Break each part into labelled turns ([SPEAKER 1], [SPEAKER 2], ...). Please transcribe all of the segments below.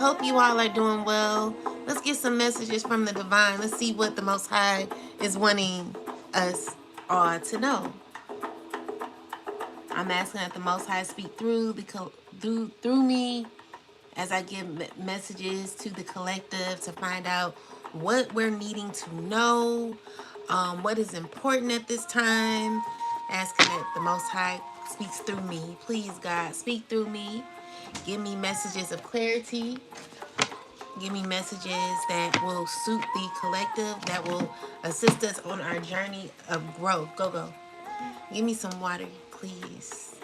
[SPEAKER 1] Hope you all are doing well. Let's get some messages from the divine. Let's see what the Most High is wanting us all to know. I'm asking that the Most High speak through me as I give messages to the collective to find out what we're needing to know, what is important at this time. Asking that the Most High speaks through me. Please, God, speak through me. Give me messages of clarity. Give me messages that will suit the collective, that will assist us on our journey of growth. Go, go. Give me some water, please.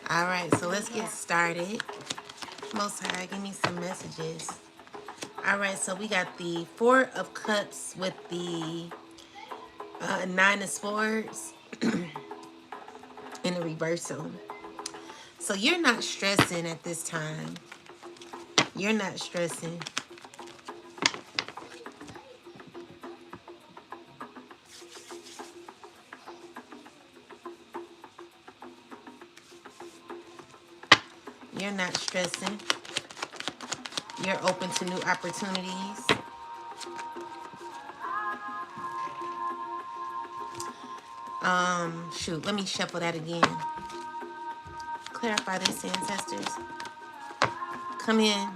[SPEAKER 1] All right, so let's get started. Most High, give me some messages. All right, so we got the Four of Cups with the Nine of Swords in the reversal. So you're not stressing at this time. You're not stressing. You're not stressing. You're open to new opportunities. Shoot, let me shuffle that again. Clarify this, ancestors. Come in.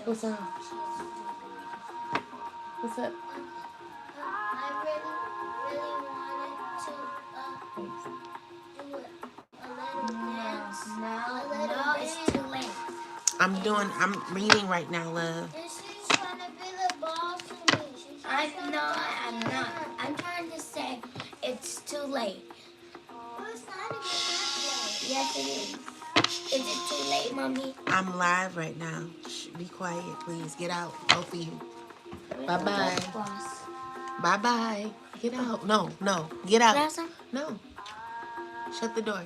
[SPEAKER 1] What's up? What's up?
[SPEAKER 2] I really wanted to do a little dance. No, it's too late.
[SPEAKER 1] I'm reading right now, love.
[SPEAKER 2] And she's trying to be the boss of me. I'm not. I'm trying to say it's too late. Well, it's not even that late. Yes, it is. Is it too late, Mommy?
[SPEAKER 1] I'm live right now. Shh, be quiet, please. Get out, both of you. Bye-bye. Bye-bye. Get out. No. Get out. No. Shut the door.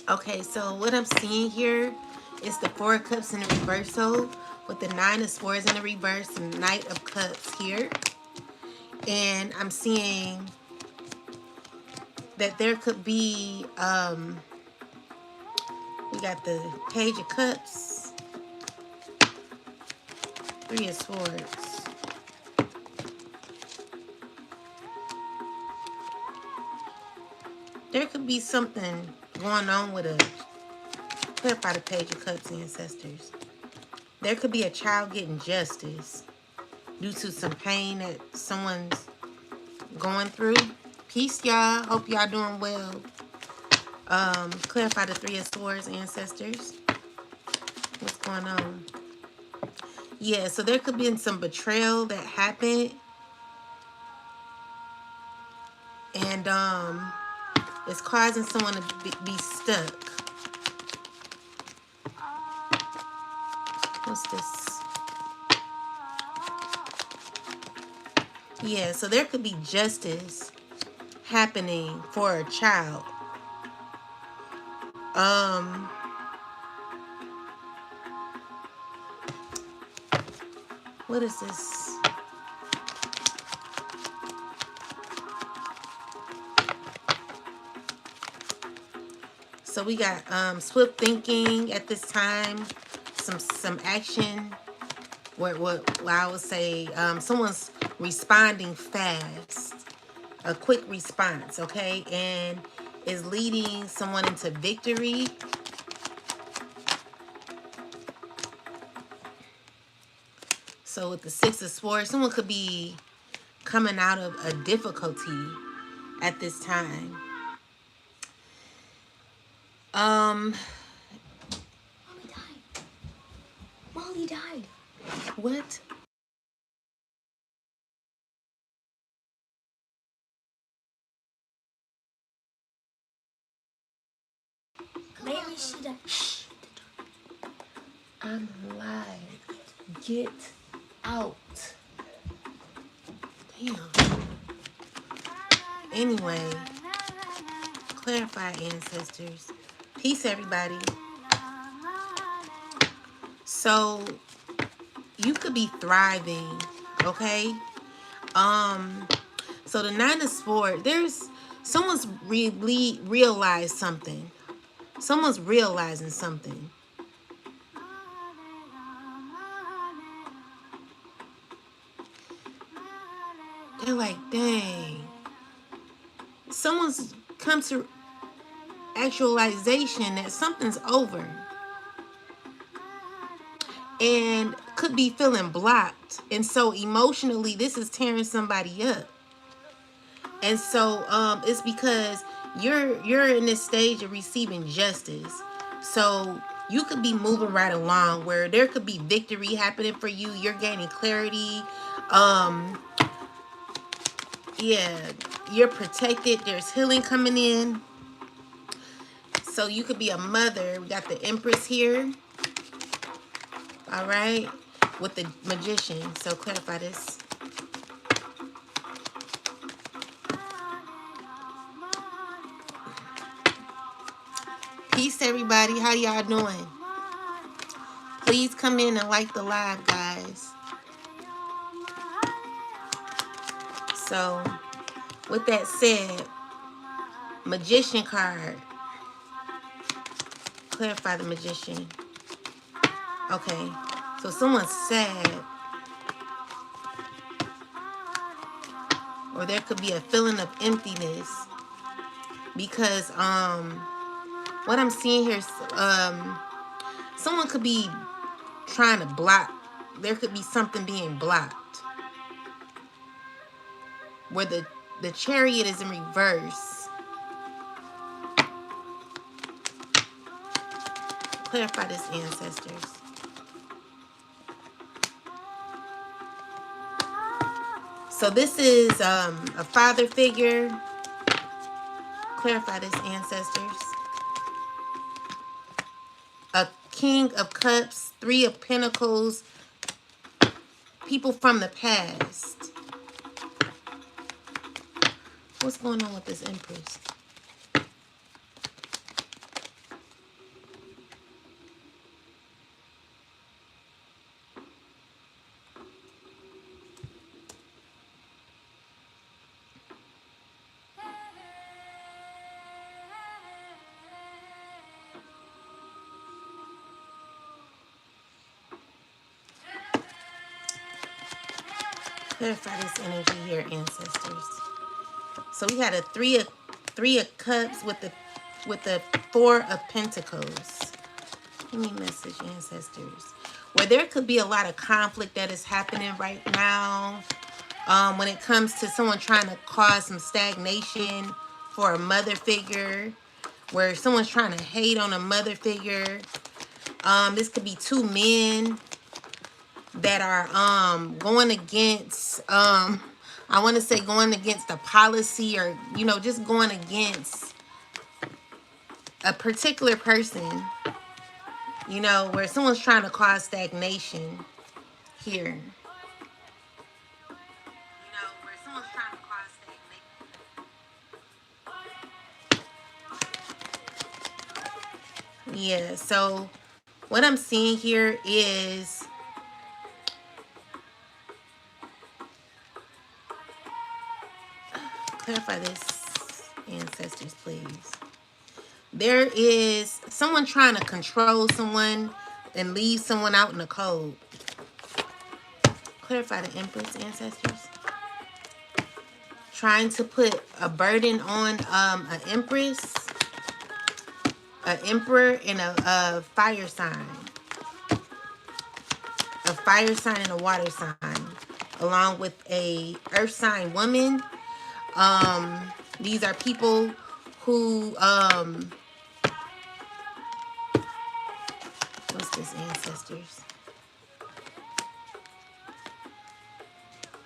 [SPEAKER 1] Okay, so what I'm seeing here is the Four of Cups in the reversal with the Nine of Swords in the reverse and the Knight of Cups here. And I'm seeing that there could be, we got the Page of Cups, Three of Swords. There could be something going on with a, clarify the Page of Cups, ancestors. There could be a child getting justice due to some pain that someone's going through. Peace, y'all. Hope y'all doing well. Clarify the Three of Swords, ancestors. What's going on? Yeah, so there could be some betrayal that happened. And it's causing someone to be stuck. What's this? Yeah, so there could be justice happening for a child. What is this? So we got swift thinking at this time, some action. What I would say, someone's responding fast, a quick response, okay, and is leading someone into victory. So with the Six of Swords, someone could be coming out of a difficulty at this time.
[SPEAKER 2] Molly died.
[SPEAKER 1] What?
[SPEAKER 2] Maybe she died. Shh.
[SPEAKER 1] I'm live. Get out. Damn. Anyway, clarify, ancestors. Peace, everybody. So you could be thriving, okay? So the Nine of Swords, there's someone's really realized something. Someone's realizing something. They're like, dang. Someone's come to actualization that something's over. And could be feeling blocked. And so emotionally, this is tearing somebody up. And so it's because you're in this stage of receiving justice. So you could be moving right along where there could be victory happening for you. You're gaining clarity. Yeah, you're protected. There's healing coming in. So you could be a mother. We got the Empress here. All right. With the Magician. So clarify this. Peace, everybody. How y'all doing? Please come in and like the live, guys. So, with that said, Magician card. Clarify the Magician. Okay. So someone's sad. Or there could be a feeling of emptiness. Because what I'm seeing here is someone could be trying to block. There could be something being blocked. Where the Chariot is in reverse. Clarify this, ancestors. So this is a father figure. Clarify this, ancestors. A King of Cups, Three of Pentacles. People from the past. What's going on with this Empress? Clarify this energy here, ancestors. So we had a three of cups with the Four of Pentacles. Give me a message, ancestors. Where there could be a lot of conflict that is happening right now. When it comes to someone trying to cause some stagnation for a mother figure. Where someone's trying to hate on a mother figure. This could be two men that are going against I want to say going against a policy, or just going against a particular person, where someone's trying to cause stagnation here. Where someone's trying to cause stagnation. Yeah, so what I'm seeing here is clarify this, ancestors, please. There is someone trying to control someone and leave someone out in the cold. Clarify the Empress, ancestors. Trying to put a burden on an Empress, an Emperor, and a fire sign. A fire sign and a water sign. Along with a earth sign woman. These are people who what's this, ancestors?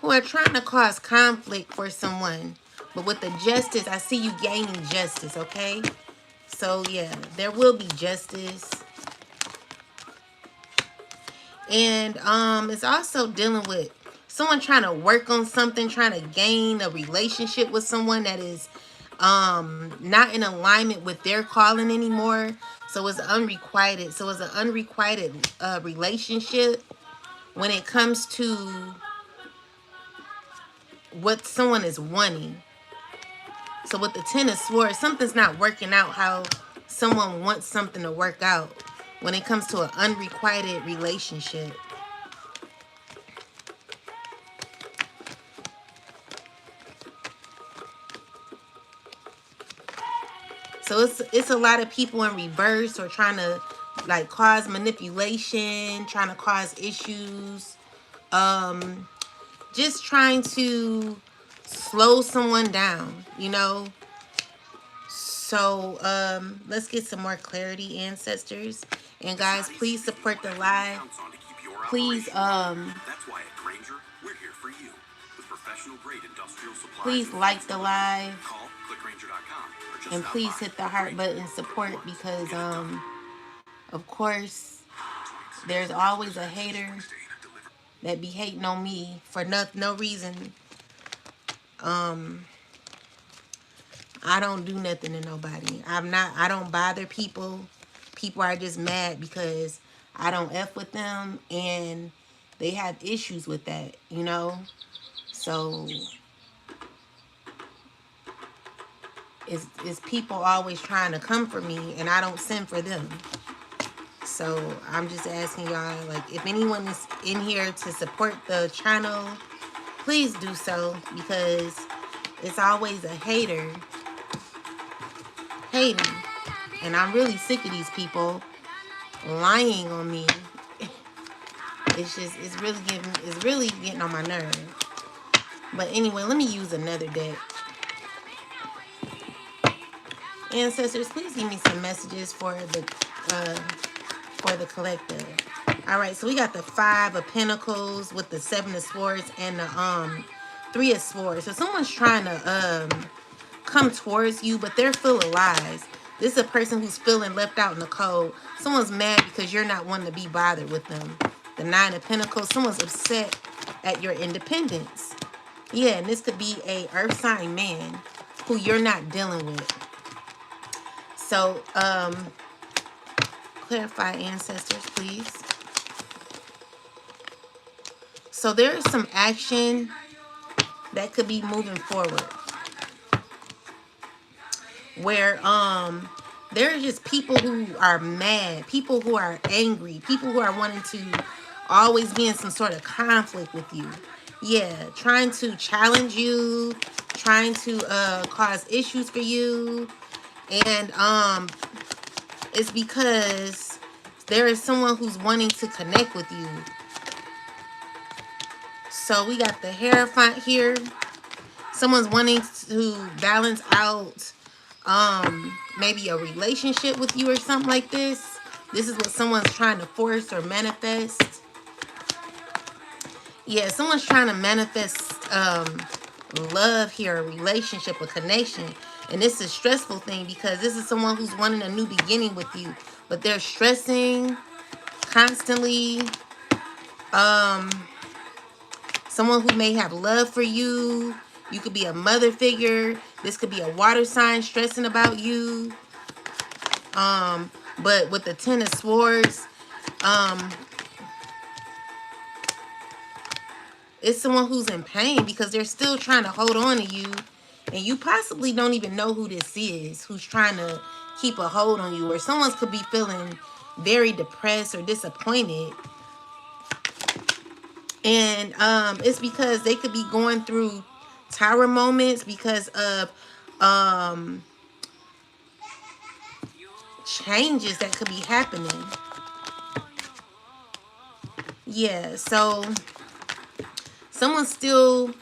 [SPEAKER 1] Who are trying to cause conflict for someone. But with the justice, I see you gaining justice, okay? So yeah, there will be justice. And it's also dealing with someone trying to work on something, trying to gain a relationship with someone that is not in alignment with their calling anymore. So it's unrequited. So it's an unrequited relationship when it comes to what someone is wanting. So with the Ten of Swords, something's not working out how someone wants something to work out when it comes to an unrequited relationship. So it's a lot of people in reverse or trying to like cause manipulation, trying to cause issues, just trying to slow someone down, you know. So let's get some more clarity, ancestors. And guys, please support the live. Please please like the live. And please hit the heart button support because of course there's always a hater that be hating on me for no reason. I don't do nothing to nobody. I don't bother people. People are just mad because I don't F with them and they have issues with that, you know? So it's people always trying to come for me and I don't send for them. So I'm just asking y'all, like, if anyone is in here to support the channel, please do so because it's always a hater hating. And I'm really sick of these people lying on me. It's really getting on my nerve. But anyway, let me use another deck. Ancestors, please give me some messages for the collective. All right, so we got the Five of Pentacles with the Seven of Swords and the Three of Swords. So someone's trying to come towards you, but they're full of lies. This is a person who's feeling left out in the cold. Someone's mad because you're not wanting to be bothered with them. The Nine of Pentacles, someone's upset at your independence. Yeah, and this could be a earth sign man who you're not dealing with. So, clarify, ancestors, please. So there is some action that could be moving forward. Where there are just people who are mad, people who are angry, people who are wanting to always be in some sort of conflict with you. Yeah, trying to challenge you, trying to cause issues for you. And it's because there is someone who's wanting to connect with you. So we got the Hierophant here. Someone's wanting to balance out maybe a relationship with you or something like this. This is what someone's trying to force or manifest. Yeah, someone's trying to manifest love here, a relationship, a connection. And this is a stressful thing because this is someone who's wanting a new beginning with you. But they're stressing constantly. Someone who may have love for you. You could be a mother figure. This could be a water sign stressing about you. But with the Ten of Swords, it's someone who's in pain because they're still trying to hold on to you. And you possibly don't even know who this is who's trying to keep a hold on you. Or someone could be feeling very depressed or disappointed. And it's because they could be going through tower moments because of changes that could be happening. Yeah, so someone still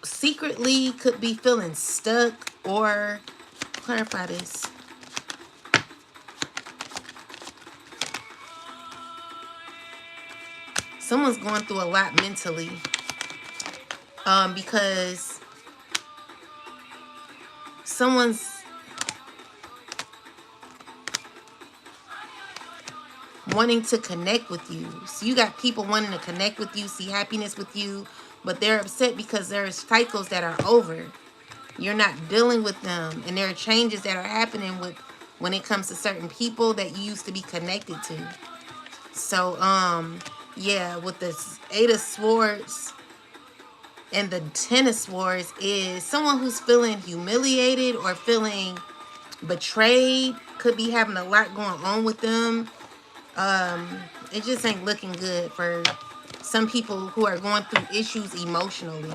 [SPEAKER 1] secretly could be feeling stuck, or clarify this. Someone's going through a lot mentally because someone's wanting to connect with you. So you got people wanting to connect with you, see happiness with you, but they're upset because there are cycles that are over. You're not dealing with them, and there are changes that are happening with when it comes to certain people that you used to be connected to. So yeah, with this Eight of Swords And the Ten of Swords is someone who's feeling humiliated or feeling betrayed. Could be having a lot going on with them. It just ain't looking good for some people who are going through issues emotionally.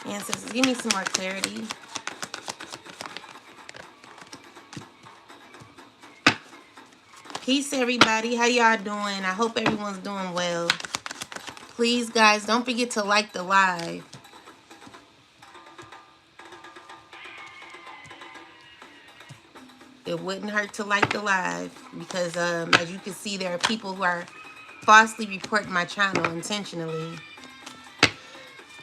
[SPEAKER 1] Ancestors, give me some more clarity. Peace, everybody. How y'all doing? I hope everyone's doing well. Please, guys, don't forget to like the live. It wouldn't hurt to like the live because, as you can see, there are people who are falsely reporting my channel intentionally.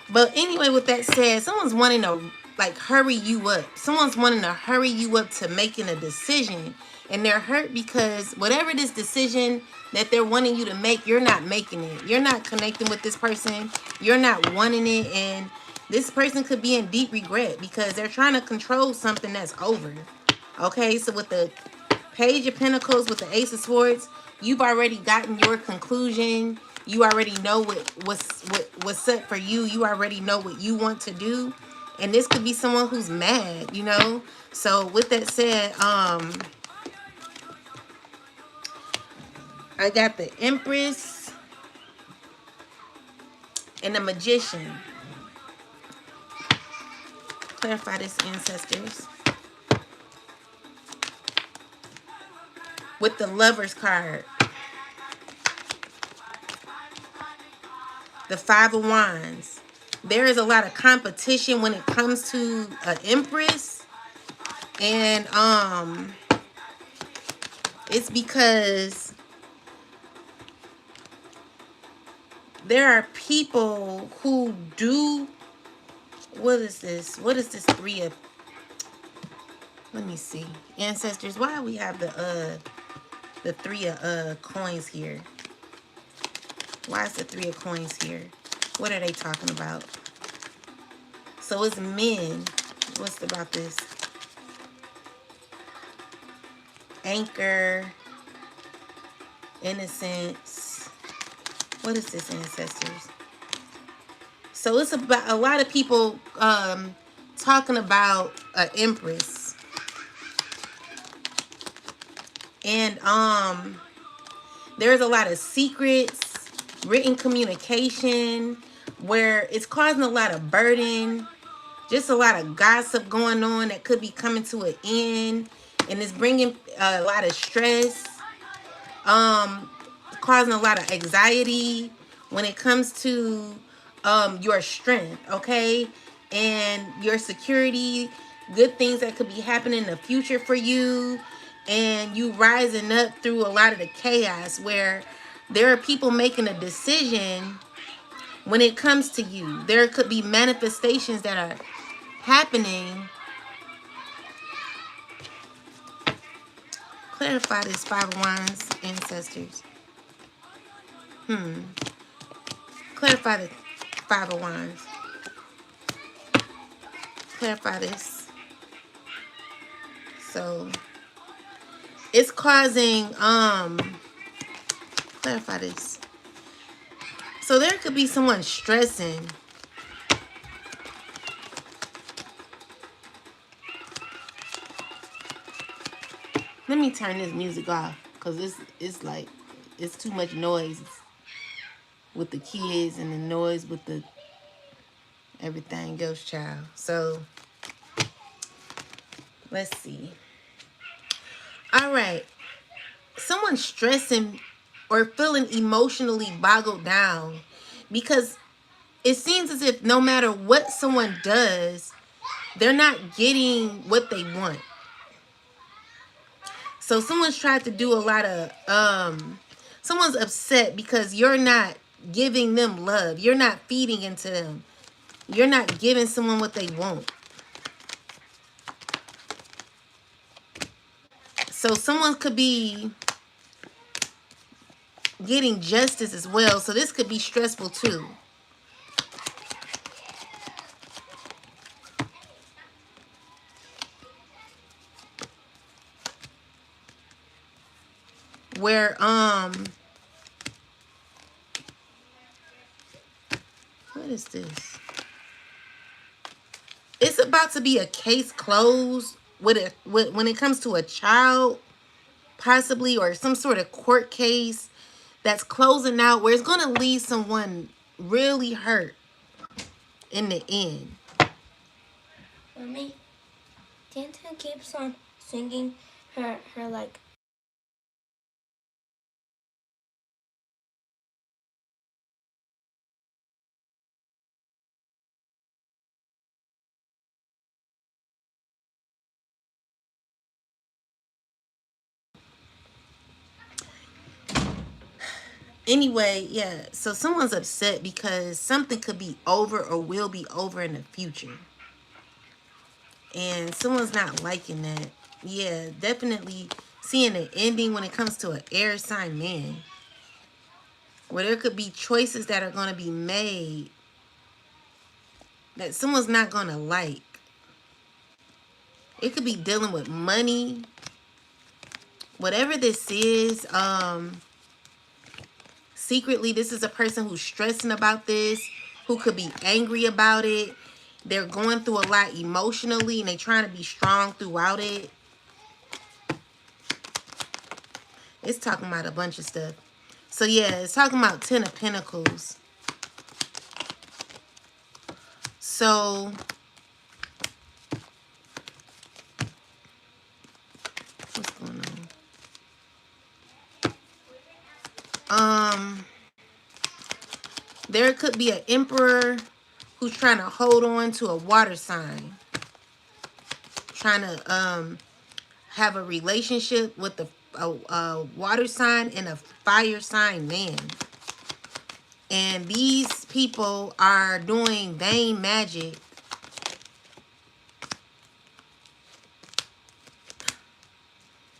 [SPEAKER 1] But anyway, with that said, someone's wanting to like hurry you up. Someone's wanting to hurry you up to making a decision. And they're hurt because whatever this decision that they're wanting you to make, you're not making it. You're not connecting with this person. You're not wanting it. And this person could be in deep regret because they're trying to control something that's over. Okay, so with the Page of Pentacles, with the Ace of Swords, you've already gotten your conclusion. You already know what's set for you. You already know what you want to do. And this could be someone who's mad, you know? So with that said, I got the Empress and the Magician. Clarify this, ancestors. With the Lover's card. The Five of Wands. There is a lot of competition when it comes to an Empress. And it's because there are people who do, what is this? What is this Three of, let me see. Ancestors, why do we have the Three of coins here? Why is the Three of coins here? What are they talking about? So it's men. What's about this? Anchor. Innocence. What is this, ancestors? So it's about a lot of people talking about an Empress. And there's a lot of secrets, written communication, where it's causing a lot of burden, just a lot of gossip going on that could be coming to an end, and it's bringing a lot of stress, causing a lot of anxiety when it comes to your strength, okay, and your security, good things that could be happening in the future for you, and you rising up through a lot of the chaos where there are people making a decision when it comes to you. There could be manifestations that are happening. Clarify this, Five of Wands, ancestors. Clarify the Five of Wands. Clarify this. So it's causing clarify this. So there could be someone stressing. Let me turn this music off because it's like it's too much noise with the kids and the noise with the everything ghost child. So let's see. All right. Someone's stressing or feeling emotionally boggled down because it seems as if no matter what someone does, they're not getting what they want. So someone's tried to do a lot of, someone's upset because you're not giving them love. You're not feeding into them. You're not giving someone what they want. So someone could be getting justice as well. So this could be stressful too. where what is this? It's about to be a case closed when it comes to a child, possibly, or some sort of court case that's closing out, where it's going to leave someone really hurt in the end.
[SPEAKER 2] Mommy, Tanta keeps on singing her like.
[SPEAKER 1] Anyway, yeah, so someone's upset because something could be over or will be over in the future. And someone's not liking that. Yeah, definitely seeing an ending when it comes to an air sign man. Where there could be choices that are going to be made that someone's not going to like. It could be dealing with money. Whatever this is, secretly, this is a person who's stressing about this, who could be angry about it. They're going through a lot emotionally, and they're trying to be strong throughout it. It's talking about a bunch of stuff. So, yeah, it's talking about 10 of Pentacles. So, what's going on? There could be an emperor who's trying to hold on to a water sign. Trying to have a relationship with a water sign and a fire sign man. And these people are doing vain magic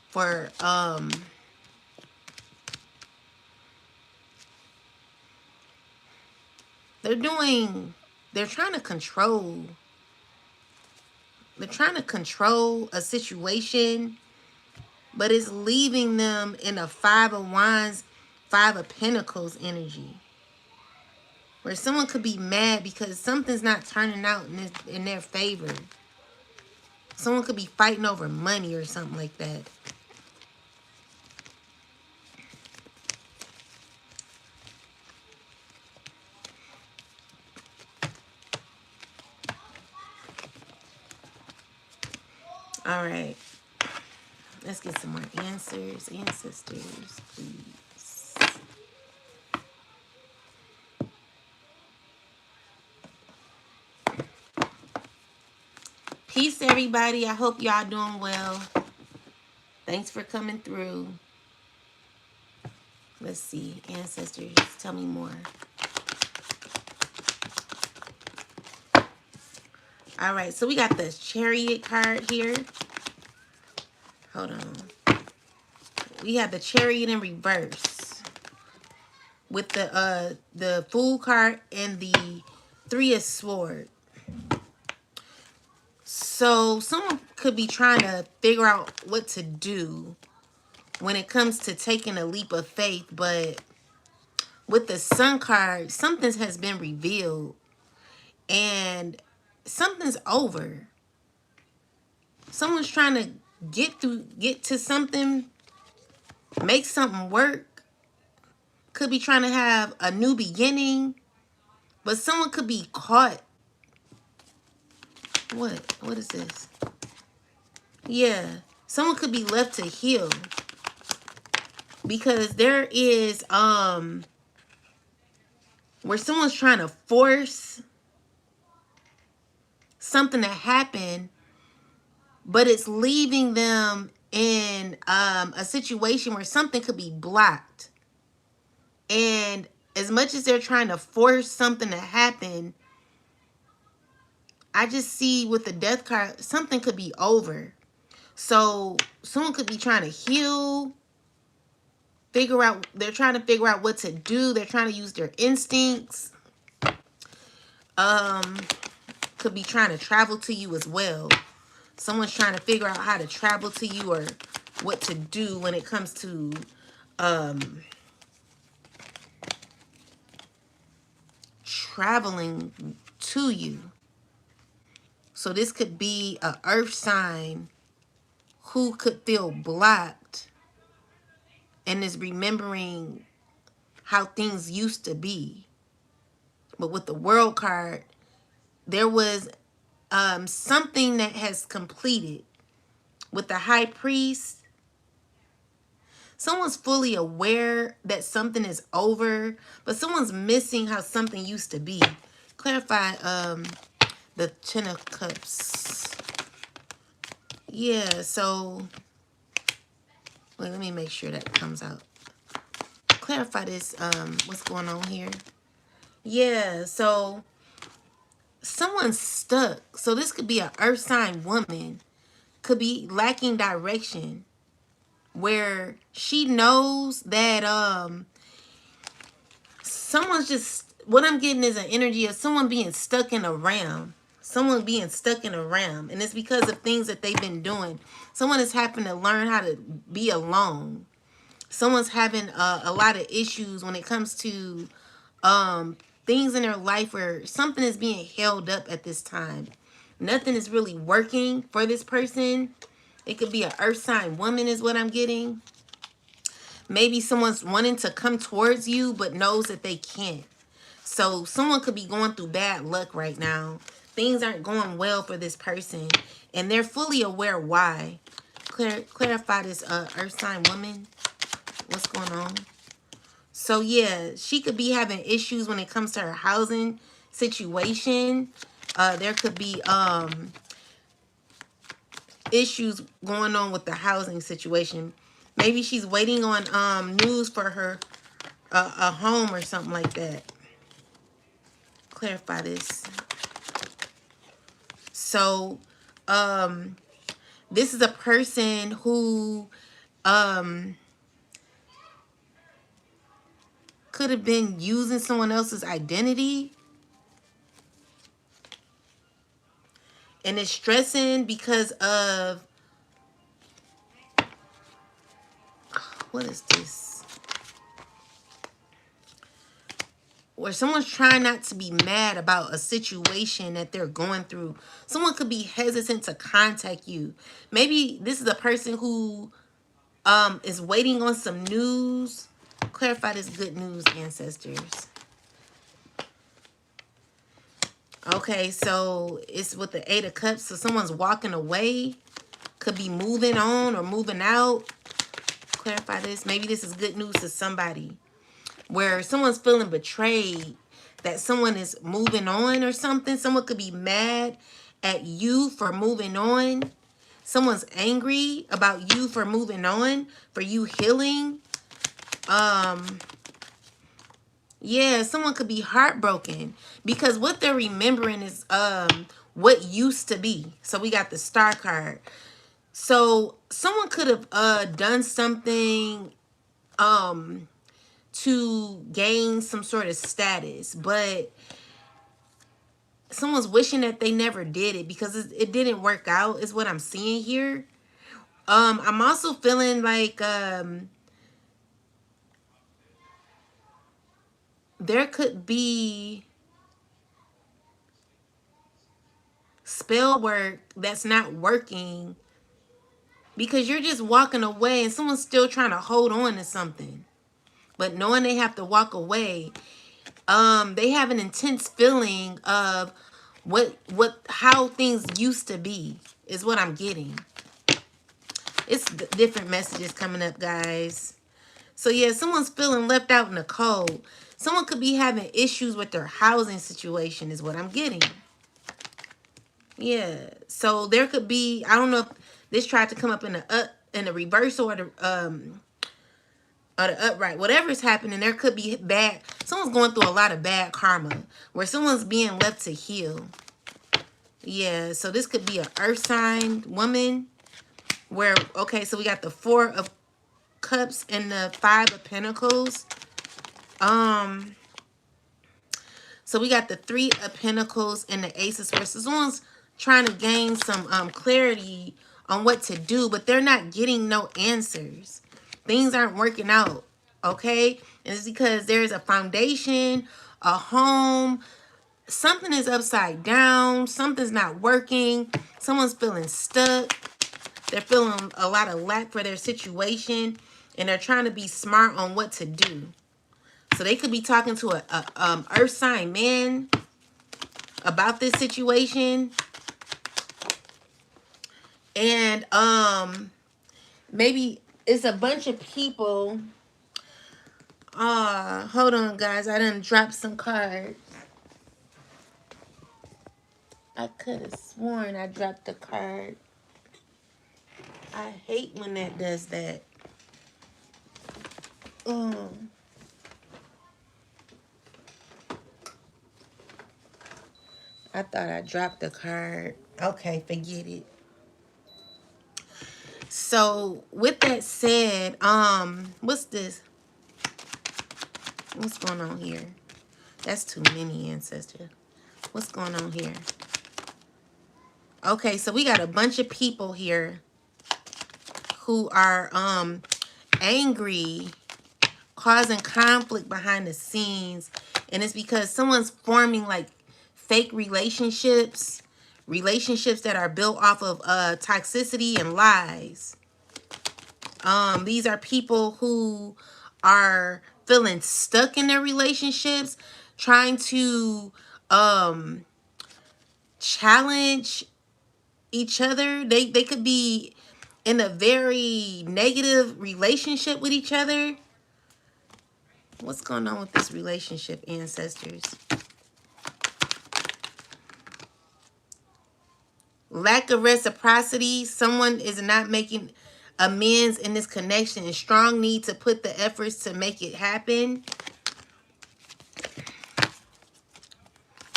[SPEAKER 1] for they're trying to control a situation, but it's leaving them in a 5 of Wands, 5 of Pentacles energy. Where someone could be mad because something's not turning out in their favor. Someone could be fighting over money or something like that. All right. Let's get some more answers. Ancestors, please. Peace, everybody. I hope y'all doing well. Thanks for coming through. Let's see. Ancestors, tell me more. All right. So we got the Chariot card here. Hold on. We have the Chariot in reverse with the Fool card and the 3 of Swords. So someone could be trying to figure out what to do when it comes to taking a leap of faith, but with the Sun card, something has been revealed and something's over. Someone's trying to get to something, make something work. Could be trying to have a new beginning, but someone could be caught. What is this? Yeah, someone could be left to heal because there is where someone's trying to force something to happen, but it's leaving them in a situation where something could be blocked. And as much as they're trying to force something to happen, I just see with the Death card, something could be over. So someone could be trying to heal, they're trying to figure out what to do. They're trying to use their instincts. Could be trying to travel to you as well. Someone's trying to figure out how to travel to you or what to do when it comes to traveling to you. So this could be a earth sign who could feel blocked and is remembering how things used to be. But with the world card, there was something that has completed. With the high priest, someone's fully aware that something is over, but someone's missing how something used to be. Clarify the Ten of Cups. Yeah, so wait, let me make sure that comes out. Clarify this, what's going on here. Yeah, so someone's stuck. So this could be an earth sign woman. Could be lacking direction. Where she knows that someone's just, what I'm getting is an energy of someone being stuck in a realm. Someone being stuck in a realm. And it's because of things that they've been doing. Someone is having to learn how to be alone. Someone's having a lot of issues when it comes to things in their life where something is being held up at this time. Nothing is really working for this person. It could be an earth sign woman is what I'm getting. Maybe someone's wanting to come towards you but knows that they can't. So someone could be going through bad luck right now. Things aren't going well for this person. And they're fully aware why. Clarify this earth sign woman. What's going on? So yeah, she could be having issues when it comes to her housing situation. There could be issues going on with the housing situation. Maybe she's waiting on news for her a home or something like that. Clarify this. So this is a person who could have been using someone else's identity and is stressing because of, what is this? Where someone's trying not to be mad about a situation that they're going through. Someone could be hesitant to contact you. Maybe this is a person who is waiting on some news. Clarify this good news, ancestors. Okay, so it's with the Eight of Cups. So someone's walking away. Could be moving on or moving out. Clarify this. Maybe this is good news to somebody. Where someone's feeling betrayed. That someone is moving on or something. Someone could be mad at you for moving on. Someone's angry about you for moving on. For you healing. Yeah, someone could be heartbroken because what they're remembering is what used to be. So we got the Star card. So someone could have done something to gain some sort of status, but someone's wishing that they never did it because it didn't work out is what I'm seeing here. I'm also feeling like there could be spell work that's not working because you're just walking away and someone's still trying to hold on to something. But knowing they have to walk away, they have an intense feeling of how things used to be is what I'm getting. It's different messages coming up, guys. So yeah, someone's feeling left out in the cold. Someone could be having issues with their housing situation is what I'm getting. Yeah. So there could be, I don't know if this tried to come up in the reverse or the upright. Whatever's happening, there could be bad. Someone's going through a lot of bad karma where someone's being left to heal. Yeah. So this could be an earth sign woman where, okay, so we got the Four of Cups and the Five of Pentacles. So we got the Three of Pentacles and the Ace of Swords. So someone's trying to gain some clarity on what to do, but they're not getting no answers. Things aren't working out. okay? And it's because there's a foundation, a home, something is upside down, something's not working, someone's feeling stuck, they're feeling a lot of lack for their situation, and they're trying to be smart on what to do. So they could be talking to a earth sign man about this situation. And maybe it's a bunch of people. Hold on, guys. I done dropped some cards. I could have sworn I dropped a card. I hate when that does that. I thought I dropped the card. Okay, forget it. So with that said, what's this? What's going on here? That's too many, ancestor. What's going on here? Okay, so we got a bunch of people here who are angry, causing conflict behind the scenes, and it's because someone's forming like fake relationships that are built off of toxicity and lies. These are people who are feeling stuck in their relationships, trying to challenge each other. They could be in a very negative relationship with each other. What's going on with this relationship, ancestors? Lack of reciprocity. Someone is not making amends in this connection and strong need to put the efforts to make it happen.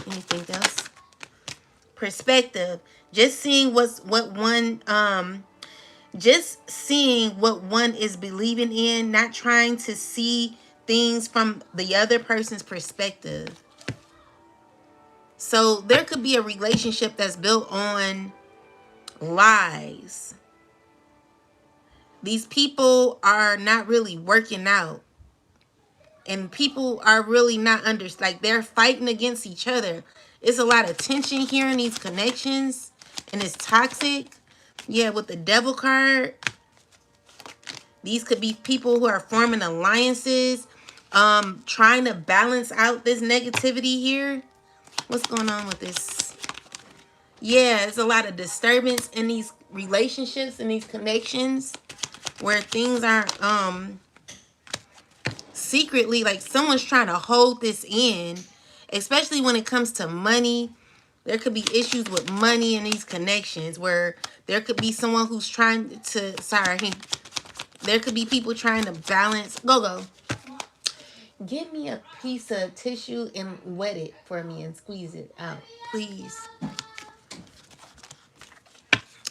[SPEAKER 1] Anything else? Perspective. Just seeing what one is believing in, not trying to see things from the other person's perspective. So there could be a relationship that's built on lies. These people are not really working out. And people are really not like they're fighting against each other. It's a lot of tension here in these connections. And it's toxic. Yeah, with the devil card. These could be people who are forming alliances. Trying to balance out this negativity here. What's going on with this? Yeah, it's a lot of disturbance in these relationships and these connections where things are secretly, like someone's trying to hold this in, especially when it comes to money. There could be issues with money in these connections where there could be someone who's trying to, there could be people trying to balance. Go. Give me a piece of tissue and wet it for me and squeeze it out, please.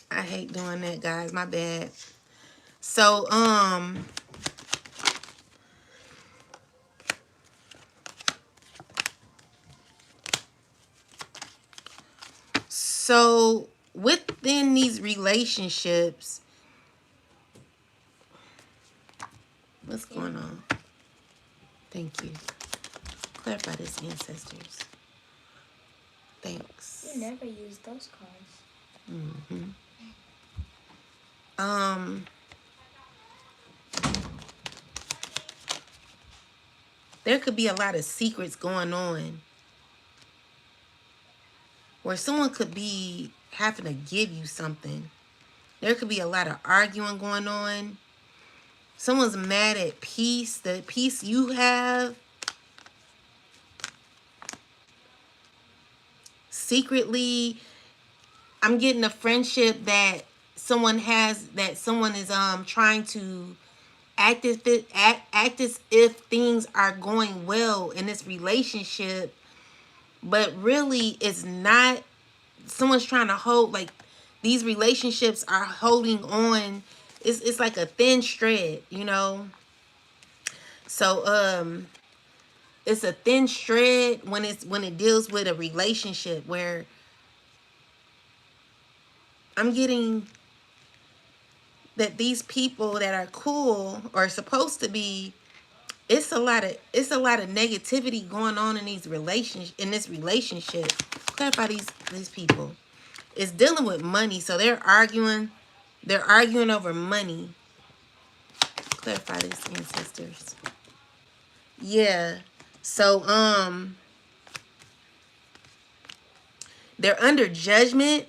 [SPEAKER 1] I hate doing that, guys. My bad. So, within these relationships, what's going on? Thank you. Clarify this, ancestors. Thanks.
[SPEAKER 2] You never use those cards.
[SPEAKER 1] Mm-hmm. There could be a lot of secrets going on where someone could be having to give you something. There could be a lot of arguing going on. Someone's mad at peace, the peace you have. Secretly, I'm getting a friendship that someone has, that someone is trying to act as if things are going well in this relationship, but really it's not. Someone's trying to hold, like, these relationships are holding on. It's like a thin thread, you know. So it's a thin thread when it deals with a relationship where I'm getting that these people that are cool or supposed to be it's a lot of negativity going on in this relationship. Clarify these people. It's dealing with money, so they're arguing. They're arguing over money. Clarify this, ancestors. Yeah. So they're under judgment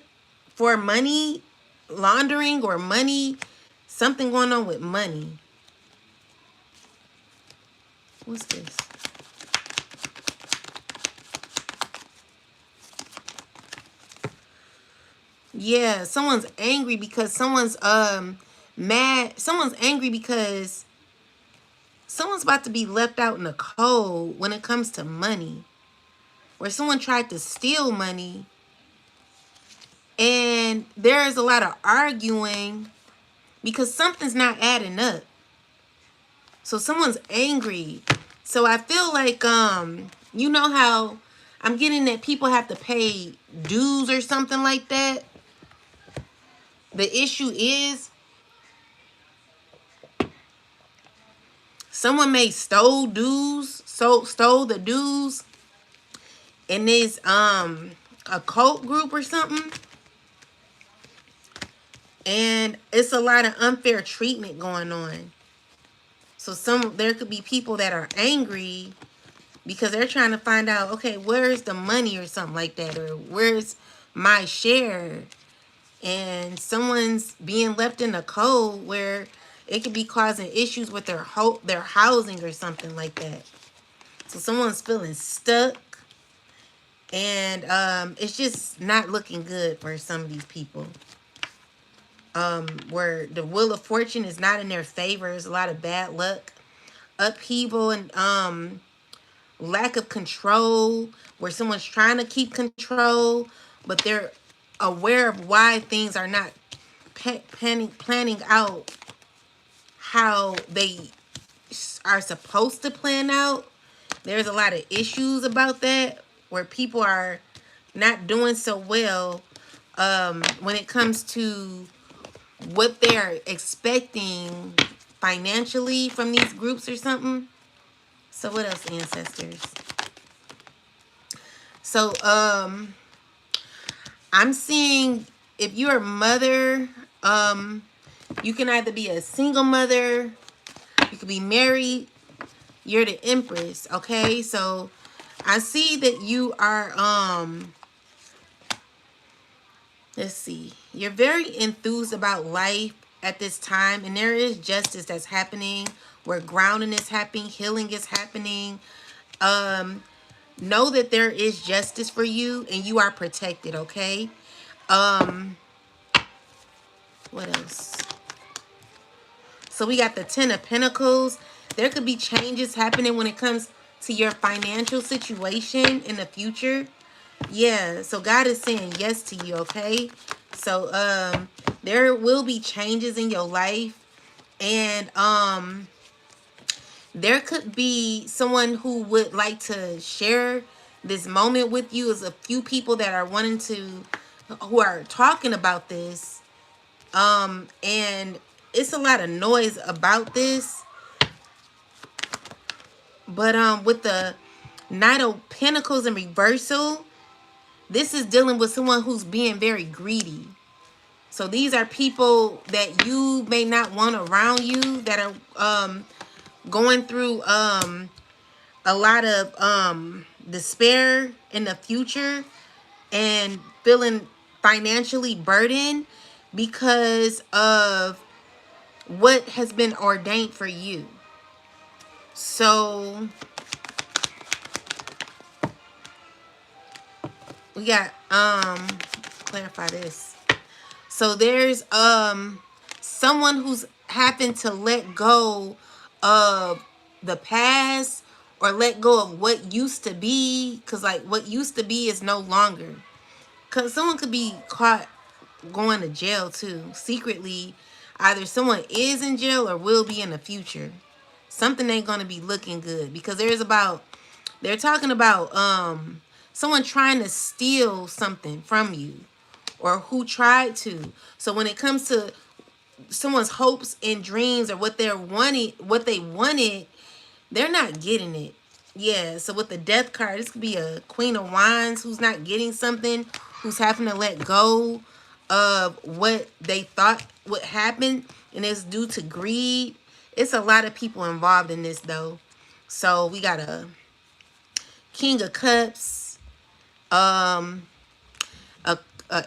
[SPEAKER 1] for money laundering or money, something going on with money. What's this? Yeah, someone's angry because someone's mad. Someone's angry because someone's about to be left out in the cold when it comes to money. Where someone tried to steal money, and there is a lot of arguing because something's not adding up. So someone's angry. So I feel like you know how I'm getting that people have to pay dues or something like that. The issue is someone may stole the dues in this a cult group or something. And it's a lot of unfair treatment going on. So there could be people that are angry because they're trying to find out, okay, where's the money or something like that, or where's my share? And someone's being left in the cold where it could be causing issues with their housing or something like that. So someone's feeling stuck, and it's just not looking good for some of these people. Where the wheel of fortune is not in their favor. There's a lot of bad luck, upheaval, and lack of control, where someone's trying to keep control, but they're aware of why things are not planning out how they are supposed to plan out. There's a lot of issues about that, where people are not doing so well when it comes to what they're expecting financially from these groups or something. So what else, ancestors? So I'm seeing if you're a mother, you can either be a single mother, you could be married, you're the Empress, okay? So I see that you are let's see. You're very enthused about life at this time, and there is justice that's happening, where grounding is happening, healing is happening. Know that there is justice for you and you are protected, okay? What else? So we got the 10 of Pentacles. There could be changes happening when it comes to your financial situation in the future. Yeah, so God is saying yes to you, okay? So there will be changes in your life, and there could be someone who would like to share this moment with you. Is a few people that are who are talking about this, and it's a lot of noise about this. But with the Knight of Pentacles in reversal, this is dealing with someone who's being very greedy. So these are people that you may not want around you, that are going through a lot of despair in the future and feeling financially burdened because of what has been ordained for you. So we got clarify this. So there's someone who's having to let go of the past, or let go of what used to be, because like what used to be is no longer. Because someone could be caught going to jail too secretly. Either someone is in jail or will be in the future. Something ain't gonna be looking good, because they're talking about someone trying to steal something from you, or who tried to. So when it comes to someone's hopes and dreams, or what they wanted, They're not getting it. Yeah, so with the death card, this could be a Queen of Wands who's not getting something, who's having to let go of what they thought would happen, and it's due to greed. It's a lot of people involved in this, though. So we got a King of Cups, um, a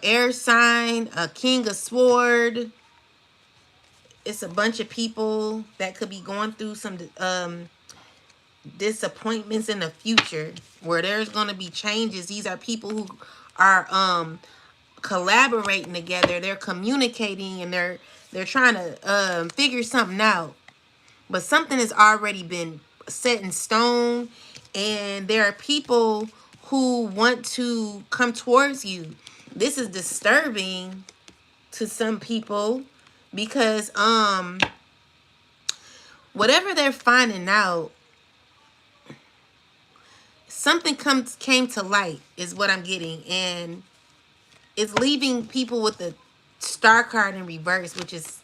[SPEAKER 1] air sign, a King of Sword. It's a bunch of people that could be going through some disappointments in the future where there's going to be changes. These are people who are collaborating together. They're communicating, and they're trying to figure something out. But something has already been set in stone, and there are people who want to come towards you. This is disturbing to some people because whatever they're finding out, something came to light is what I'm getting, and it's leaving people with the star card in reverse, which is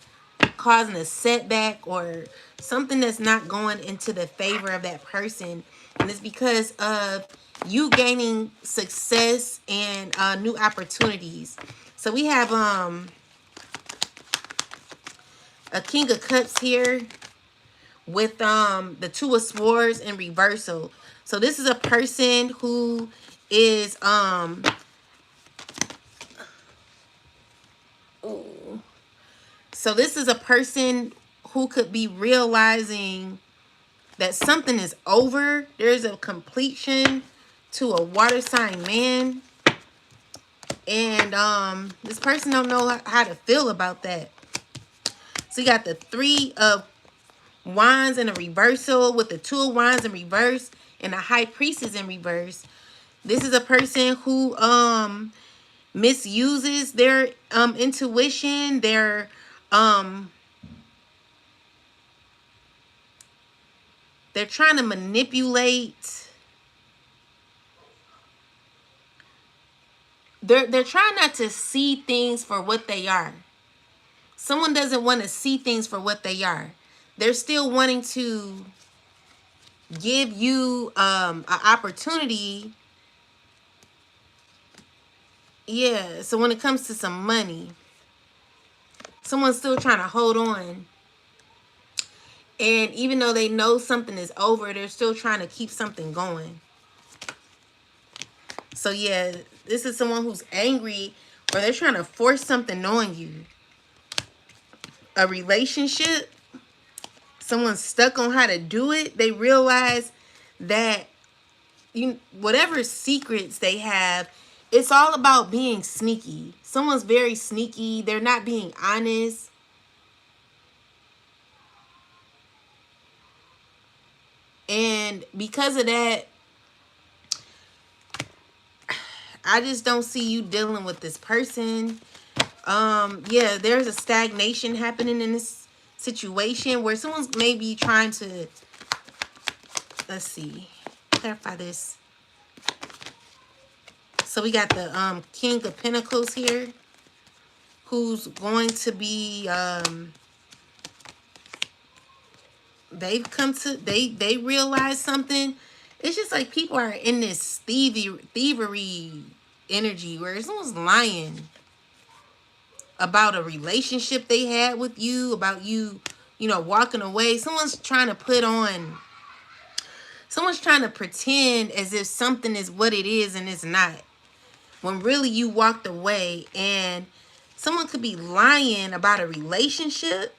[SPEAKER 1] causing a setback or something that's not going into the favor of that person. And it's because of you gaining success and new opportunities. So we have a King of Cups here with the Two of Swords in reversal. So this is a person who is so this is a person who could be realizing that something is over. There's a completion to a water sign man. And this person don't know how to feel about that. So you got the Three of Wands in a reversal with the Two of Wands in reverse and the High Priestess in reverse. This is a person who misuses their intuition, their they're trying to manipulate. They're trying not to see things for what they are. Someone doesn't want to see things for what they are. They're still wanting to give you an opportunity. Yeah, so when it comes to some money, someone's still trying to hold on. And even though they know something is over, they're still trying to keep something going. So yeah, this is someone who's angry, or they're trying to force something on you. A relationship, someone's stuck on how to do it. They realize that whatever secrets they have, it's all about being sneaky. Someone's very sneaky. They're not being honest. And because of that, I just don't see you dealing with this person. Yeah, there's a stagnation happening in this situation where someone's maybe trying to, let's see, clarify this. So we got the King of Pentacles here, who's going to be they realize something. It's just like people are in this thievery energy where someone's lying about a relationship they had with you, about you, walking away. Someone's trying to pretend as if something is what it is and it's not. When really you walked away, and someone could be lying about a relationship.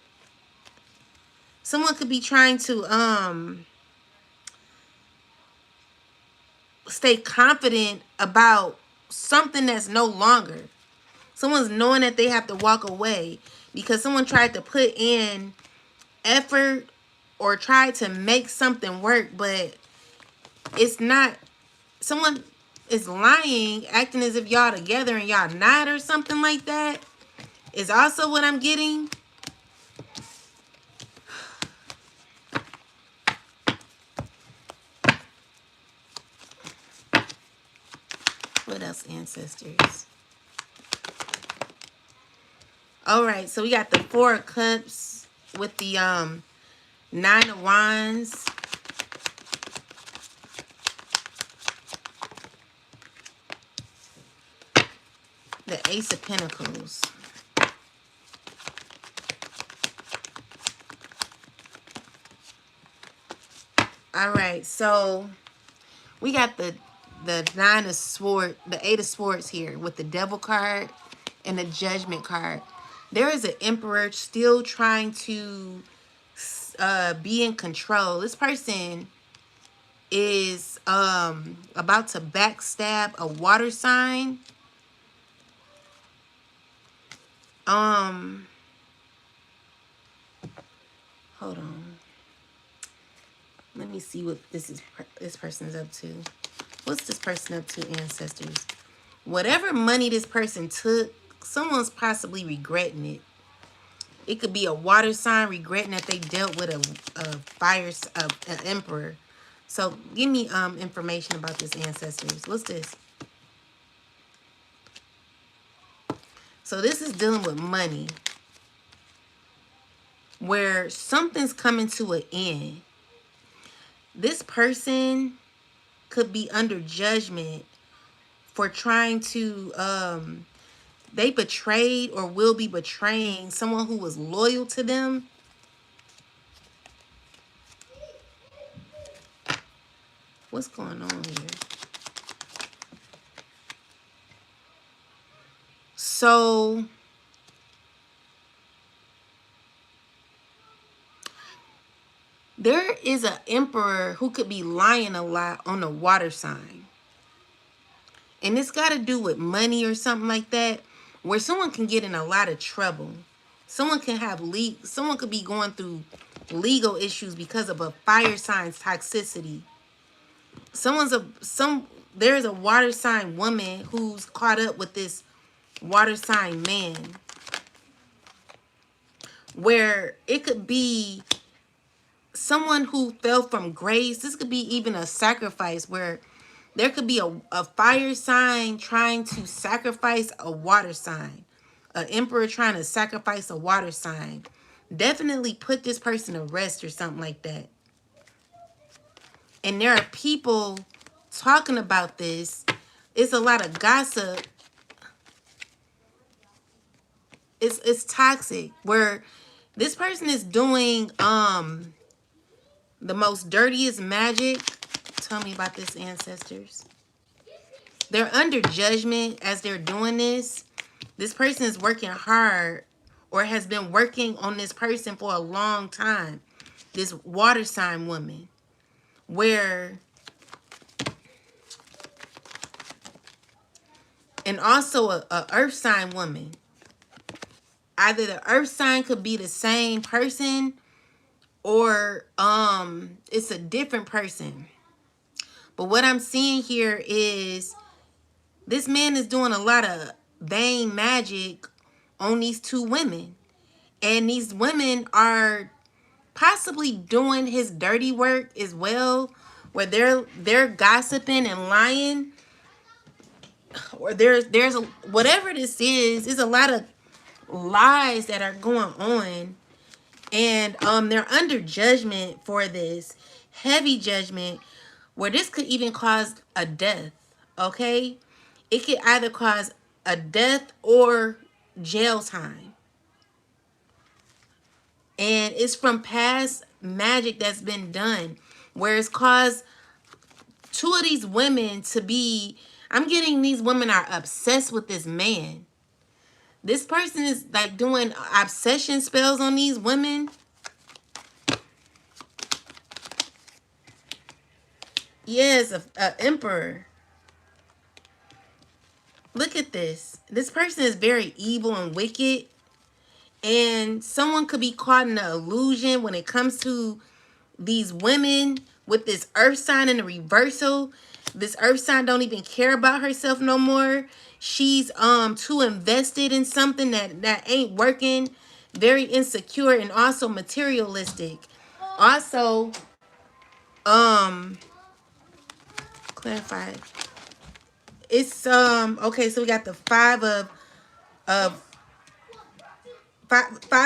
[SPEAKER 1] Someone could be trying to stay confident about something that's no longer. Someone's knowing that they have to walk away because someone tried to put in effort or tried to make something work, but it's not. Someone is lying, acting as if y'all together and y'all not, or something like that, is also what I'm getting. What else, ancestors? All right, so we got the Four of Cups with the Nine of Wands. Ace of Pentacles. All right, so we got the Nine of Swords, the Eight of Swords here with the Devil card and the Judgment card. There is an Emperor still trying to be in control. This person is about to backstab a water sign. Hold on. Let me see what this person's up to. What's this person up to, ancestors? Whatever money this person took, someone's possibly regretting it. It could be a water sign regretting that they dealt with an emperor. So give me information about this, ancestors. What's this? So this is dealing with money, where something's coming to an end. This person could be under judgment for trying to they betrayed or will be betraying someone who was loyal to them. What's going on here? So there is an emperor who could be lying a lot on a water sign. And it's got to do with money or something like that, where someone can get in a lot of trouble. Someone can have someone could be going through legal issues because of a fire sign's toxicity. There's a water sign woman who's caught up with this water sign man, where it could be someone who fell from grace. This could be even a sacrifice, where there could be a fire sign trying to sacrifice a water sign. An emperor trying to sacrifice a water sign. Definitely put this person to rest or something like that. And there are people talking about this. It's a lot of gossip. It's toxic, where this person is doing the most dirtiest magic. Tell me about this, ancestors. They're under judgment as they're doing this. This person is working hard or has been working on this person for a long time. This water sign woman, where, and also a earth sign woman. Either the earth sign could be the same person, or it's a different person. But what I'm seeing here is this man is doing a lot of vain magic on these two women. And these women are possibly doing his dirty work as well, where they're gossiping and lying. Or there's whatever this is, there's a lot of lies that are going on. And they're under judgment for this. Heavy judgment, where this could even cause a death. Okay? It could either cause a death or jail time. And it's from past magic that's been done, where it's caused two of these women to be, I'm getting these women are obsessed with this man. This person is like doing obsession spells on these women. Yes, a emperor. Look at this. This person is very evil and wicked. And someone could be caught in an illusion when it comes to these women with this earth sign in the reversal. This earth sign don't even care about herself no more. She's too invested in something that ain't working. Very insecure and also materialistic. Also, clarify. It's okay, so we got the five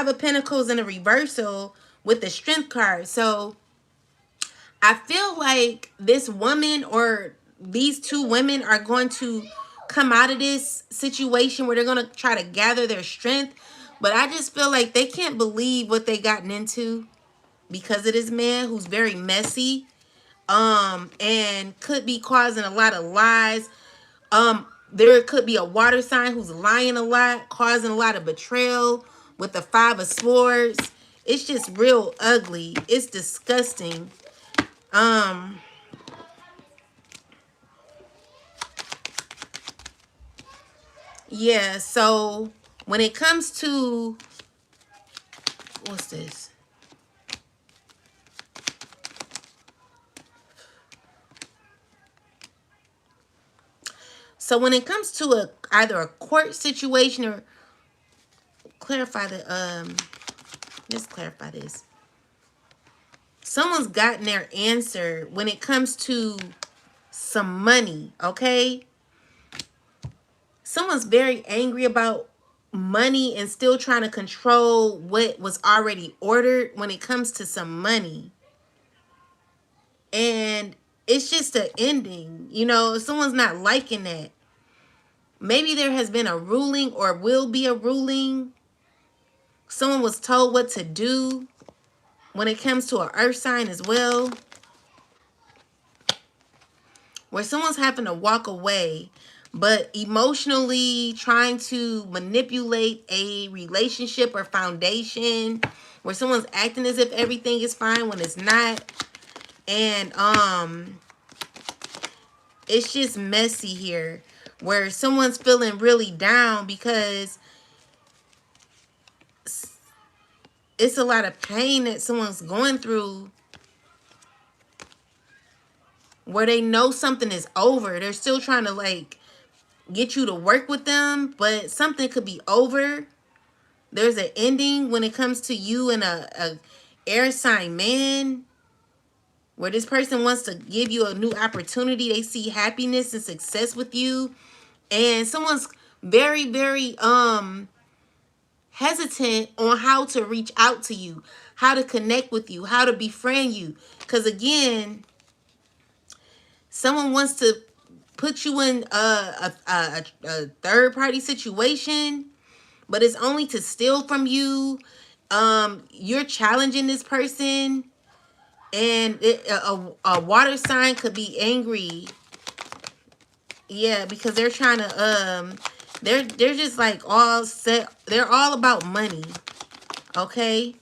[SPEAKER 1] of Pentacles in a reversal with the Strength card. So I feel like this woman or these two women are going to come out of this situation where they're going to try to gather their strength. But I just feel like they can't believe what they gotten into because of this man who's very messy, and could be causing a lot of lies. There could be a water sign who's lying a lot, causing a lot of betrayal with the 5 of Swords. It's just real ugly. It's disgusting. Yeah, so when it comes to, what's this? So when it comes to either a court situation or clarify the let's clarify this. Someone's gotten their answer when it comes to some money, okay? Someone's very angry about money and still trying to control what was already ordered when it comes to some money. And it's just an ending. You know, if someone's not liking that, maybe there has been a ruling or will be a ruling. Someone was told what to do when it comes to an earth sign as well, where someone's having to walk away, but emotionally trying to manipulate a relationship or foundation, where someone's acting as if everything is fine when it's not. And it's just messy here, where someone's feeling really down because it's a lot of pain that someone's going through, where they know something is over. They're still trying to like get you to work with them, but something could be over. There's an ending when it comes to you and a air sign man, where this person wants to give you a new opportunity. They see happiness and success with you, and someone's very, very hesitant on how to reach out to you, how to connect with you, how to befriend you. Because again, someone wants to put you in a third party situation, but it's only to steal from you. You're challenging this person, and a water sign could be angry. Yeah, because they're trying to they're just like all set. They're all about money. Okay,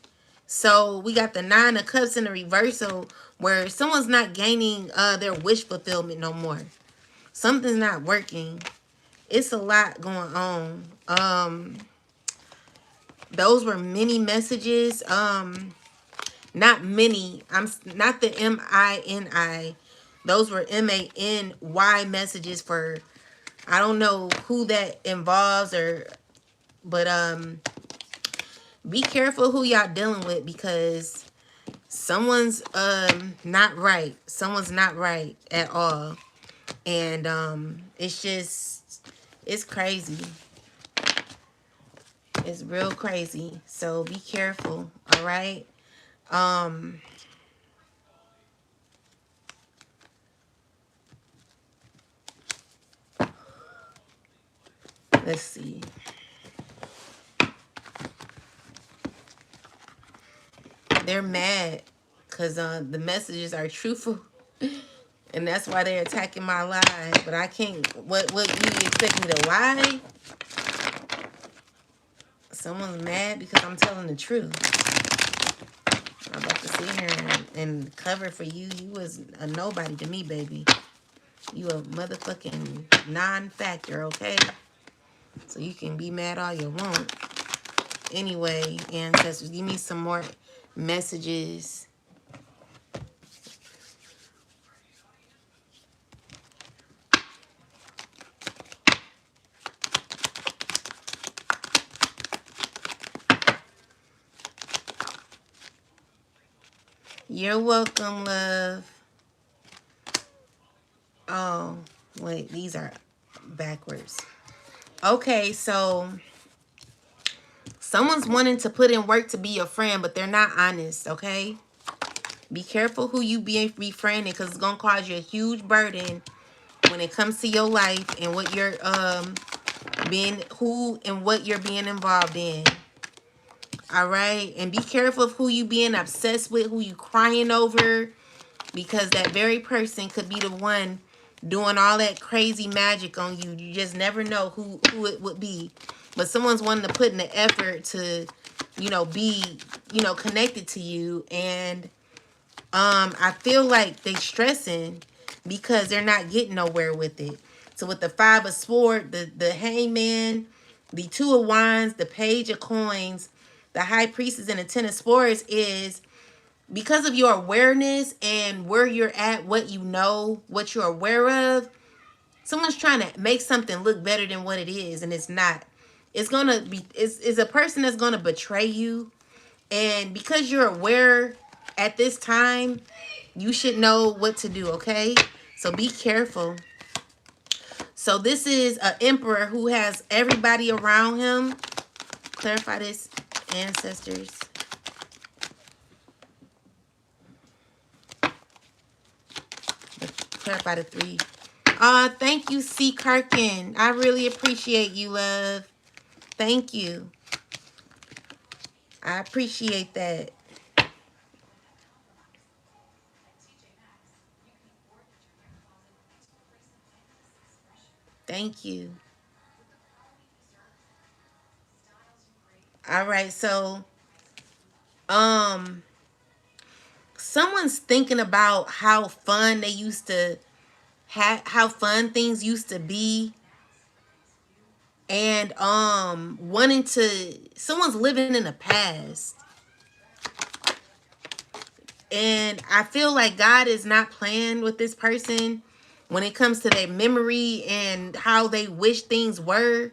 [SPEAKER 1] so we got the 9 of Cups in the reversal, where someone's not gaining their wish fulfillment no more. Something's not working. It's a lot going on. Those were many messages. Not many. I'm not the MINI. Those were MANY messages for, I don't know who that involves, or, but be careful who y'all dealing with, because someone's not right. Someone's not right at all. And it's crazy. It's real crazy. So be careful, all right? Let's see. They're mad because the messages are truthful. And that's why they're attacking my lies. But I can't. What you expect me to lie? Someone's mad because I'm telling the truth. I'm about to sit here and cover for you. You was a nobody to me, baby. You a motherfucking non-factor, okay? So you can be mad all you want. Anyway, ancestors, give me some more messages. You're welcome, love. Oh, wait, these are backwards. Okay, so someone's wanting to put in work to be your friend, but they're not honest, okay? Be careful who you be befriending, because it's going to cause you a huge burden when it comes to your life and what you're being, who and what you're being involved in. All right, and be careful of who you being obsessed with, who you crying over, because that very person could be the one doing all that crazy magic on you. You just never know who it would be. But someone's wanting to put in the effort to, be, connected to you. And I feel like they stressing because they're not getting nowhere with it. So with the 5 of Swords, the Hangman, the 2 of Wands, the Page of Coins, the High Priestess, and the 10 of Swords is because of your awareness and where you're at, what you know, what you're aware of. Someone's trying to make something look better than what it is, and it's not. It's gonna be, it's a person that's gonna betray you. And because you're aware at this time, you should know what to do, okay? So be careful. So this is an emperor who has everybody around him. Clarify this, ancestors. Clarify the 3. Thank you, C. Kirkin. I really appreciate you, love. Thank you. I appreciate that. Thank you. All right, so someone's thinking about how fun they used to have, how fun things used to be, and wanting to, someone's living in the past. And I feel like God is not playing with this person when it comes to their memory and how they wish things were.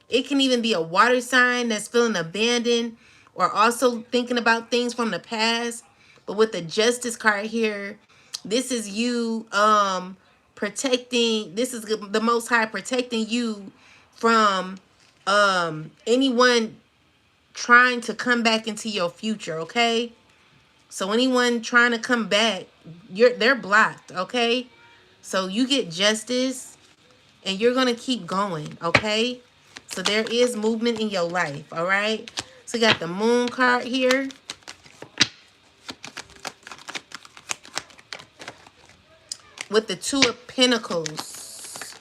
[SPEAKER 1] It can even be a water sign that's feeling abandoned or also thinking about things from the past. But with the Justice card here, this is you protecting, this is the Most High protecting you from anyone trying to come back into your future, okay? So anyone trying to come back, they're blocked, okay? So you get justice and you're going to keep going, okay? So there is movement in your life, all right? So you got the Moon card here. With the 2 of Pentacles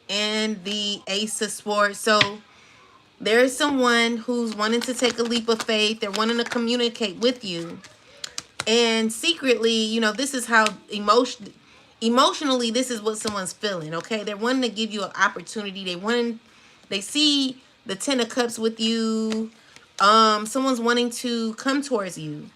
[SPEAKER 1] and the Ace of Swords. So there is someone who's wanting to take a leap of faith. They're wanting to communicate with you. And secretly, this is how emotionally, this is what someone's feeling, okay? They're wanting to give you an opportunity. They see the 10 of Cups with you. Someone's wanting to come towards you,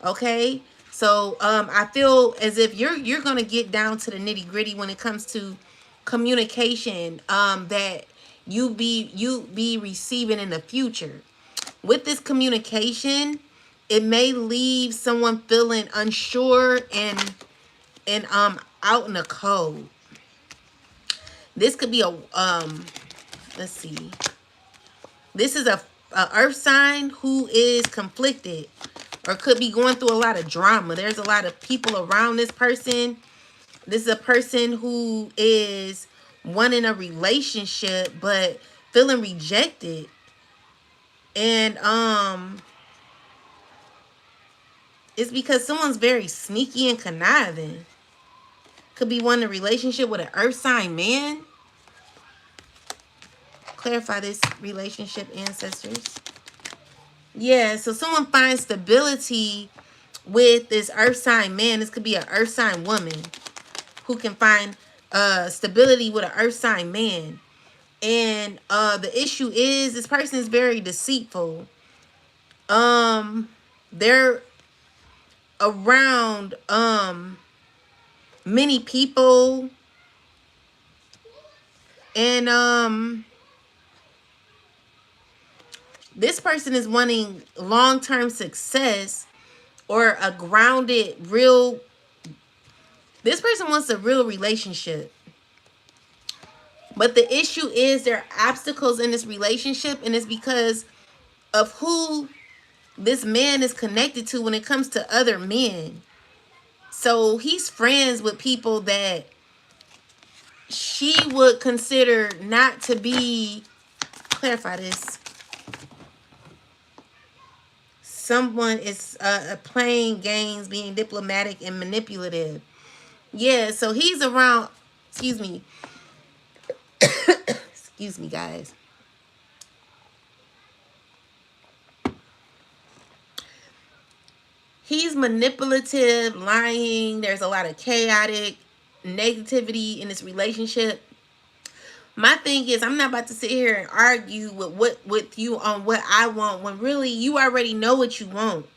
[SPEAKER 1] okay? So I feel as if you're gonna get down to the nitty gritty when it comes to communication that you be receiving in the future. With this communication, it may leave someone feeling unsure and out in the cold. This could be a let's see. This is a earth sign who is conflicted or could be going through a lot of drama. There's a lot of people around this person. This is a person who is wanting a relationship but feeling rejected. And it's because someone's very sneaky and conniving. Could be wanting a relationship with an earth sign man. Clarify this relationship, ancestors. Yeah, so someone finds stability with this earth sign man. This could be an earth sign woman who can find stability with an earth sign man. And the issue is this person is very deceitful. They're around many people, and this person is wanting long-term success or a grounded real, this person wants a real relationship. But the issue is there are obstacles in this relationship, and it's because of who this man is connected to when it comes to other men. So he's friends with people that she would consider not to be, clarify this, someone is playing games, being diplomatic and manipulative. Yeah, so he's around, excuse me, excuse me, guys. He's manipulative, lying. There's a lot of chaotic negativity in this relationship. My thing is, I'm not about to sit here and argue with you on what I want when really you already know what you want.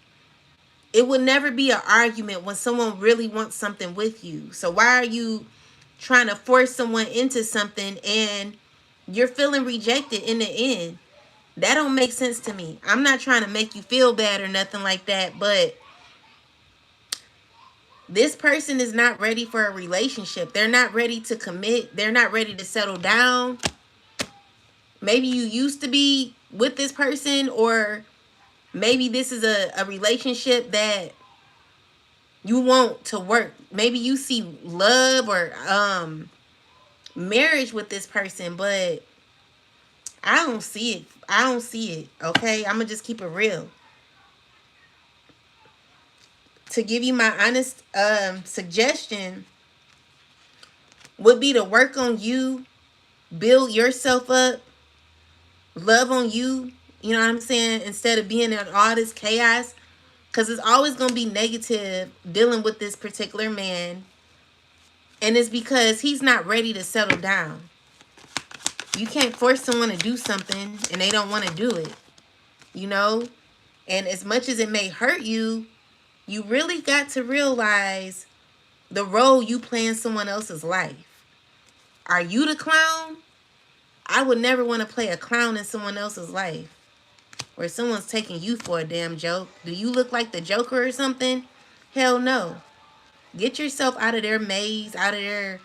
[SPEAKER 1] It would never be an argument when someone really wants something with you. So why are you trying to force someone into something and you're feeling rejected in the end? That don't make sense to me. I'm not trying to make you feel bad or nothing like that, but this person is not ready for a relationship. They're not ready to commit. They're not ready to settle down. Maybe you used to be with this person, or maybe this is a relationship that you want to work. Maybe you see love or marriage with this person, but I don't see it. I don't see it. Okay, I'm gonna just keep it real. To give you my honest suggestion would be to work on you, build yourself up, love on you. You know what I'm saying? Instead of being in all this chaos, because it's always gonna be negative dealing with this particular man, and it's because he's not ready to settle down. You can't force someone to do something and they don't want to do it, you know? And as much as it may hurt you, you really got to realize the role you play in someone else's life. Are you the clown? I would never want to play a clown in someone else's life where someone's taking you for a damn joke. Do you look like the Joker or something? Hell no. Get yourself out of their maze, out of their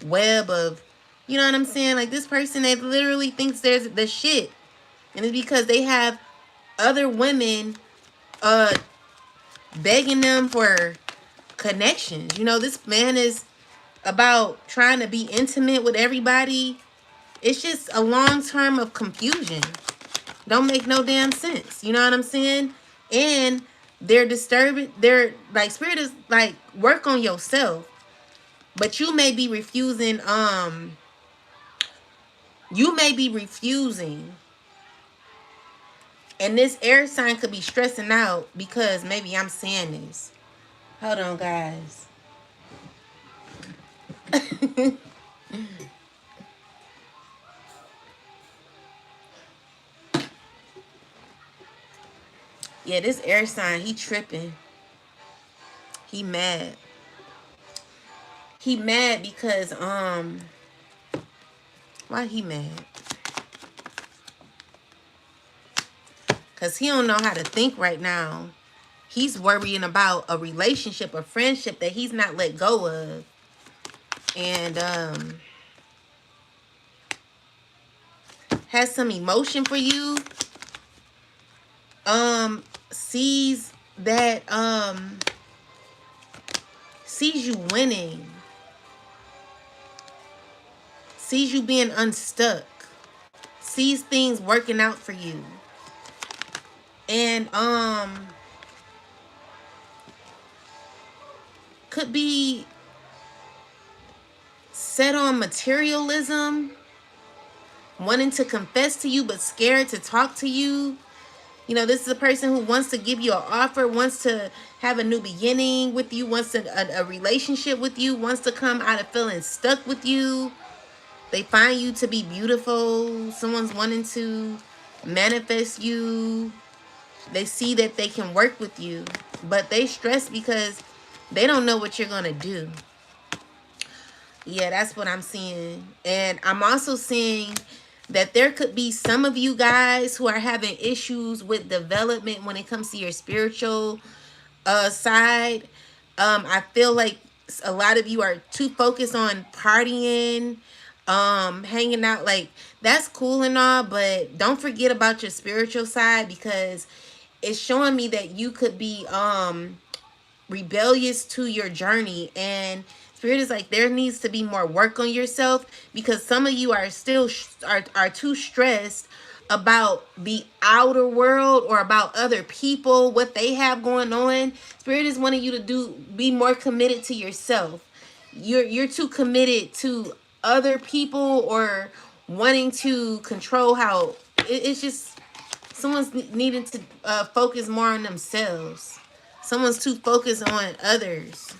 [SPEAKER 1] web of, you know what I'm saying? Like, this person that literally thinks there's the shit. And it's because they have other women begging them for connections. You know, this man is about trying to be intimate with everybody. It's just a long term of confusion. Don't make no damn sense. You know what I'm saying? And they're disturbing. They're like, spirit is like, work on yourself. But you may be refusing, and this air sign could be stressing out because maybe I'm saying this. Hold on, guys. Yeah, this air sign, he tripping. He mad. He mad because, why he mad? Because he don't know how to think right now. He's worrying about a relationship, a friendship that he's not let go of. And, has some emotion for you. Sees that, sees you winning. Sees you being unstuck. Sees things working out for you. And, could be set on materialism, wanting to confess to you but scared to talk to you. You know, this is a person who wants to give you an offer, wants to have a new beginning with you, wants a relationship with you, wants to come out of feeling stuck with you. They find you to be beautiful. Someone's wanting to manifest you. They see that they can work with you, but they stress because they don't know what you're going to do. Yeah, that's what I'm seeing. And I'm also seeing that there could be some of you guys who are having issues with development when it comes to your spiritual side. I feel like a lot of you are too focused on partying, hanging out. Like, that's cool and all, but don't forget about your spiritual side, because it's showing me that you could be rebellious to your journey, and Spirit is like there needs to be more work on yourself because some of you are still are too stressed about the outer world or about other people, what they have going on. Spirit is wanting you to be more committed to yourself. You're too committed to other people or wanting to control how it's just someone's needing to focus more on themselves. Someone's too focused on others.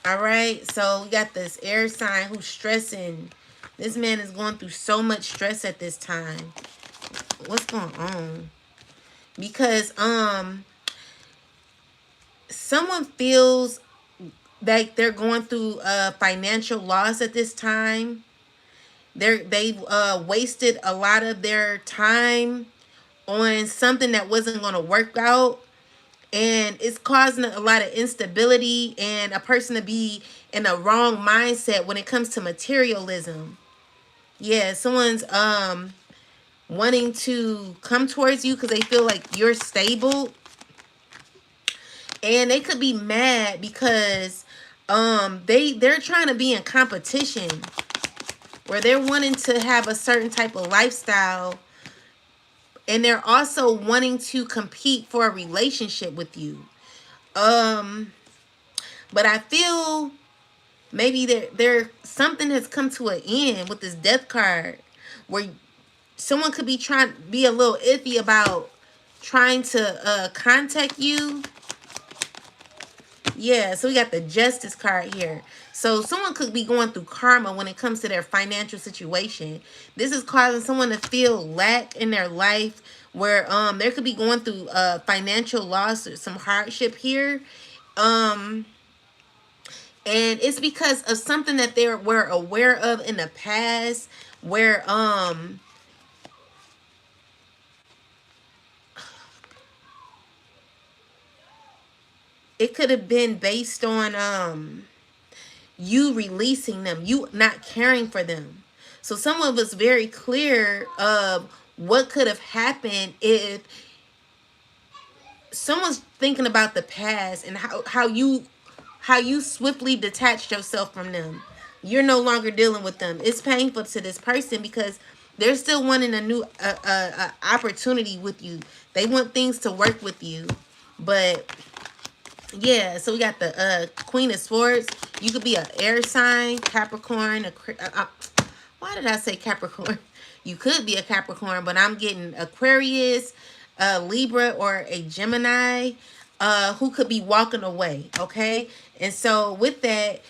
[SPEAKER 1] All right, so we got this air sign who's stressing. This man is going through so much stress at this time. What's going on? Because someone feels like they're going through a financial loss at this time. They've wasted a lot of their time on something that wasn't going to work out, and it's causing a lot of instability and a person to be in a wrong mindset when it comes to materialism. Yeah, someone's wanting to come towards you because they feel like you're stable, and they could be mad because they're trying to be in competition where they're wanting to have a certain type of lifestyle, and they're also wanting to compete for a relationship with you. But I feel maybe there something has come to an end with this death card where someone could be trying be a little iffy about trying to contact you. Yeah, so we got the justice card here. So someone could be going through karma when it comes to their financial situation. This is causing someone to feel lack in their life where they could be going through financial loss or some hardship here. And it's because of something that they were aware of in the past where it could have been based on you releasing them, you not caring for them. So someone was very clear of what could have happened if someone's thinking about the past and how you swiftly detached yourself from them. You're no longer dealing with them. It's painful to this person because they're still wanting a new opportunity with you. They want things to work with you. But yeah, so we got the Queen of Swords. You could be an air sign, Capricorn. Why did I say Capricorn? You could be a Capricorn, but I'm getting Aquarius, Libra, or a Gemini who could be walking away, okay? And so with that,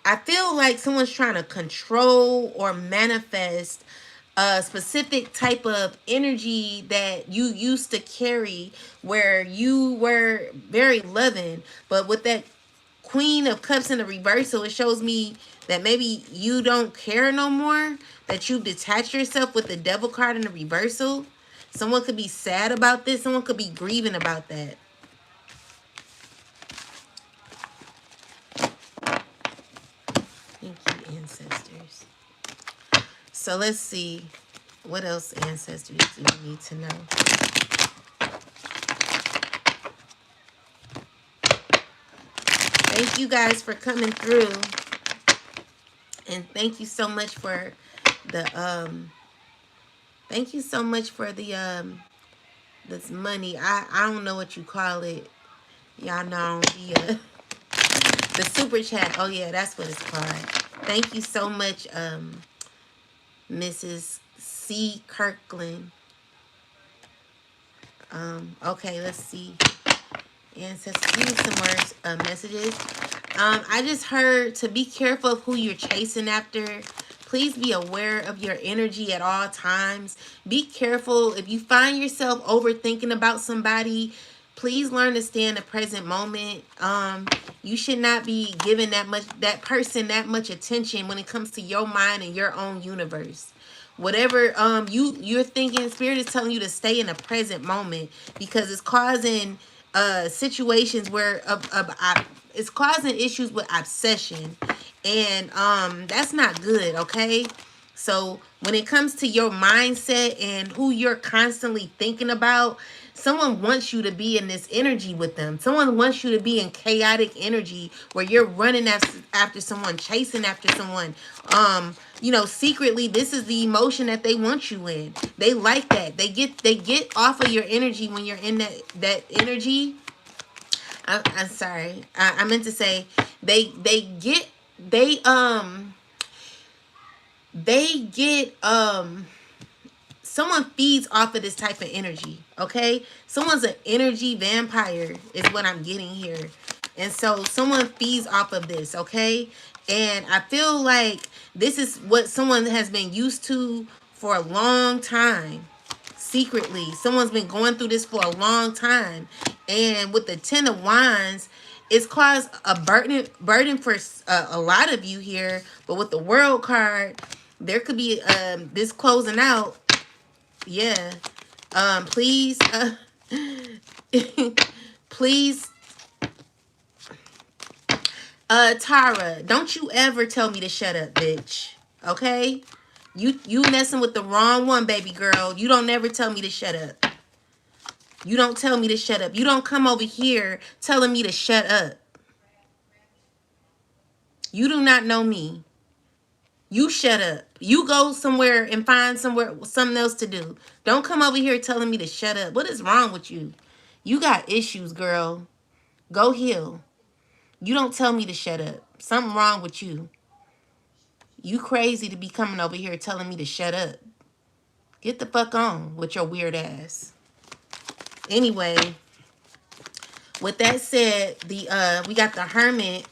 [SPEAKER 1] I feel like someone's trying to control or manifest a specific type of energy that you used to carry where you were very loving. But with that Queen of Cups in the reversal, it shows me that maybe you don't care no more, that you've detached yourself with the Devil card in the reversal. Someone could be sad about this. Someone could be grieving about that. Thank you, ancestors. So let's see. What else, ancestors, do we need to know? Thank you guys for coming through. And thank you so much for the thank you so much for the this money. I don't know what you call it. Y'all know the super chat. Oh yeah, that's what it's called. Thank you so much, Mrs. C. Kirkland. Okay, let's see. Ancestors, give me some more messages. I just heard to be careful of who you're chasing after. Please be aware of your energy at all times. Be careful if you find yourself overthinking about somebody. Please learn to stay in the present moment. You should not be giving that person that much attention when it comes to your mind and your own universe. Whatever you're thinking, Spirit is telling you to stay in the present moment because it's causing situations where it's causing issues with obsession, and that's not good. Okay, So when it comes to your mindset and who you're constantly thinking about, someone wants you to be in this energy with them. Someone wants you to be in chaotic energy where you're running after someone, chasing after someone. Secretly, this is the emotion that they want you in. They like that. They get off of your energy when you're in that energy. I'm sorry. I meant to say they they get someone feeds off of this type of energy. Okay, someone's an energy vampire is what I'm getting here, and so someone feeds off of this. Okay, and I feel like this is what someone has been used to for a long time. Secretly, someone's been going through this for a long time, and with the Ten of Wands, it's caused a burden for a lot of you here. But with the World card, there could be this closing out. Yeah. Please, please, Tara, don't you ever tell me to shut up, bitch. Okay? You messing with the wrong one, baby girl. You don't never tell me to shut up. You don't tell me to shut up. You don't come over here telling me to shut up. You do not know me. You shut up. You go somewhere and find something else to do. Don't come over here telling me to shut up. What is wrong with you? You got issues, girl. Go heal. You don't tell me to shut up. Something wrong with you. You crazy to be coming over here telling me to shut up. Get the fuck on with your weird ass. Anyway, with that said, we got the Hermit.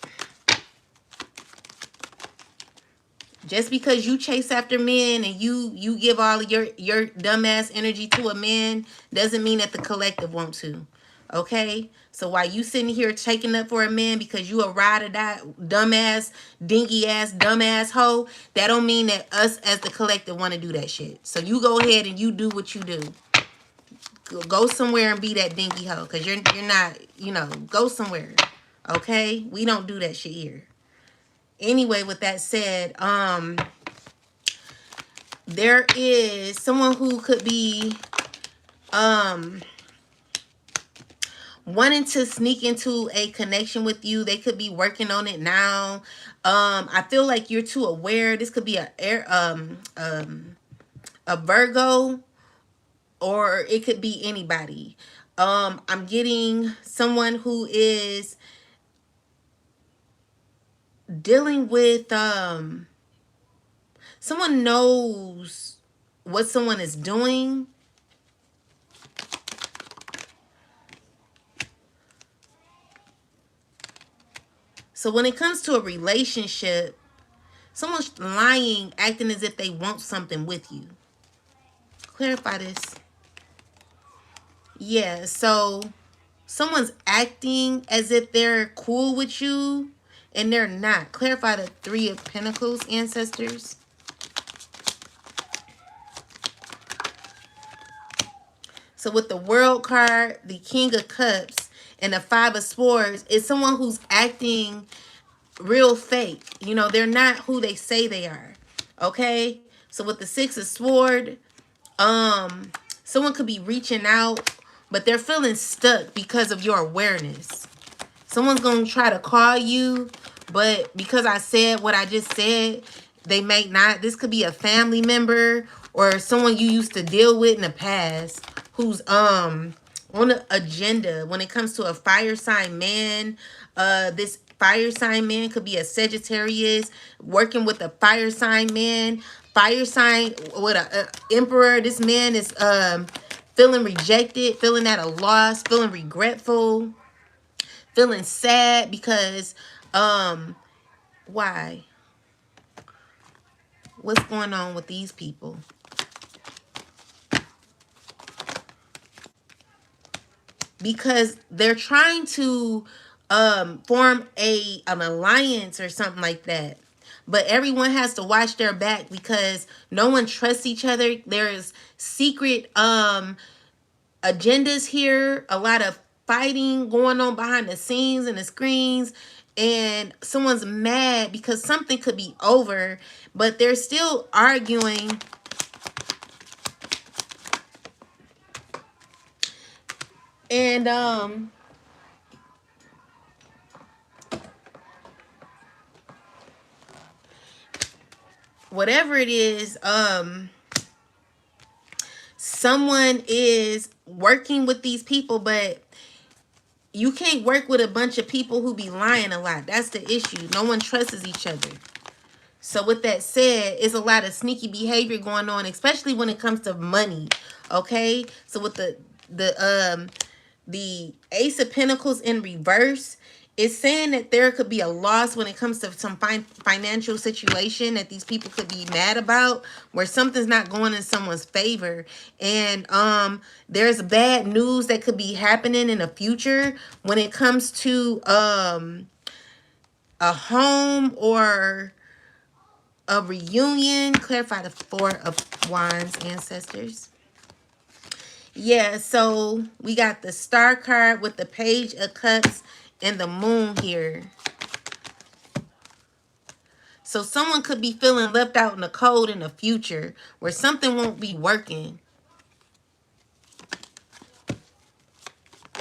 [SPEAKER 1] Just because you chase after men and you give all of your dumbass energy to a man doesn't mean that the collective want to. Okay? So while you sitting here taking up for a man because you a ride or die dumbass, dingy ass, dumbass hoe, that don't mean that us as the collective want to do that shit. So you go ahead and you do what you do. Go somewhere and be that dingy hoe. Because you're not, go somewhere. Okay? We don't do that shit here. Anyway, with that said, there is someone who could be wanting to sneak into a connection with you. They could be working on it now. I feel like you're too aware. This could be a Virgo, or it could be anybody. I'm getting someone who is dealing with someone knows what someone is doing. So when it comes to a relationship, someone's lying, acting as if they want something with you. Clarify this. Yeah, so someone's acting as if they're cool with you and they're not. Clarify the Three of Pentacles, ancestors. So with the World card, the King of Cups, and the Five of Swords, it's someone who's acting real fake. They're not who they say they are. Okay? So with the Six of Swords, someone could be reaching out, but they're feeling stuck because of your awareness. Someone's going to try to call you, but because I said what I just said, they may not. This could be a family member or someone you used to deal with in the past who's on the agenda when it comes to a fire sign man. This fire sign man could be a Sagittarius working with a fire sign man. Fire sign with a emperor. This man is feeling rejected, feeling at a loss, feeling regretful, feeling sad because why? What's going on with these people? Because they're trying to form an alliance or something like that. But everyone has to watch their back because no one trusts each other. There's secret agendas here. A lot of fighting going on behind the scenes and the screens, and someone's mad because something could be over, but they're still arguing. And whatever it is, someone is working with these people, but you can't work with a bunch of people who be lying a lot. That's the issue. No one trusts each other. So with that said, it's a lot of sneaky behavior going on, especially when it comes to money. Okay? So with the Ace of Pentacles in reverse, it's saying that there could be a loss when it comes to some financial situation that these people could be mad about, where something's not going in someone's favor. And there's bad news that could be happening in the future when it comes to a home or a reunion. Clarify the Four of Wands, ancestors. Yeah, so we got the Star card with the Page of Cups and the Moon here. So someone could be feeling left out in the cold in the future where something won't be working.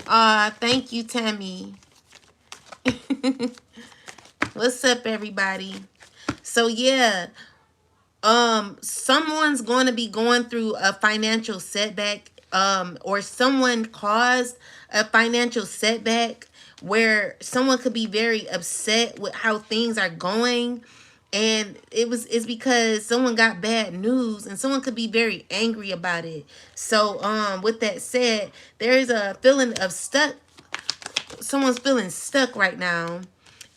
[SPEAKER 1] Thank you, Tammy. What's up, everybody? So yeah, someone's going to be going through a financial setback, or someone caused a financial setback where someone could be very upset with how things are going, and it's because someone got bad news, and someone could be very angry about it. So with that said, there is a feeling of stuck. Someone's feeling stuck right now,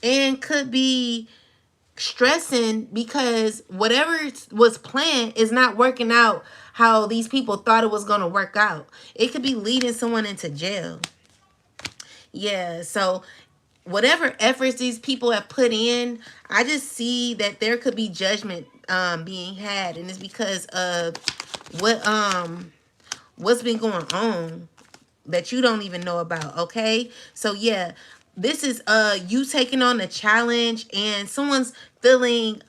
[SPEAKER 1] and could be stressing because whatever was planned is not working out how these people thought it was going to work out. It could be leading someone into jail. Yeah, so whatever efforts these people have put in, I just see that there could be judgment being had, and it's because of what's been going on that you don't even know about. Okay, so yeah, this is you taking on a challenge, and someone's feeling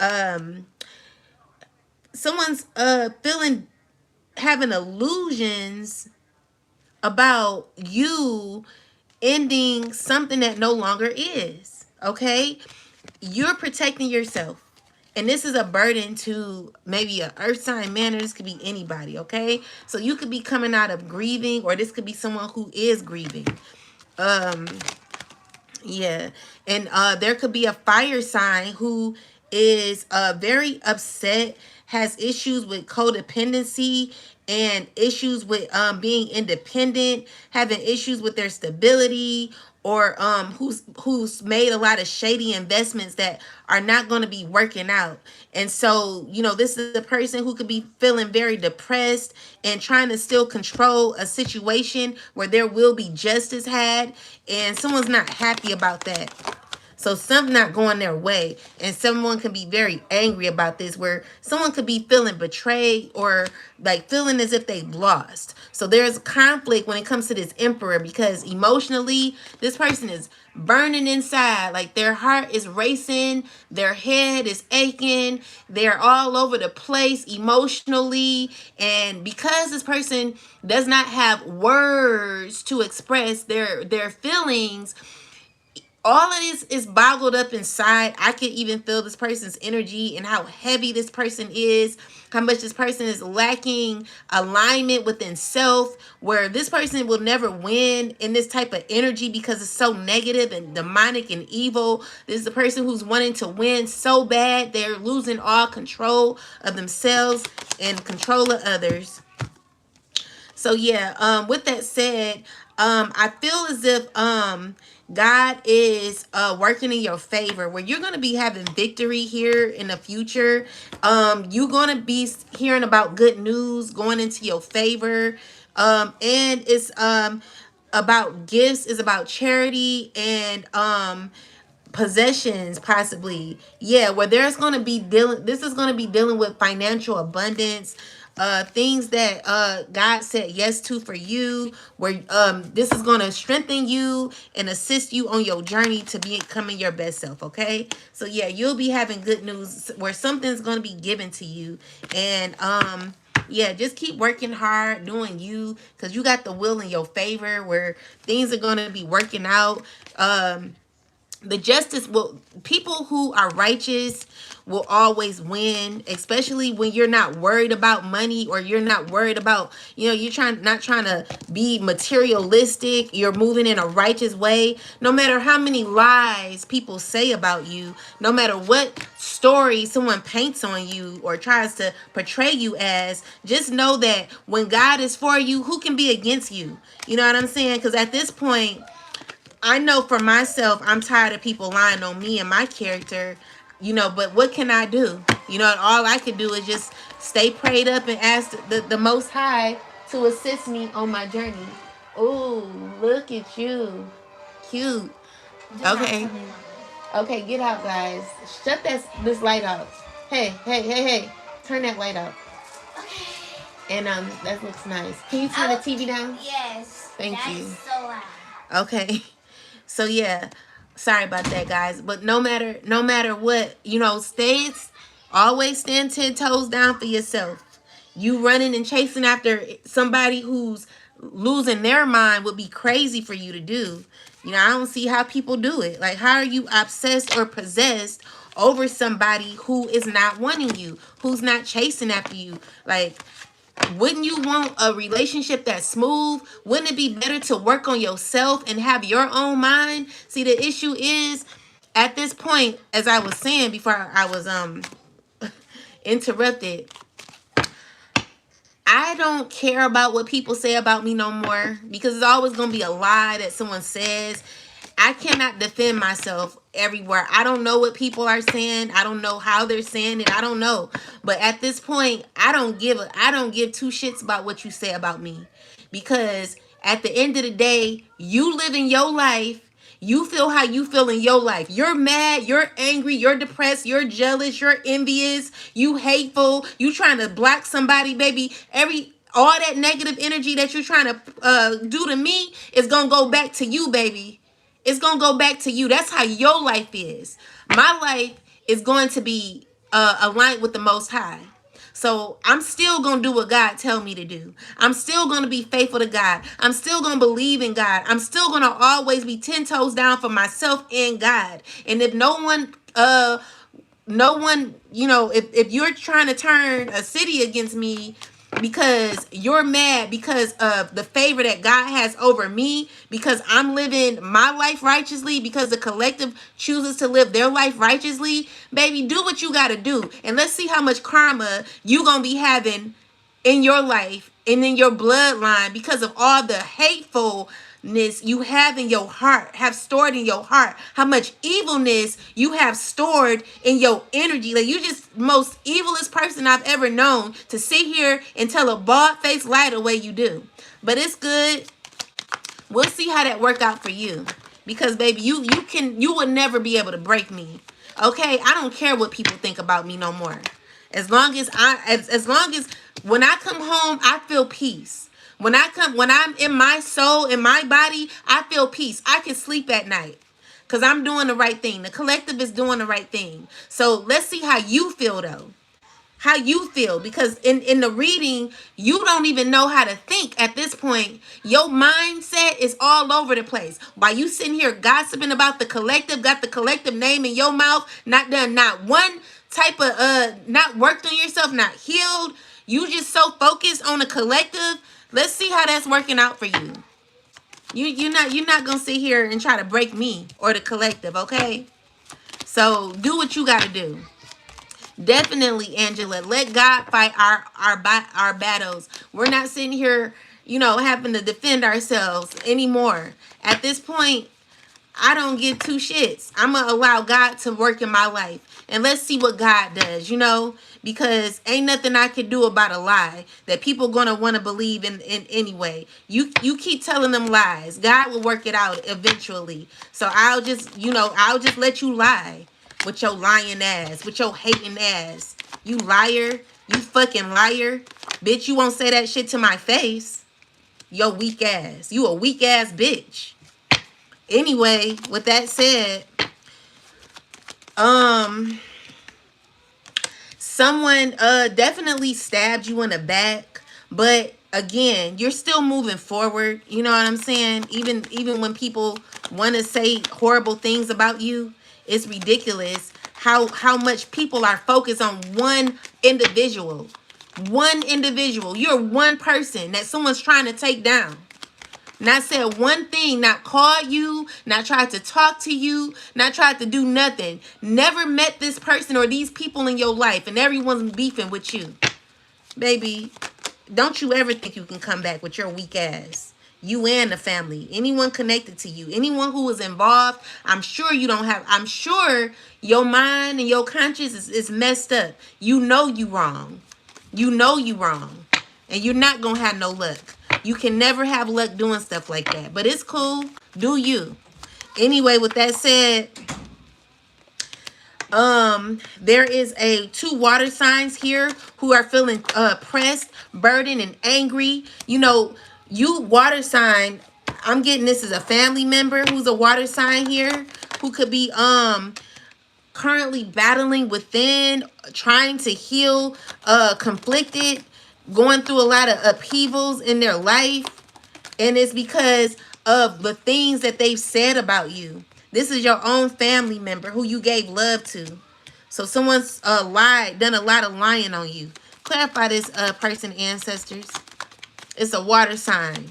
[SPEAKER 1] having illusions about you ending something that no longer is. Okay, you're protecting yourself, and this is a burden to maybe a earth sign man, or this could be anybody. Okay, so you could be coming out of grieving, or this could be someone who is grieving. Yeah, and there could be a fire sign who is very upset, has issues with codependency, and issues with being independent, having issues with their stability, or who's made a lot of shady investments that are not going to be working out. And so, this is a person who could be feeling very depressed and trying to still control a situation where there will be justice had, and someone's not happy about that. So something not going their way, and someone can be very angry about this, where someone could be feeling betrayed, or like feeling as if they've lost. So there's conflict when it comes to this Emperor, because emotionally this person is burning inside. Like their heart is racing, their head is aching, they're all over the place emotionally. And because this person does not have words to express their feelings, all of this is boggled up inside. I can even feel this person's energy and how heavy this person is, how much this person is lacking alignment within self, where this person will never win in this type of energy because it's so negative and demonic and evil. This is a person who's wanting to win so bad, they're losing all control of themselves and control of others. So yeah, with that said, I feel as if God is working in your favor, where you're going to be having victory here in the future. You're going to be hearing about good news going into your favor. And it's about gifts, it's about charity, and possessions, possibly. Yeah, where there's going to be this is going to be dealing with financial abundance. things that God said yes to for you, where this is going to strengthen you and assist you on your journey to becoming your best self. Okay, so yeah, you'll be having good news where something's going to be given to you. And yeah, just keep working hard doing you, because you got the will in your favor where things are going to be working out. The justice will, people who are righteous will always win, especially when you're not worried about money, or you're not worried about, you're not trying to be materialistic. You're moving in a righteous way. No matter how many lies people say about you, no matter what story someone paints on you or tries to portray you as, just know that when God is for you, who can be against you? You know what I'm saying? Because at this point, I know for myself, I'm tired of people lying on me and my character, but what can I do? All I can do is just stay prayed up and ask the Most High to assist me on my journey. Ooh, look at you. Cute. Okay. Okay, get out, guys. Shut this light out. Hey, hey, hey, hey. Turn that light out.
[SPEAKER 2] Okay.
[SPEAKER 1] And that looks nice. Can you turn the TV down?
[SPEAKER 2] Yes.
[SPEAKER 1] Thank you.
[SPEAKER 2] That's so loud.
[SPEAKER 1] Okay. So yeah, sorry about that, guys. But no matter what, always stand 10 toes down for yourself. You running and chasing after somebody who's losing their mind would be crazy for you to do. I don't see how people do it. Like, how are you obsessed or possessed over somebody who is not wanting you, who's not chasing after you? Like, wouldn't you want a relationship that's smooth? Wouldn't it be better to work on yourself and have your own mind? See, the issue is, at this point, as I was saying before I was interrupted, I don't care about what people say about me no more, because it's always going to be a lie that someone says. I cannot defend myself everywhere. I don't know what people are saying. I don't know how they're saying it. I don't know. But at this point, I don't give two shits about what you say about me. Because at the end of the day, you live in your life. You feel how you feel in your life. You're mad, you're angry, you're depressed, you're jealous, you're envious, you hateful, you trying to block somebody, baby. All that negative energy that you're trying to do to me is gonna go back to you, baby. It's gonna go back to you. That's how your life is. My life is going to be aligned with the Most High. So I'm still going to do what God tell me to do. I'm still going to be faithful to God. I'm still going to believe in God. I'm still going to always be 10 toes down for myself and God. And if no one, if you're trying to turn a city against me because you're mad because of the favor that God has over me, because I'm living my life righteously, because the collective chooses to live their life righteously, baby, do what you got to do. And let's see how much karma you going to be having in your life and in your bloodline because of all the hatefulness you have in your heart, have stored in your heart, how much evilness you have stored in your energy. Like, you just most evilest person I've ever known to sit here and tell a bald-faced lie the way you do. But it's good. We'll see how that work out for you, because baby, you would never be able to break me. Okay, I don't care what people think about me no more. As long as when I come home, I feel peace. When I'm in my soul, in my body, I feel peace. I can sleep at night because I'm doing the right thing. The collective is doing the right thing. So let's see how you feel, though. How you feel, because in the reading, you don't even know how to think at this point. Your mindset is all over the place. While you sitting here gossiping about the collective, got the collective name in your mouth, not done not one type of not worked on yourself, not healed. You just so focused on the collective. Let's see how that's working out for you. You're not gonna sit here and try to break me or the collective, okay? So do what you gotta do. Definitely, Angela. Let God fight our battles. We're not sitting here, having to defend ourselves anymore. At this point, I don't give two shits. I'm going to allow God to work in my life. And let's see what God does, because ain't nothing I can do about a lie that people going to want to believe in anyway. You keep telling them lies. God will work it out eventually. So I'll just let you lie with your lying ass, with your hating ass. You liar. You fucking liar. Bitch, you won't say that shit to my face. Yo weak ass. You a weak ass bitch. Anyway, with that said, someone definitely stabbed you in the back, but again, you're still moving forward. You know what I'm saying? Even when people want to say horrible things about you, it's ridiculous how much people are focused on one individual. One individual. You're one person that someone's trying to take down. Not said one thing, not called you, not tried to talk to you, not tried to do nothing. Never met this person or these people in your life, and everyone's beefing with you. Baby, don't you ever think you can come back with your weak ass. You and the family. Anyone connected to you. Anyone who was involved, I'm sure you don't have, I'm sure your mind and your conscience is messed up. You know you wrong. You know you wrong. And you're not going to have no luck. You can never have luck doing stuff like that. But it's cool. Do you. Anyway, with that said, there is two water signs here who are feeling pressed, burdened, and angry. You know, you water sign, I'm getting this as a family member who's a water sign here, who could be currently battling within, trying to heal, conflicted, going through a lot of upheavals in their life. And it's because of the things that they've said about you. This is your own family member who you gave love to. So someone's lied, done a lot of lying on you. Clarify this person, ancestors. It's a water sign.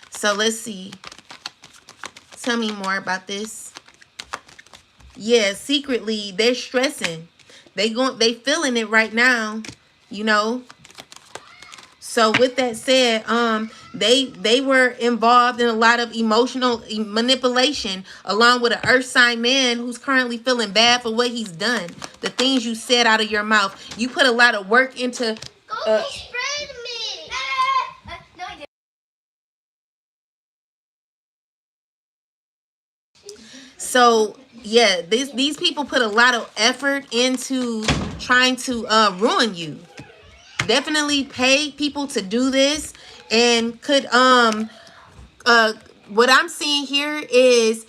[SPEAKER 1] So let's see. Tell me more about this. Yeah, secretly they're stressing. They feeling it right now, you know. So with that said, they were involved in a lot of emotional manipulation, along with an earth sign man who's currently feeling bad for what he's done. The things you said out of your mouth. You put a lot of work into.
[SPEAKER 2] Go spray me. No, I didn't.
[SPEAKER 1] So yeah, these people put a lot of effort into trying to ruin you. Definitely paid people to do this, and could what I'm seeing here is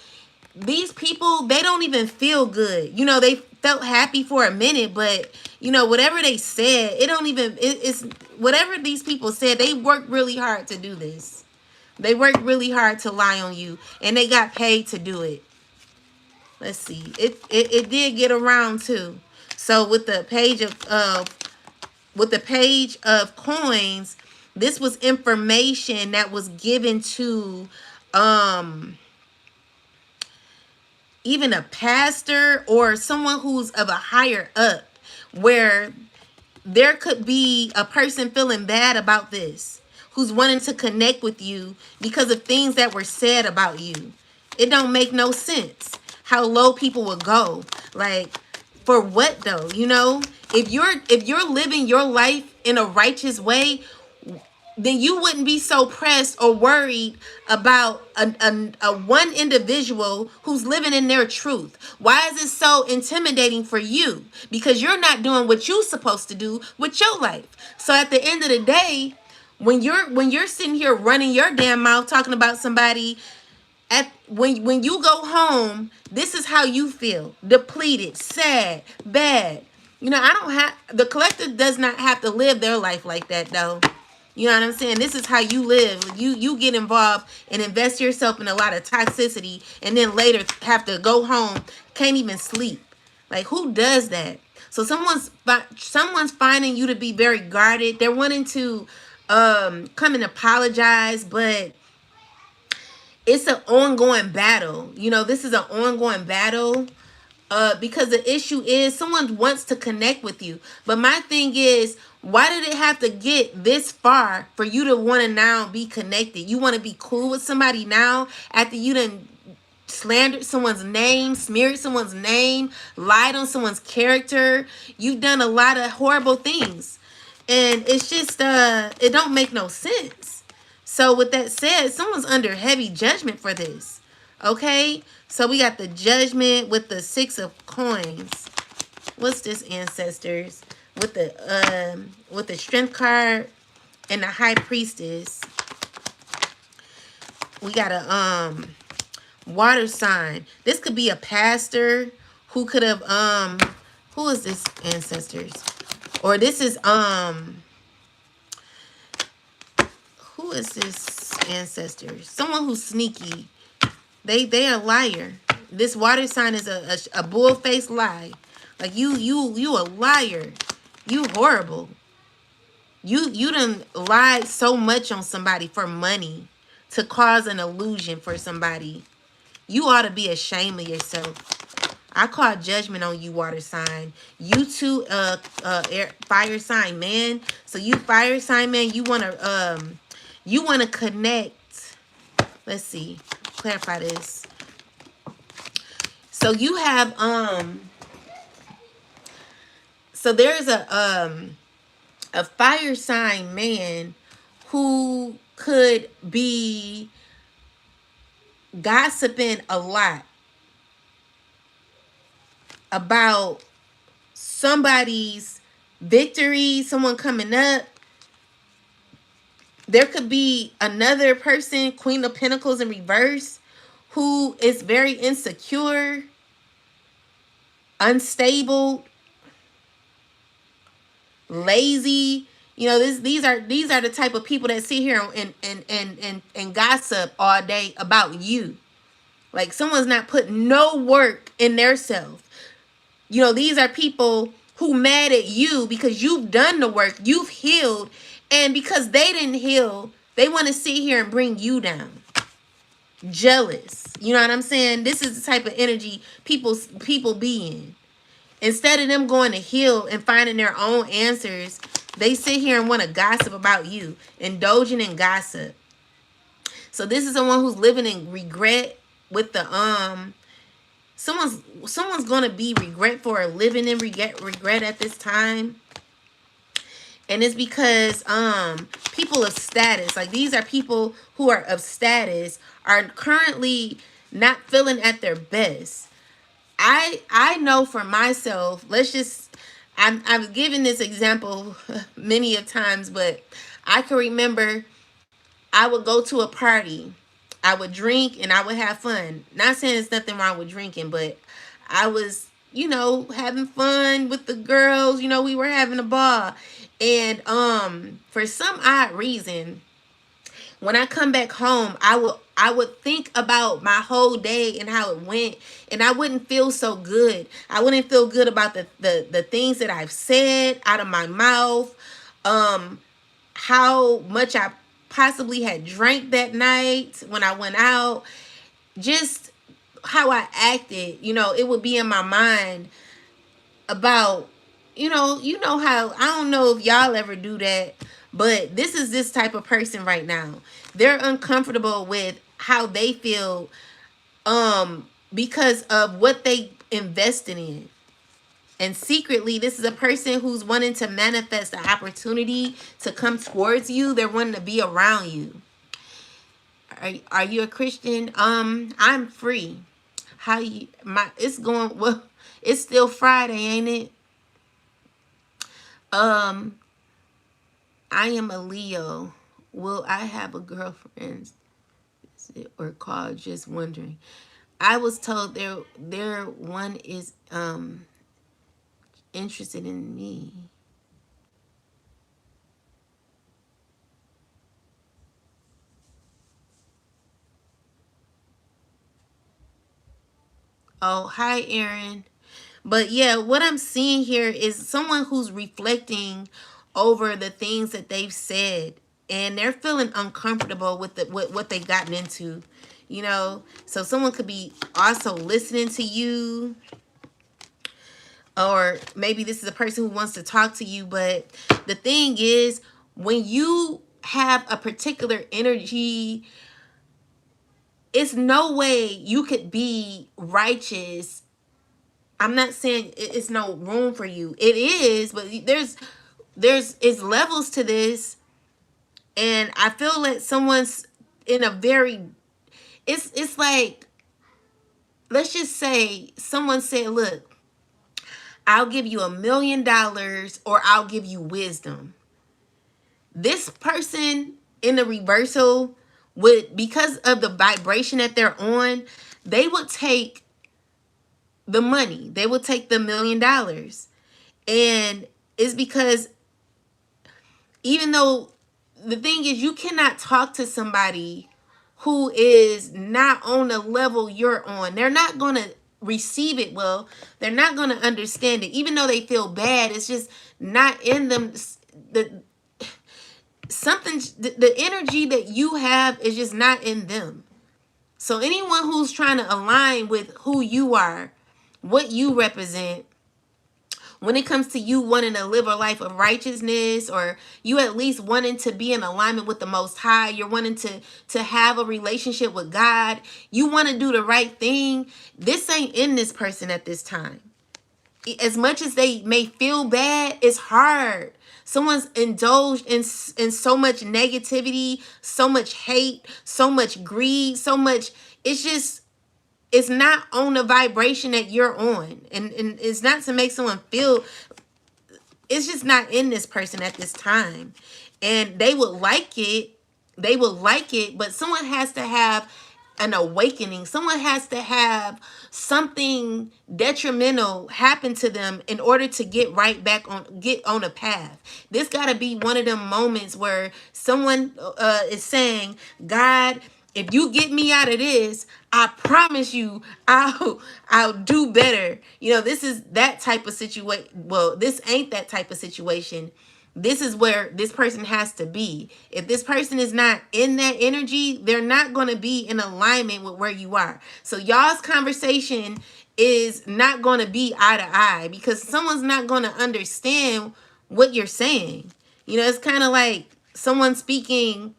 [SPEAKER 1] these people, they don't even feel good. You know, they felt happy for a minute, but you know, whatever they said, it don't even it's whatever these people said, they worked really hard to do this. They worked really hard to lie on you, and they got paid to do it. Let's see. It did get around too. So with the page of coins, this was information that was given to even a pastor or someone who's of a higher up, where there could be a person feeling bad about this, who's wanting to connect with you because of things that were said about you. It don't make no sense how low people will go. Like, for what though? You know, if you're living your life in a righteous way, then you wouldn't be so pressed or worried about a one individual who's living in their truth. Why is it so intimidating for you? Because you're not doing what you're supposed to do with your life. So at the end of the day, when you're sitting here running your damn mouth talking about somebody, when you go home, this is how you feel: depleted, sad, bad. You know, the collective does not have to live their life like that though. You know what I'm saying? This is how you live. You get involved and invest yourself in a lot of toxicity, and then later have to go home, can't even sleep. Like, who does that? So someone's finding you to be very guarded. They're wanting to come and apologize, but it's an ongoing battle. You know, this is an ongoing battle. Because the issue is someone wants to connect with you. But my thing is, why did it have to get this far for you to want to now be connected? You want to be cool with somebody now after you done slandered someone's name, smeared someone's name, lied on someone's character. You've done a lot of horrible things. And it's just, it don't make no sense. So with that said, someone's under heavy judgment for this. Okay? So we got the Judgment with the 6 of coins. What's this, ancestors? with the strength card and the high priestess. We got a water sign. This could be a pastor who could have who is this ancestors? Or this is who is this ancestors? Someone who's sneaky. They a liar. This water sign is a bull-faced lie. Like you a liar. You horrible. You done lied so much on somebody for money to cause an illusion for somebody. You ought to be ashamed of yourself. I call judgment on you, water sign. You too, fire sign man. So you fire sign man, you wanna connect. Let's see, clarify this. So you have so there's a fire sign man who could be gossiping a lot about somebody's victory, someone coming up. There could be another person, Queen of Pentacles in reverse, who is very insecure, unstable, lazy. You know, these are the type of people that sit here and gossip all day about you. Like someone's not putting no work in their self. You know, these are people who mad at you because you've done the work, you've healed, and because they didn't heal, they want to sit here and bring you down. Jealous. You know what I'm saying? This is the type of energy people be in. Instead of them going to heal and finding their own answers, they sit here and want to gossip about you, indulging in gossip. So this is someone who's living in regret with the someone's gonna be regretful or living in regret at this time. And it's because people of status, like these are people who are of status, are currently not feeling at their best. I know for myself, I've given this example many of times, but I can remember I would go to a party, I would drink, and I would have fun. Not saying there's nothing wrong with drinking, but I was, you know, having fun with the girls. You know, we were having a ball. And for some odd reason, when I come back home, I would think about my whole day and how it went, and I wouldn't feel so good. I wouldn't feel good about the things that I've said out of my mouth, how much I possibly had drank that night when I went out, just how I acted. You know, it would be in my mind about, you know how, I don't know if y'all ever do that, but this is this type of person right now. They're uncomfortable with how they feel because of what they invested in. And secretly, this is a person who's wanting to manifest an opportunity to come towards you. They're wanting to be around you. Are you a Christian? I'm free. How you it's going well, it's still Friday, ain't it? I am a Leo. Will I have a girlfriend? Is it or call? Just wondering. I was told there one is interested in me. Oh, hi, Aaron. But yeah, what I'm seeing here is someone who's reflecting over the things that they've said, and they're feeling uncomfortable with what they've gotten into, you know. So someone could be also listening to you, or maybe this is a person who wants to talk to you. But the thing is, when you have a particular energy, it's no way you could be righteous. I'm not saying it's no room for you. It is, but there's levels to this, and I feel like someone's in a very, it's like, let's just say someone said, look, I'll give you $1,000,000 or I'll give you wisdom. This person in the reversal would, because of the vibration that they're on, they would take the money. They would take the $1,000,000. And it's because even though the thing is, you cannot talk to somebody who is not on the level you're on. They're not going to receive it well. They're not going to understand it. Even though they feel bad, it's just not in them. The the energy that you have is just not in them. So anyone who's trying to align with who you are, what you represent, when it comes to you wanting to live a life of righteousness, or you at least wanting to be in alignment with the Most High, you're wanting to have a relationship with God, you want to do the right thing, this ain't in this person at this time. As much as they may feel bad, it's hard. Someone's indulged in so much negativity, so much hate, so much greed, so much. It's just, it's not on the vibration that you're on. And it's not to make someone feel, it's just not in this person at this time. And they would like it. They would like it, but someone has to have an awakening. Someone has to have something detrimental happen to them in order to get right back on, get on a path. This got to be one of them moments where someone is saying, God, if you get me out of this, I promise you I'll do better. You know, this is that type of situation. Well, this ain't that type of situation. This is where this person has to be. If this person is not in that energy, they're not going to be in alignment with where you are. So y'all's conversation is not going to be eye to eye, because someone's not going to understand what you're saying. You know, it's kind of like someone speaking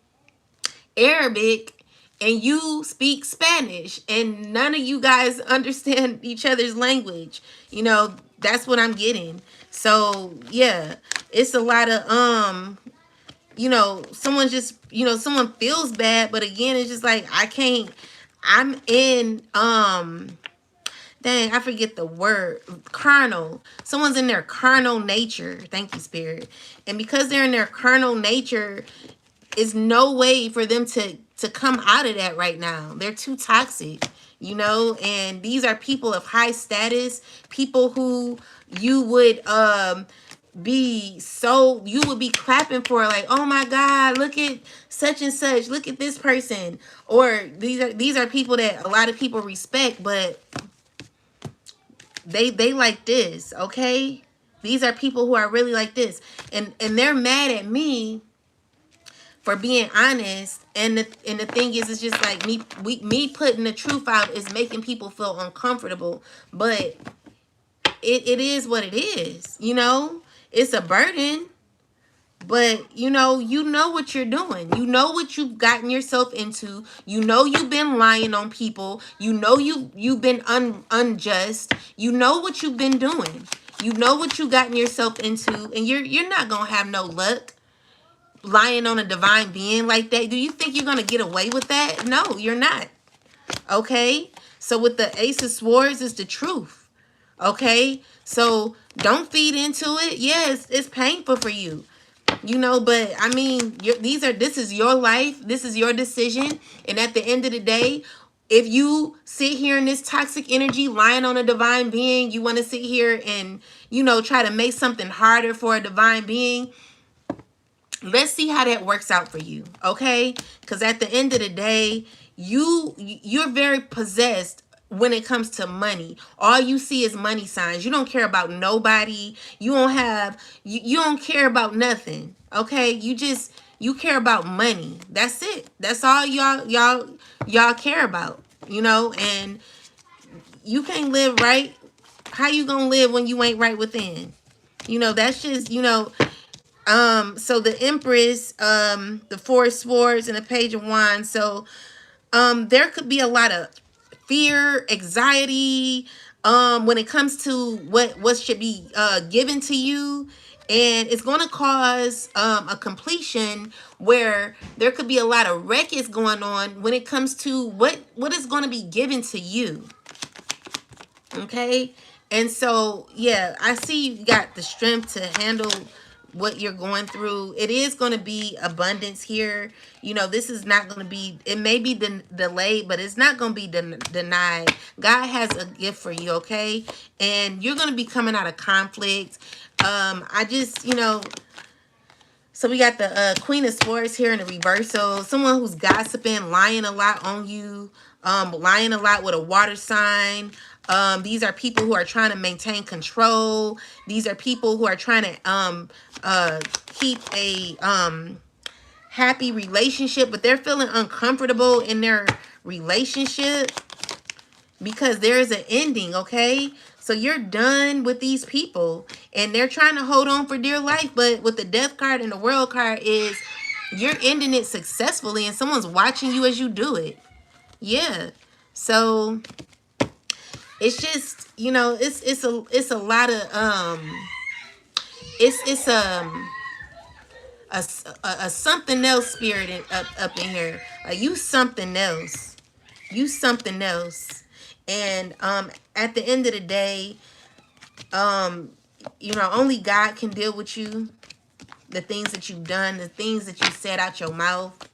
[SPEAKER 1] Arabic and you speak Spanish and none of you guys understand each other's language. You know, that's what I'm getting. So yeah, it's a lot of you know, someone just, you know, someone feels bad, but again, it's just like, I can't, I'm in dang, I forget the word, carnal. Someone's in their carnal nature. Thank you, Spirit. And because they're in their carnal nature, is no way for them to come out of that right now. They're too toxic, you know, and these are people of high status, people who you would be so, you would be clapping for, like, oh my God, look at such and such, look at this person. Or these are people that a lot of people respect, but they like this, okay? These are people who are really like this, and they're mad at me for being honest. And the thing is, it's just like me putting the truth out is making people feel uncomfortable, but it is what it is. You know, it's a burden, but you know what you're doing. You know what you've gotten yourself into. You know you've been lying on people. You know you've been unjust. You know what you've been doing. You know what you gotten yourself into, and you're not gonna have no luck lying on a divine being like that. Do you think you're gonna get away with that? No, you're not. Okay, so with the Ace of Swords, is the truth. Okay, so don't feed into it. Yes, it's painful for you, you know, but I mean, this is your life. This is your decision. And at the end of the day, if you sit here in this toxic energy lying on a divine being, you want to sit here and, you know, try to make something harder for a divine being. Let's see how that works out for you, okay? Because at the end of the day, you're very possessed when it comes to money. All you see is money signs. You don't care about nobody. You don't have, you don't care about nothing, okay? You care about money. That's it. That's all y'all care about, you know? And you can't live right. How you gonna live when you ain't right within? You know, that's just, you know. So the Empress, the Four of Swords, and the Page of Wands. So, there could be a lot of fear, anxiety, when it comes to what should be, given to you. And it's going to cause, a completion where there could be a lot of wreckage going on when it comes to what is going to be given to you. Okay. And so, yeah, I see you got the strength to handle what you're going through. It is going to be abundance here. You know, this is not going to be, it may be delayed, but it's not going to be denied. God has a gift for you, okay? And you're going to be coming out of conflict. I just, so we got the Queen of Swords here in the reversal. Someone who's gossiping, lying a lot on you, lying a lot with a water sign. These are people who are trying to maintain control. These are people who are trying to keep a happy relationship, but they're feeling uncomfortable in their relationship because there is an ending, okay? So you're done with these people and they're trying to hold on for dear life, but with the death card and the world card is you're ending it successfully and someone's watching you as you do it. Yeah. So it's just, it's a lot of it's a something else spirit up in here. You something else. You something else. And at the end of the day, only God can deal with you. The things that you've done, the things that you said out your mouth.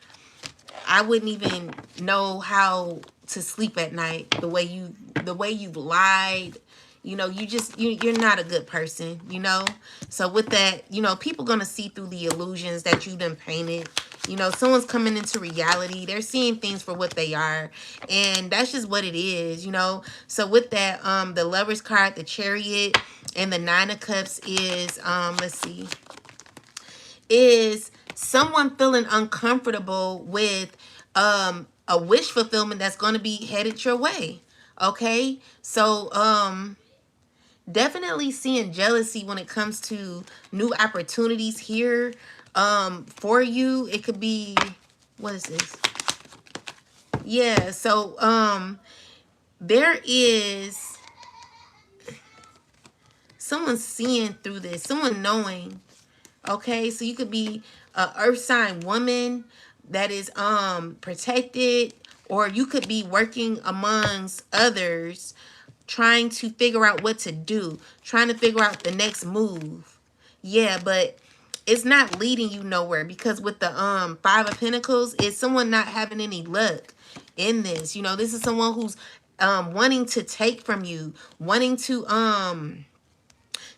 [SPEAKER 1] I wouldn't even know how to sleep at night. The way you've lied. You're not a good person, So with that, people gonna see through the illusions that you done painted. Someone's coming into reality. They're seeing things for what they are. And that's just what it is. So with that, the Lover's card, the Chariot, and the Nine of Cups is, let's see, is someone feeling uncomfortable with a wish fulfillment that's going to be headed your way. Okay? So definitely seeing jealousy when it comes to new opportunities here for you. It could be, what is this? Yeah, so there is someone seeing through this, someone knowing. Okay, so you could be a earth sign woman that is protected, or you could be working amongst others trying to figure out what to do, trying to figure out the next move. Yeah, but it's not leading you nowhere because with the Five of Pentacles, it's someone not having any luck in this. This is someone who's wanting to take from you, wanting to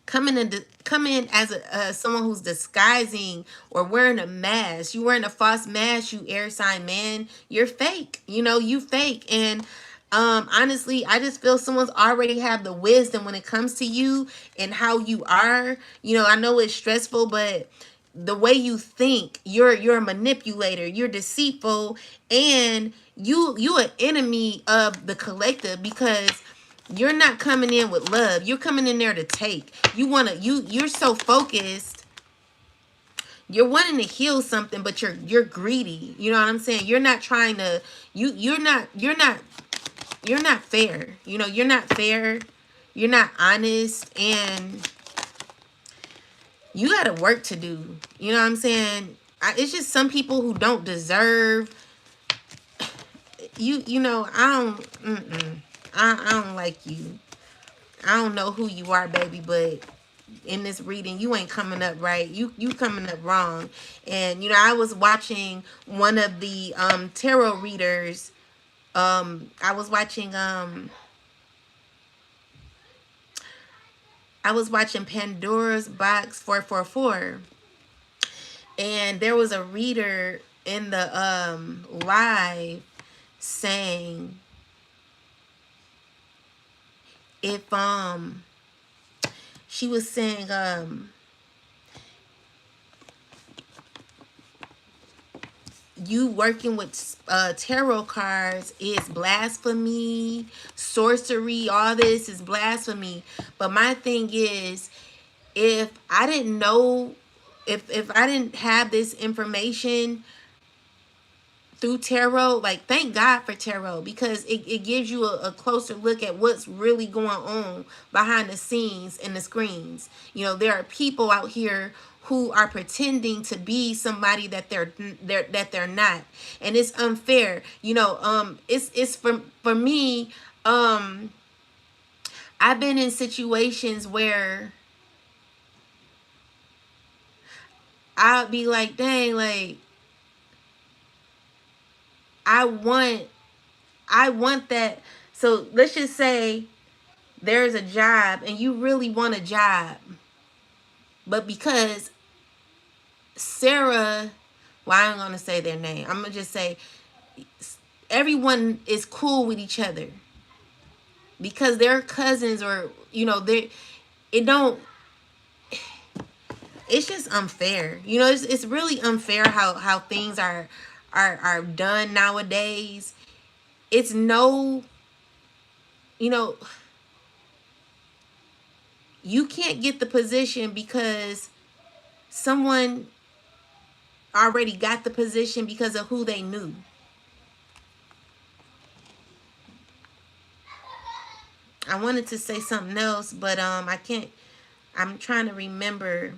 [SPEAKER 1] come in as someone who's disguising or wearing a mask. You wearing a false mask, you air sign man. You're fake. You fake. And honestly, I just feel someone's already have the wisdom when it comes to you and how you are. I know it's stressful, but the way you think, you're a manipulator, you're deceitful, and you an enemy of the collective because you're not coming in with love. You're coming in there to take. You're so focused. You're wanting to heal something, but you're greedy. You know what I'm saying? You're not trying to you're not fair. You're not fair. You're not honest, and you got to work to do. You know what I'm saying? It's just some people who don't deserve I don't like you. I don't know who you are, baby, but in this reading, you ain't coming up right. You coming up wrong. And I was watching one of the tarot readers. I was watching Pandora's Box 444, and there was a reader in the live saying if she was saying you working with tarot cards is blasphemy, sorcery, all this is blasphemy. But my thing is, if I didn't know, if I didn't have this information through tarot, like, thank God for tarot, because it gives you a closer look at what's really going on behind the scenes and the screens. There are people out here who are pretending to be somebody that they're not, and it's unfair. It's for me. I I've been in situations where I'd be like, dang, like I want that. So let's just say there's a job and you really want a job, but because Sarah, well, I'm gonna say their name. I'm gonna just say everyone is cool with each other because they're cousins, or they it don't it's just unfair. It's really unfair how things are done nowadays. It's no, you know, you can't get the position because someone already got the position because of who they knew. I wanted to say something else, but I can't. I'm trying to remember.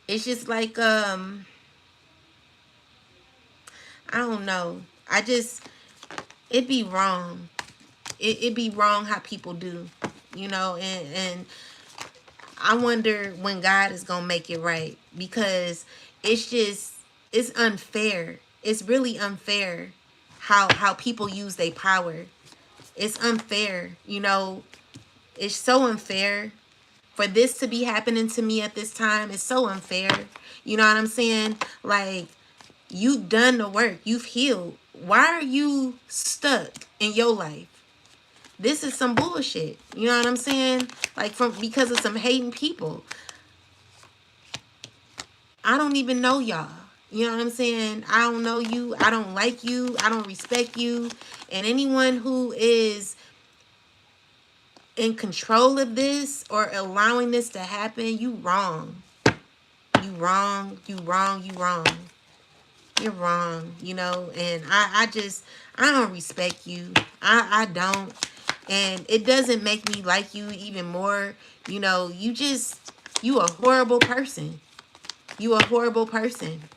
[SPEAKER 1] It's just like I don't know. I just It be wrong. It be wrong how people do, and I wonder when God is gonna make it right, because it's unfair. It's really unfair how people use their power. It's unfair, It's so unfair for this to be happening to me at this time. It's so unfair. You know what I'm saying? Like, you've done the work. You've healed. Why are you stuck in your life? This is some bullshit. You know what I'm saying? Like, because of some hating people. I don't even know y'all. You know what I'm saying? I don't know you. I don't like you. I don't respect you. And anyone who is in control of this or allowing this to happen, you wrong. You wrong. You wrong. You wrong. You're wrong, and I don't respect you. I don't. And it doesn't make me like you even more. You a horrible person. You a horrible person.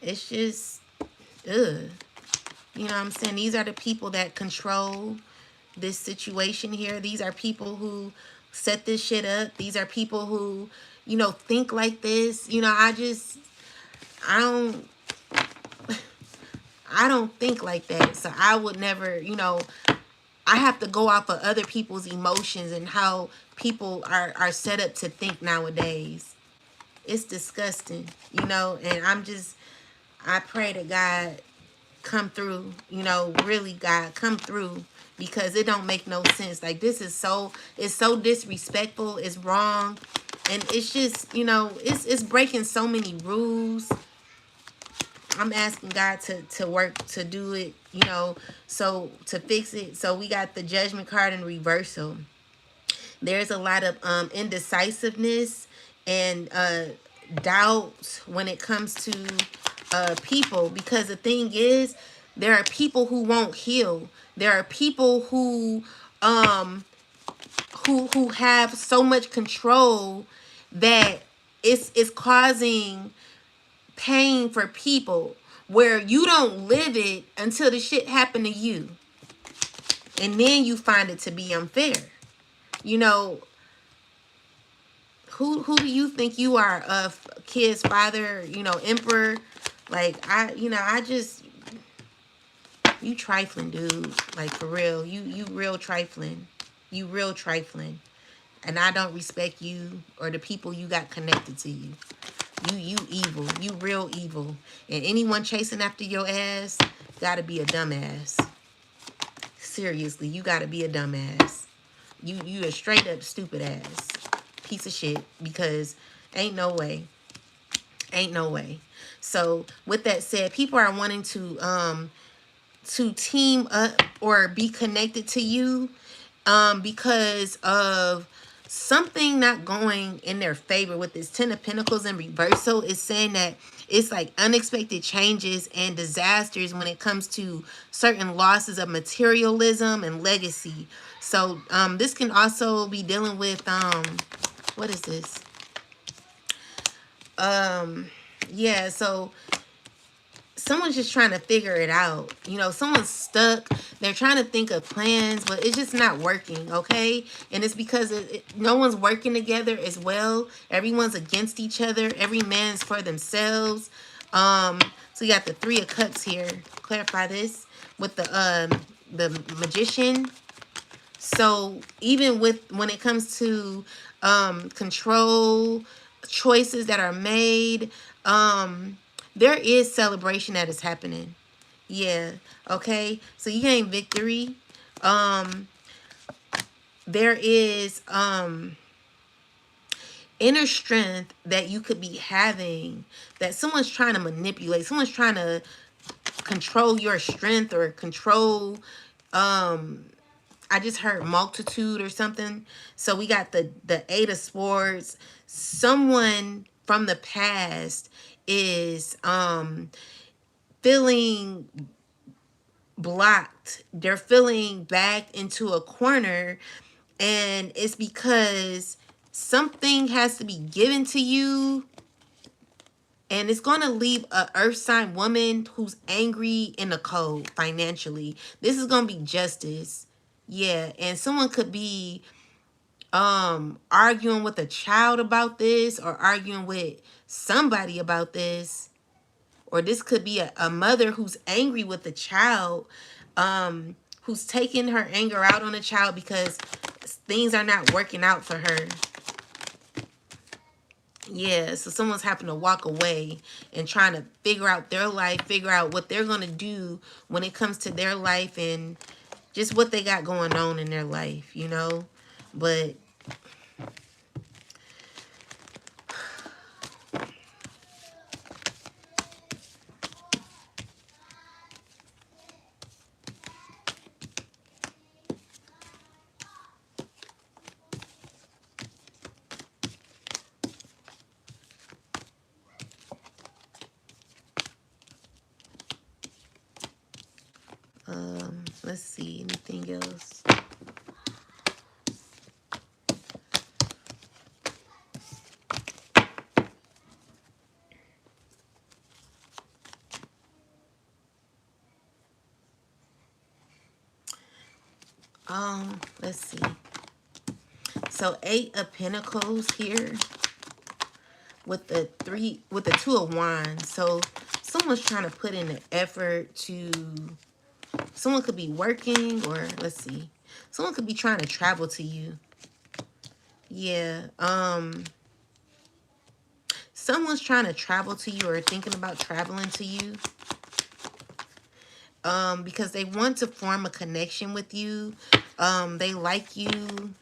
[SPEAKER 1] It's just, ugh. You know what I'm saying? These are the people that control this situation here. These are people who set this shit up. These are people who, think like this. I don't I don't think like that. So I would never, I have to go off of other people's emotions and how people are set up to think nowadays. It's disgusting, and I pray to God come through, really God come through, because it don't make no sense. Like, this is it's so disrespectful, it's wrong, and it's just, it's breaking so many rules. I'm asking God to work to do it, so to fix it. So we got the Judgment card in reversal. There's a lot of indecisiveness and doubt when it comes to people, because the thing is, there are people who won't heal. There are people who have so much control that it's causing pain for people, where you don't live it until the shit happened to you, and then you find it to be unfair. you know who do you think you are, kid's father, emperor? Like, I just, you trifling, dude. Like, for real, you real trifling. You real trifling. And I don't respect you or the people you got connected to you. You evil. You real evil. And anyone chasing after your ass gotta be a dumbass. Seriously, you gotta be a dumbass. You a straight up stupid ass piece of shit, because ain't no way. Ain't no way. So with that said, people are wanting to team up or be connected to you because of something not going in their favor. With this Ten of Pentacles in reversal, is saying that it's like unexpected changes and disasters when it comes to certain losses of materialism and legacy. So this can also be dealing with what is this? Yeah, so someone's just trying to figure it out. You know, someone's stuck. They're trying to think of plans, but it's just not working, okay? And it's because no one's working together as well. Everyone's against each other. Every man's for themselves. So you got the Three of Cups here. Clarify this with the Magician. So even with when it comes to control, choices that are made, there is celebration that is happening. Yeah. Okay. So you gain victory. Um, there is inner strength that you could be having that someone's trying to manipulate. Someone's trying to control your strength or control I just heard multitude or something. So we got the Eight of Swords. Someone from the past is feeling blocked. They're feeling backed into a corner, and it's because something has to be given to you, and it's going to leave a earth sign woman who's angry in the cold financially. This is going to be justice. Yeah, and someone could be arguing with a child about this, or arguing with somebody about this, or this could be a mother who's angry with the child, who's taking her anger out on the child because things are not working out for her. Yeah, so someone's having to walk away and trying to figure out their life, figure out what they're going to do when it comes to their life and just what they got going on in their life, you know? But let's see, anything else? Let's see. So Eight of Pentacles here with the Two of Wands. So someone's trying to put in the effort to, someone could be working, or let's see, someone could be trying to travel to you. Yeah. Someone's trying to travel to you or thinking about traveling to you. Because they want to form a connection with you. They like you.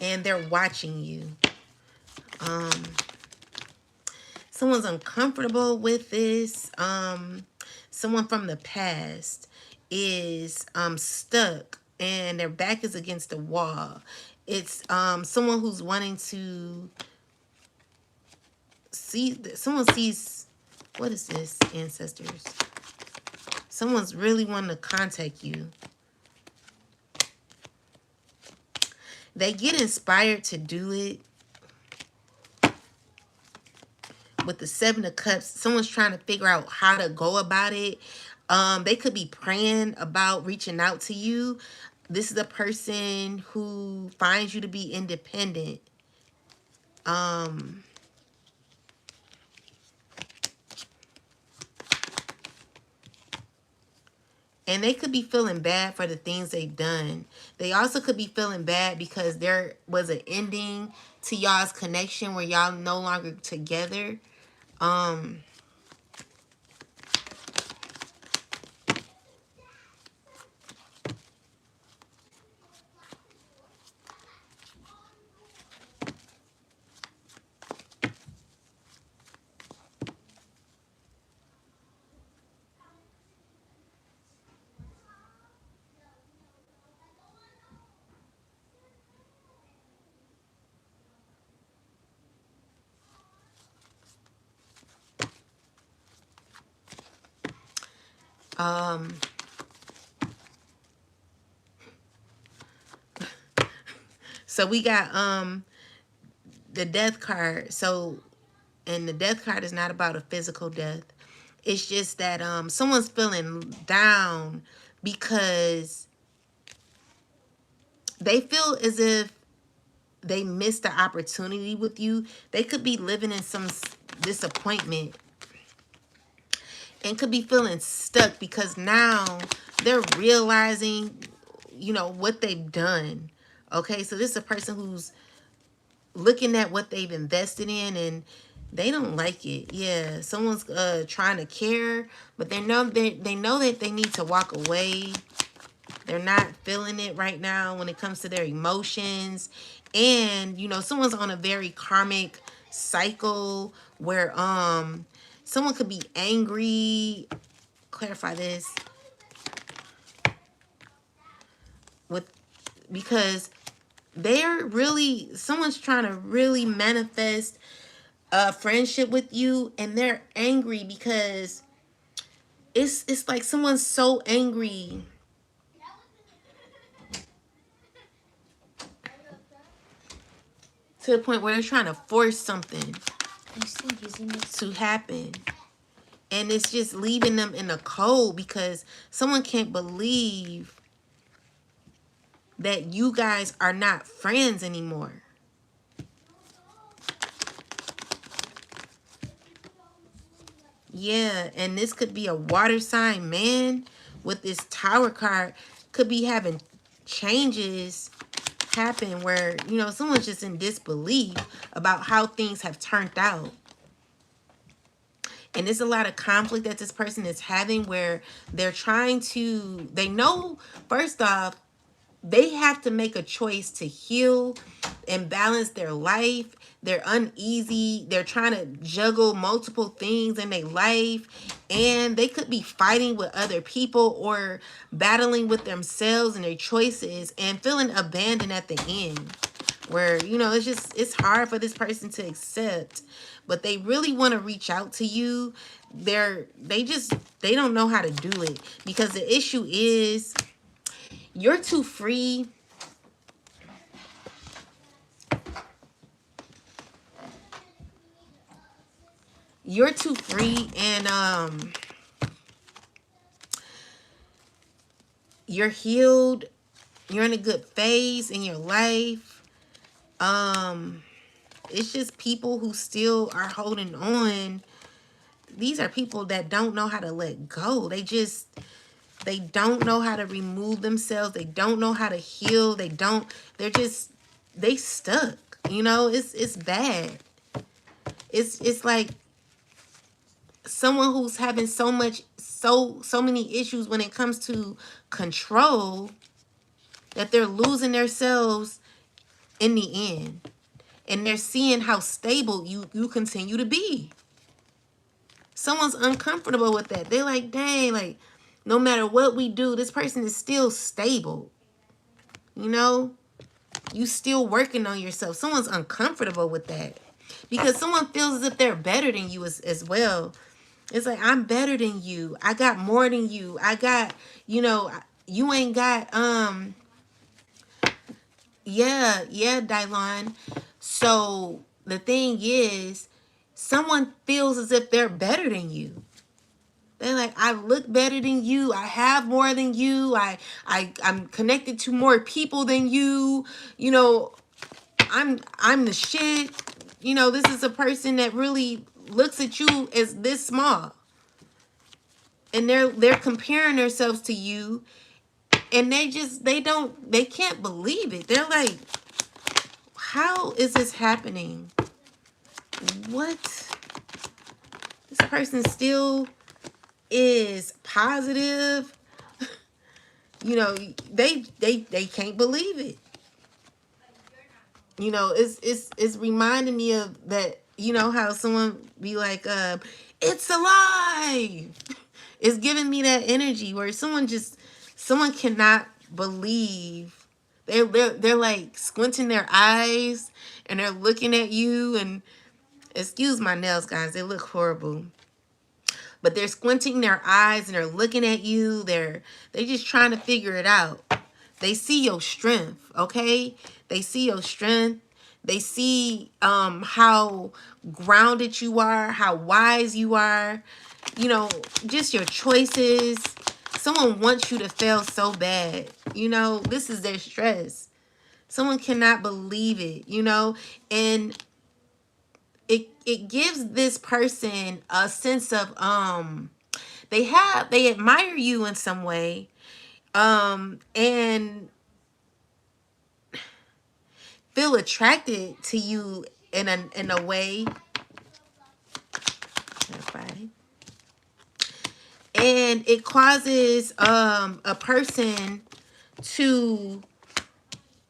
[SPEAKER 1] And they're watching you. Someone's uncomfortable with this. Someone from the past is stuck and their back is against the wall. It's someone who's wanting to see, someone sees, what is this, ancestors? Someone's really wanting to contact you. They get inspired to do it. With the Seven of Cups, someone's trying to figure out how to go about it. They could be praying about reaching out to you. This is a person who finds you to be independent. And they could be feeling bad for the things they've done. They also could be feeling bad because there was an ending to y'all's connection where y'all no longer together. So we got the death card. So, and the death card is not about a physical death. It's just that someone's feeling down because they feel as if they missed the opportunity with you. They could be living in some disappointment and could be feeling stuck because now they're realizing, you know, what they've done. Okay, so this is a person who's looking at what they've invested in and they don't like it. Yeah, someone's trying to care, but they know that they need to walk away. They're not feeling it right now when it comes to their emotions. And, you know, someone's on a very karmic cycle where someone could be angry. Clarify this with, because they're really, someone's trying to really manifest a friendship with you, and they're angry because it's like someone's so angry to the point where they're trying to force something to happen. And it's just leaving them in a cold because someone can't believe that you guys are not friends anymore. Yeah, and this could be a water sign man with this tower card. Could be having changes happen where, you know, someone's just in disbelief about how things have turned out. And there's a lot of conflict that this person is having where they're trying to, they know, first off, they have to make a choice to heal and balance their life. They're uneasy. They're trying to juggle multiple things in their life. And they could be fighting with other people or battling with themselves and their choices and feeling abandoned at the end. Where, you know, it's hard for this person to accept. But they really want to reach out to you. They don't know how to do it. Because the issue is, you're too free. You're too free, and you're healed. You're in a good phase in your life. It's just people who still are holding on. These are people that don't know how to let go. They don't know how to remove themselves. They don't know how to heal. They stuck. You know, it's bad. It's like someone who's having so many issues when it comes to control that they're losing themselves in the end. And they're seeing how stable you continue to be. Someone's uncomfortable with that. They're like, dang, like, no matter what we do, this person is still stable. You know? You still working on yourself. Someone's uncomfortable with that. Because someone feels as if they're better than you as well. It's like, I'm better than you. I got more than you. I got, you know, you ain't got, yeah, Dylon. So the thing is, someone feels as if they're better than you. They're like, I look better than you. I have more than you. I'm connected to more people than you. You know, I'm the shit. You know, this is a person that really looks at you as this small. And they're comparing themselves to you, and they can't believe it. They're like, how is this happening? What? This person still is positive. You know, they can't believe it. You know, it's reminding me of that, you know, how someone be like, it's alive. It's giving me that energy where someone cannot believe. They're like squinting their eyes and they're looking at you, and excuse my nails, guys, they look horrible. But they're squinting their eyes and they're looking at you. They're just trying to figure it out. They see your strength, okay? They see your strength. They see how grounded you are, how wise you are, you know, just your choices. Someone wants you to fail so bad. You know, this is their stress. Someone cannot believe it, you know, and it gives this person a sense of they admire you in some way, and feel attracted to you in a way. And it causes a person to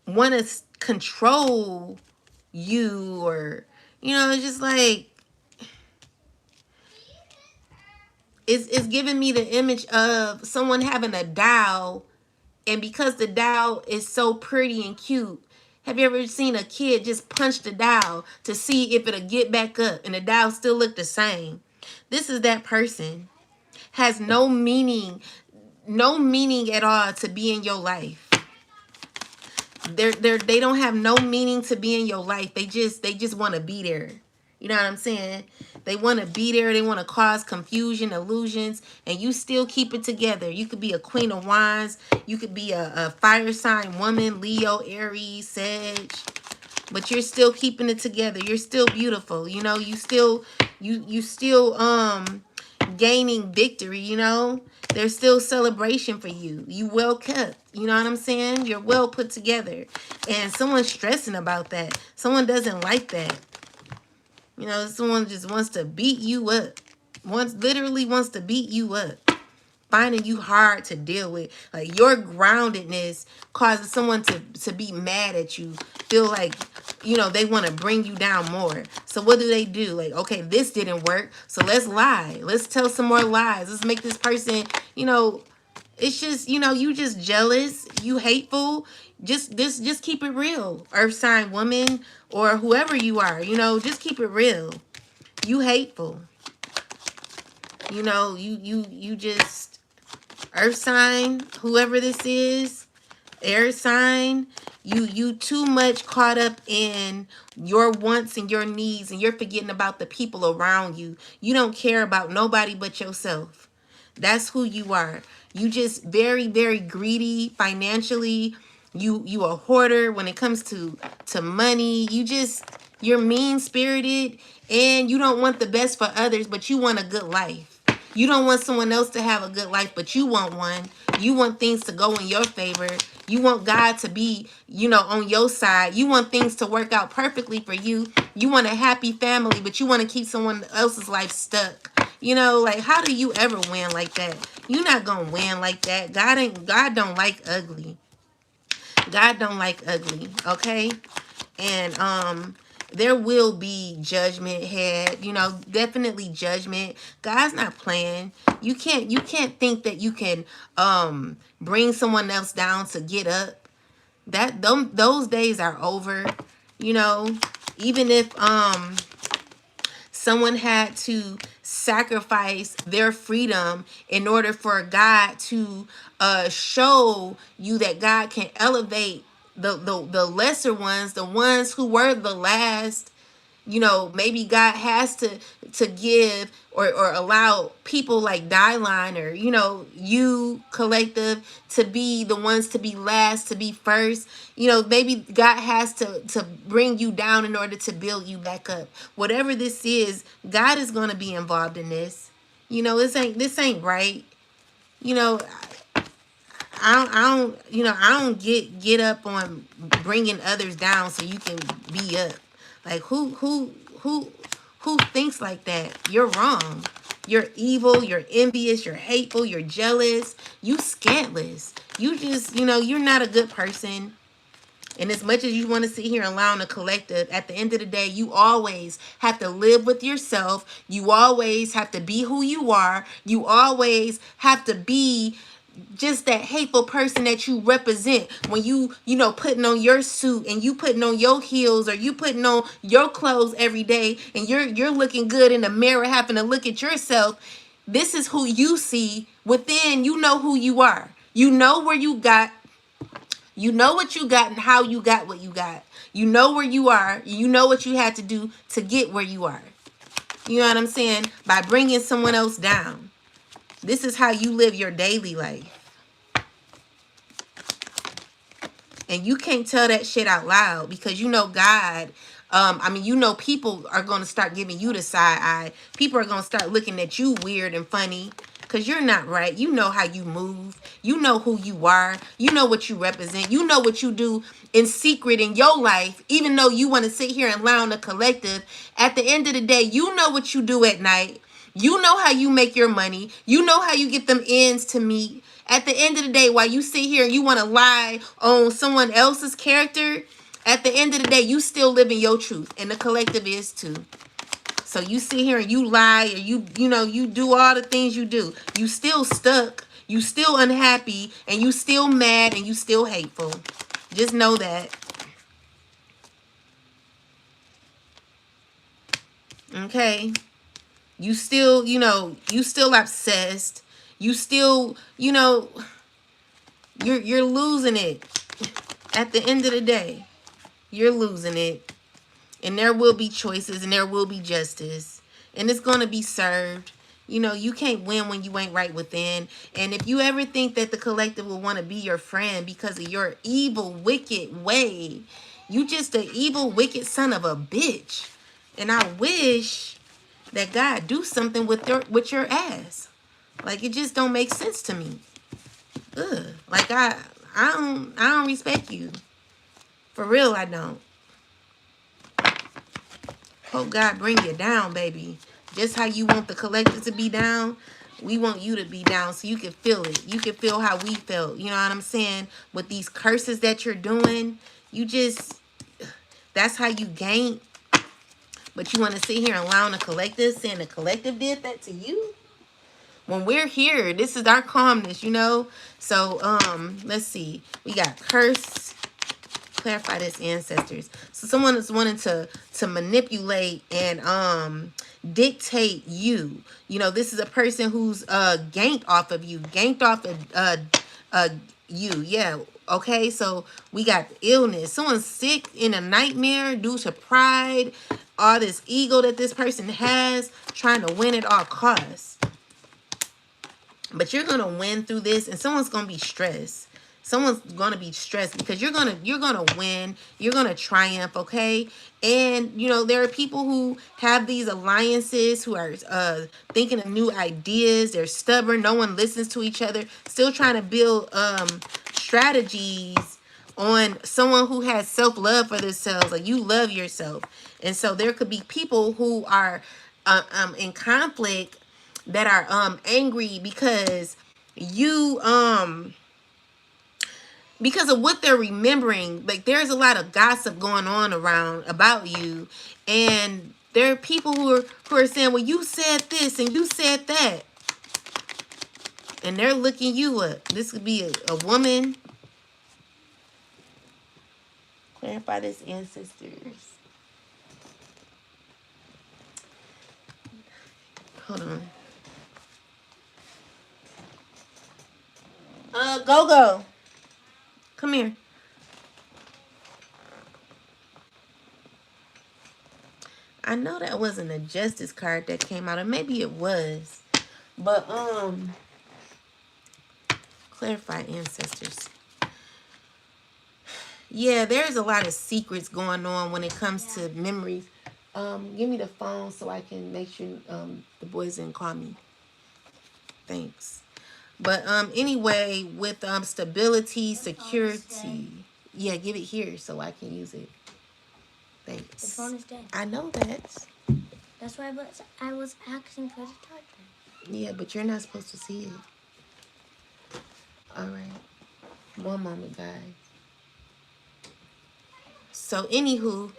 [SPEAKER 1] want to control you, or you know, it's just like it's giving me the image of someone having a doll, and because the doll is so pretty and cute, have you ever seen a kid just punch the doll to see if it'll get back up and the doll still look the same? This is that person. Has no meaning, no meaning at all to be in your life. They don't have no meaning to be in your life. They just want to be there. You know what I'm saying? They want to be there. They want to cause confusion, illusions, and you still keep it together. You could be a queen of wands. You could be a fire sign woman, Leo, Aries, Sag, but you're still keeping it together. You're still beautiful. You know, you still gaining victory, you know. There's still celebration for you. You well kept. You know what I'm saying? You're well put together. And someone's stressing about that. Someone doesn't like that. You know, someone just wants to beat you up. Literally wants to beat you up. Finding you hard to deal with. Like your groundedness causes someone to be mad at you. Feel like, you know, they want to bring you down more. So what do? Like, okay, this didn't work. So let's lie. Let's tell some more lies. Let's make this person, you know, it's just, you know, you just jealous. You hateful. Just keep it real. Earth sign woman or whoever you are, you know, just keep it real. You hateful. You know, you just earth sign, whoever this is, air sign, you too much caught up in your wants and your needs, and you're forgetting about the people around you. You don't care about nobody but yourself. That's who you are. You just very, very greedy financially. You a hoarder when it comes to money. You're mean spirited, and you don't want the best for others, but you want a good life. You don't want someone else to have a good life, but you want one. You want things to go in your favor. You want God to be, you know, on your side. You want things to work out perfectly for you. You want a happy family, but you want to keep someone else's life stuck. You know, like, how do you ever win like that? You're not going to win like that. God don't like ugly. God don't like ugly, okay? And there will be judgment had, you know, definitely judgment. God's not playing. You can't think that you can bring someone else down to get up. Those days are over. You know, even if someone had to sacrifice their freedom in order for God to show you that God can elevate the lesser ones, the ones who were the last. You know, maybe God has to give or allow people like Dyline, or, you know, you collective, to be the ones to be last, to be first. You know, maybe God has to bring you down in order to build you back up. Whatever this is, God is going to be involved in this. You know, this ain't right. You know, I don't get up on bringing others down so you can be up. Like, who thinks like that? You're wrong. You're evil, you're envious, you're hateful, you're jealous, you scantless. You just, you know, you're not a good person. And as much as you want to sit here and lie on the collective, at the end of the day, you always have to live with yourself. You always have to be who you are. You always have to be just that hateful person that you represent when you know, putting on your suit and you putting on your heels, or you putting on your clothes every day, and you're looking good in the mirror, having to look at yourself. This is who you see within. You know who you are. You know where you got You know what you got and how you got what you got. You know where you are. You know what you had to do to get where you are. You know what I'm saying? By bringing someone else down. This is how you live your daily life. And you can't tell that shit out loud because you know God. I mean, you know people are going to start giving you the side eye. People are going to start looking at you weird and funny because you're not right. You know how you move. You know who you are. You know what you represent. You know what you do in secret in your life, even though you want to sit here and lie on the collective. At the end of the day, you know what you do at night. You know how you make your money. You know how you get them ends to meet. At the end of the day, while you sit here and you want to lie on someone else's character, at the end of the day, you still living your truth. And the collective is too. So you sit here and you lie or you do all the things you do. You still stuck. You still unhappy. And you still mad and you still hateful. Just know that. Okay? You still, you still obsessed. You still, you're losing it. At the end of the day, you're losing it. And there will be choices and there will be justice. And it's going to be served. You can't win when you ain't right within. And if you ever think that the collective will want to be your friend because of your evil, wicked way, you just an evil, wicked son of a bitch. And I wish that God do something with your ass. Like, it just don't make sense to me. Ugh. Like, I don't respect you. For real, I don't. Hope God bring you down, baby. Just how you want the collective to be down, we want you to be down so you can feel it. You can feel how we felt. You know what I'm saying? With these curses that you're doing, that's how you gain. But you want to sit here and lie on the collective saying the collective did that to you? When we're here, this is our calmness, So, let's see. We got curse. Clarify this, ancestors. So someone is wanting to manipulate and dictate you. This is a person who's ganked off of you, ganked off of you. Yeah. Okay, so we got illness. Someone's sick in a nightmare due to pride, all this ego that this person has, trying to win at all costs. But you're gonna win through this, and someone's gonna be stressed. Someone's gonna be stressed because you're gonna win. You're gonna triumph, okay? And there are people who have these alliances who are thinking of new ideas. They're stubborn. No one listens to each other. Still trying to build strategies on someone who has self-love for themselves. Like, you love yourself, and so there could be people who are in conflict that are angry because you because of what they're remembering. Like, there's a lot of gossip going on around about you, and there are people who are saying, well, you said this and you said that, and they're looking you up. This could be a woman. Clarify this, ancestors. Hold on. Go. Come here. I know that wasn't a justice card that came out, or maybe it was. But clarify, ancestors. Yeah, there's a lot of secrets going on when it comes to memories. Give me the phone so I can make sure the boys didn't call me. Thanks. But anyway, with stability, security. Yeah, give it here so I can use it. Thanks.
[SPEAKER 2] The phone is dead.
[SPEAKER 1] I know that.
[SPEAKER 2] That's why I was asking for the charger.
[SPEAKER 1] Yeah, but you're not supposed to see it. All right. One moment, guys. So, anywho,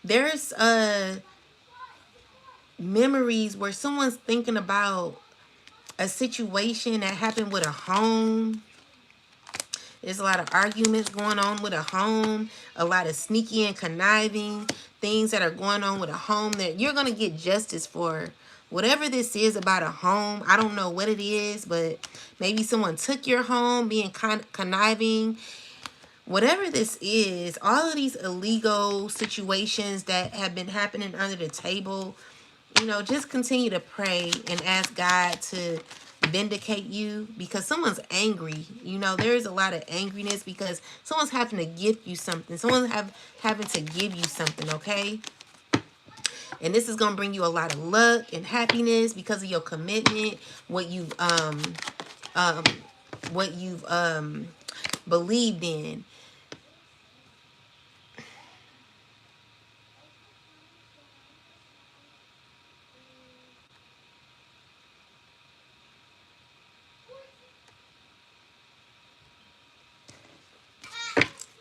[SPEAKER 1] there's memories where someone's thinking about a situation that happened with a home. There's a lot of arguments going on with a home, a lot of sneaky and conniving things that are going on with a home that you're going to get justice for. Whatever this is about a home, I don't know what it is, but maybe someone took your home, being conniving. Whatever this is, all of these illegal situations that have been happening under the table, just continue to pray and ask God to vindicate you, because someone's angry. There's a lot of angriness because someone's having to give you something. Someone's having to give you something, okay? And this is going to bring you a lot of luck and happiness because of your commitment, what um you've believed in.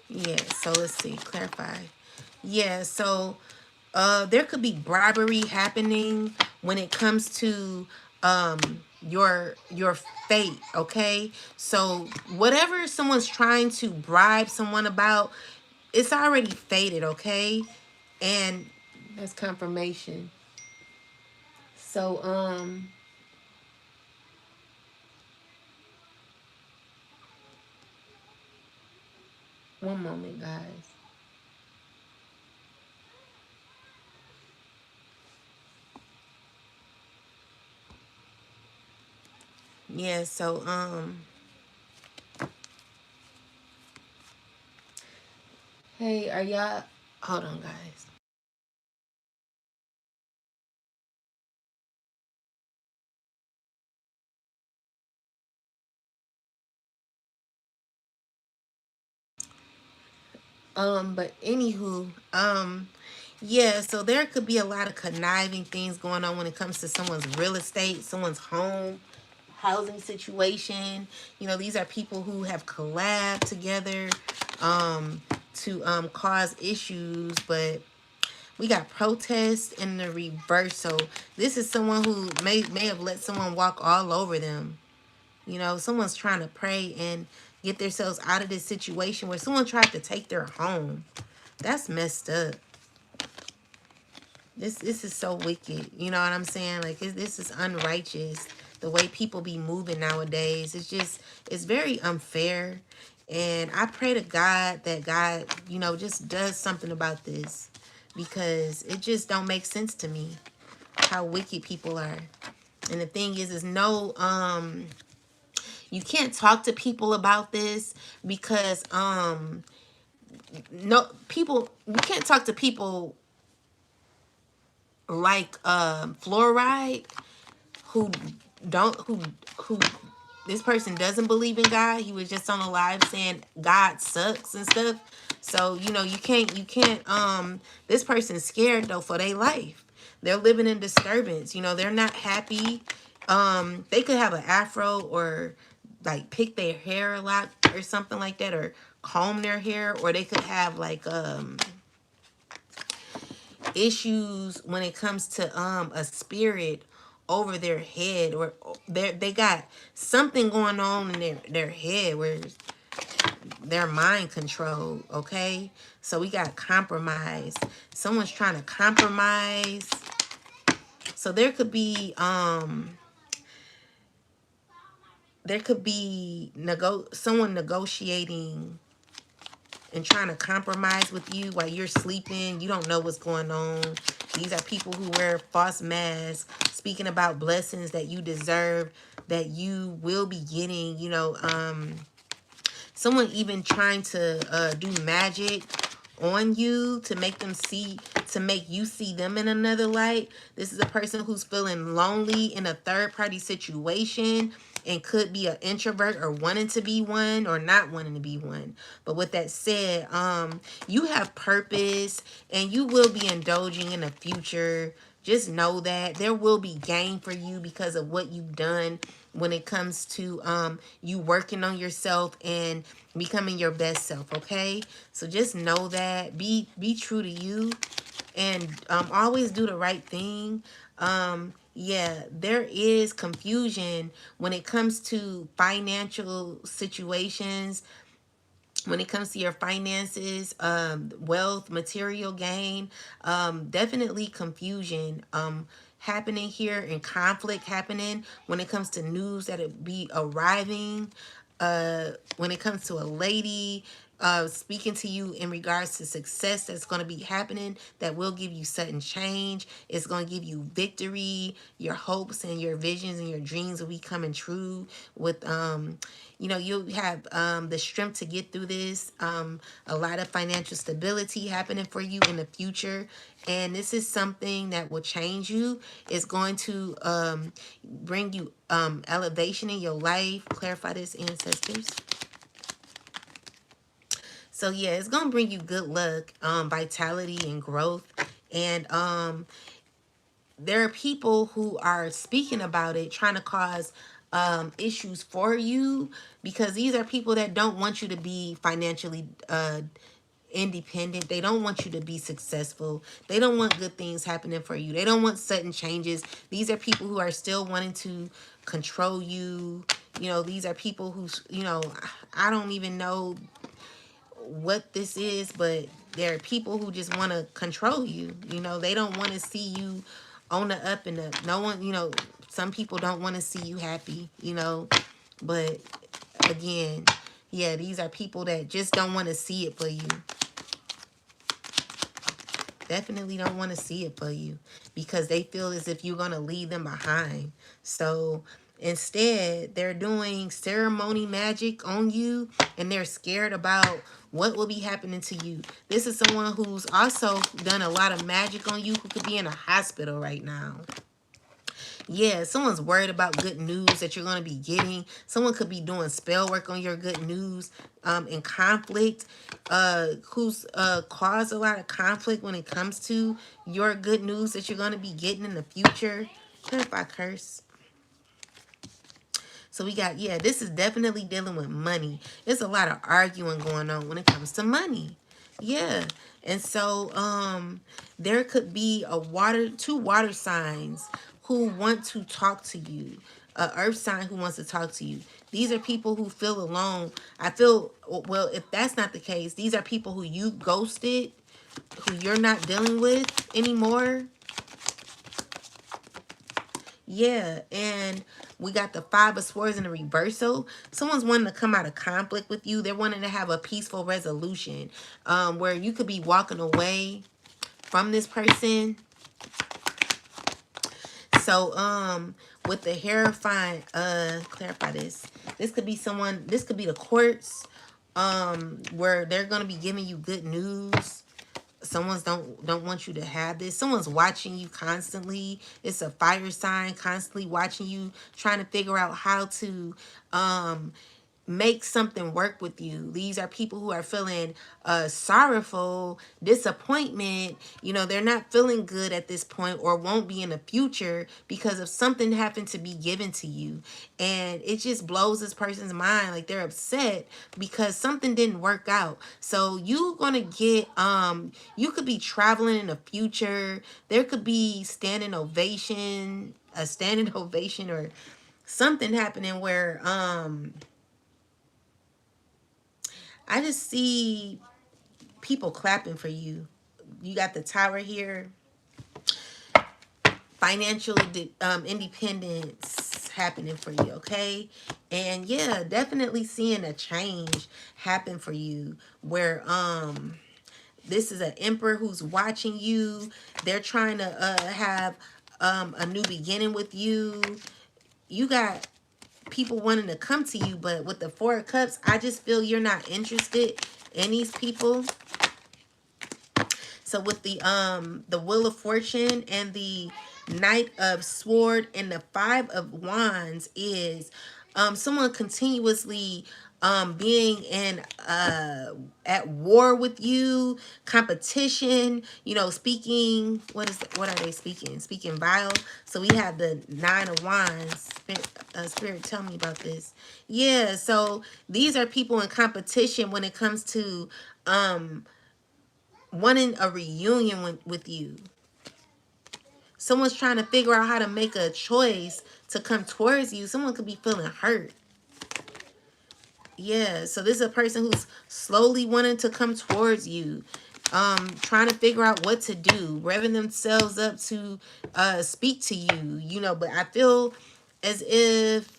[SPEAKER 1] Yeah, so let's see, clarify. Yeah, so there could be bribery happening when it comes to your fate, okay? So whatever someone's trying to bribe someone about, it's already fated, okay? And that's confirmation. So one moment, guys. Yeah, so hey, are y'all, hold on, guys. But anywho, yeah, so there could be a lot of conniving things going on when it comes to someone's real estate, someone's home, housing situation. These are people who have collabed together to cause issues, but we got protests in the reverse. So this is someone who may have let someone walk all over them. Someone's trying to pray and get themselves out of this situation where someone tried to take their home. That's messed up. This is so wicked. You know what I'm saying? Like, this is unrighteous. The way people be moving nowadays, it's very unfair. And I pray to God that God, just does something about this, because it just don't make sense to me how wicked people are. And the thing is no, you can't talk to people about this because no, people, you can't talk to people like fluoride, who don't who this person doesn't believe in God. He was just on a live saying God sucks and stuff. So you can't this person's scared though for their life. They're living in disturbance. They're not happy. They could have an afro, or like pick their hair a lot or something like that, or comb their hair, or they could have like issues when it comes to a spirit over their head, or they got something going on in their head where their mind control, okay? So we got compromise. Someone's trying to compromise. So there could be someone negotiating and trying to compromise with you while you're sleeping. You don't know what's going on. These are people who wear false masks, speaking about blessings that you deserve, that you will be getting. Someone even trying to do magic on you to make you see them in another light. This is a person who's feeling lonely in a third party situation, and could be an introvert, or wanting to be one, or not wanting to be one. But with that said, you have purpose, and you will be indulging in the future. Just know that there will be gain for you because of what you've done when it comes to you working on yourself and becoming your best self, okay? So just know that. Be true to you, and always do the right thing. Yeah, there is confusion when it comes to financial situations, when it comes to your finances, wealth, material gain. Definitely confusion happening here and conflict happening when it comes to news that it be arriving. When it comes to a lady speaking to you in regards to success that's going to be happening, that will give you sudden change. It's going to give you victory. Your hopes and your visions and your dreams will be coming true with you'll have the strength to get through this. A lot of financial stability happening for you in the future, and this is something that will change you. It's going to bring you elevation in your life. Clarify this, ancestors. So yeah, it's gonna bring you good luck, vitality, and growth. And there are people who are speaking about it, trying to cause issues for you, because these are people that don't want you to be financially independent. They don't want you to be successful. They don't want good things happening for you. They don't want sudden changes. These are people who are still wanting to control you. These are people who, I don't even know what this is, but there are people who just want to control you. They don't want to see you on the up and up. No one, some people don't want to see you happy, but again, yeah, these are people that just don't want to see it for you. Definitely don't want to see it for you, because they feel as if you're going to leave them behind. So instead, they're doing ceremony magic on you, and they're scared about what will be happening to you. This is someone who's also done a lot of magic on you, who could be in a hospital right now. Yeah, someone's worried about good news that you're going to be getting. Someone could be doing spell work on your good news, in conflict, who's caused a lot of conflict when it comes to your good news that you're going to be getting in the future. Clarify curse. So we got, yeah, this is definitely dealing with money. There's a lot of arguing going on when it comes to money. Yeah. And so there could be two water signs who want to talk to you. A earth sign who wants to talk to you. These are people who feel alone. I feel, well, if that's not the case, these are people who you ghosted, who you're not dealing with anymore. Yeah, and we got the Five of Swords in the reversal. Someone's wanting to come out of conflict with you. They're wanting to have a peaceful resolution, where you could be walking away from this person. So, with the Hierophant, clarify this. This could be someone, this could be the courts, where they're going to be giving you good news. Someone's don't want you to have this. Someone's watching you constantly. It's a fire sign, constantly watching you, trying to figure out how to make something work with you. These are people who are feeling sorrowful, disappointment. They're not feeling good at this point, or won't be in the future, because of something happened to be given to you. And it just blows this person's mind. Like, they're upset because something didn't work out. So you're gonna get you could be traveling in the future. There could be a standing ovation, or something happening where I just see people clapping for you. You got the Tower here. Financial independence happening for you, okay? And yeah, definitely seeing a change happen for you, where this is an emperor who's watching you. They're trying to have a new beginning with you. You got people wanting to come to you, but with the Four of Cups, I just feel you're not interested in these people. So with the Wheel of Fortune and the Knight of Sword and the Five of Wands is someone continuously being in at war with you, competition, speaking, what are they speaking? Speaking vile. So we have the Nine of Wands. Spirit, tell me about this. Yeah, so these are people in competition when it comes to wanting a reunion with you. Someone's trying to figure out how to make a choice to come towards you. Someone could be feeling hurt. Yeah, so this is a person who's slowly wanting to come towards you. trying to figure out what to do, revving themselves up to speak to you, you know, but I feel as if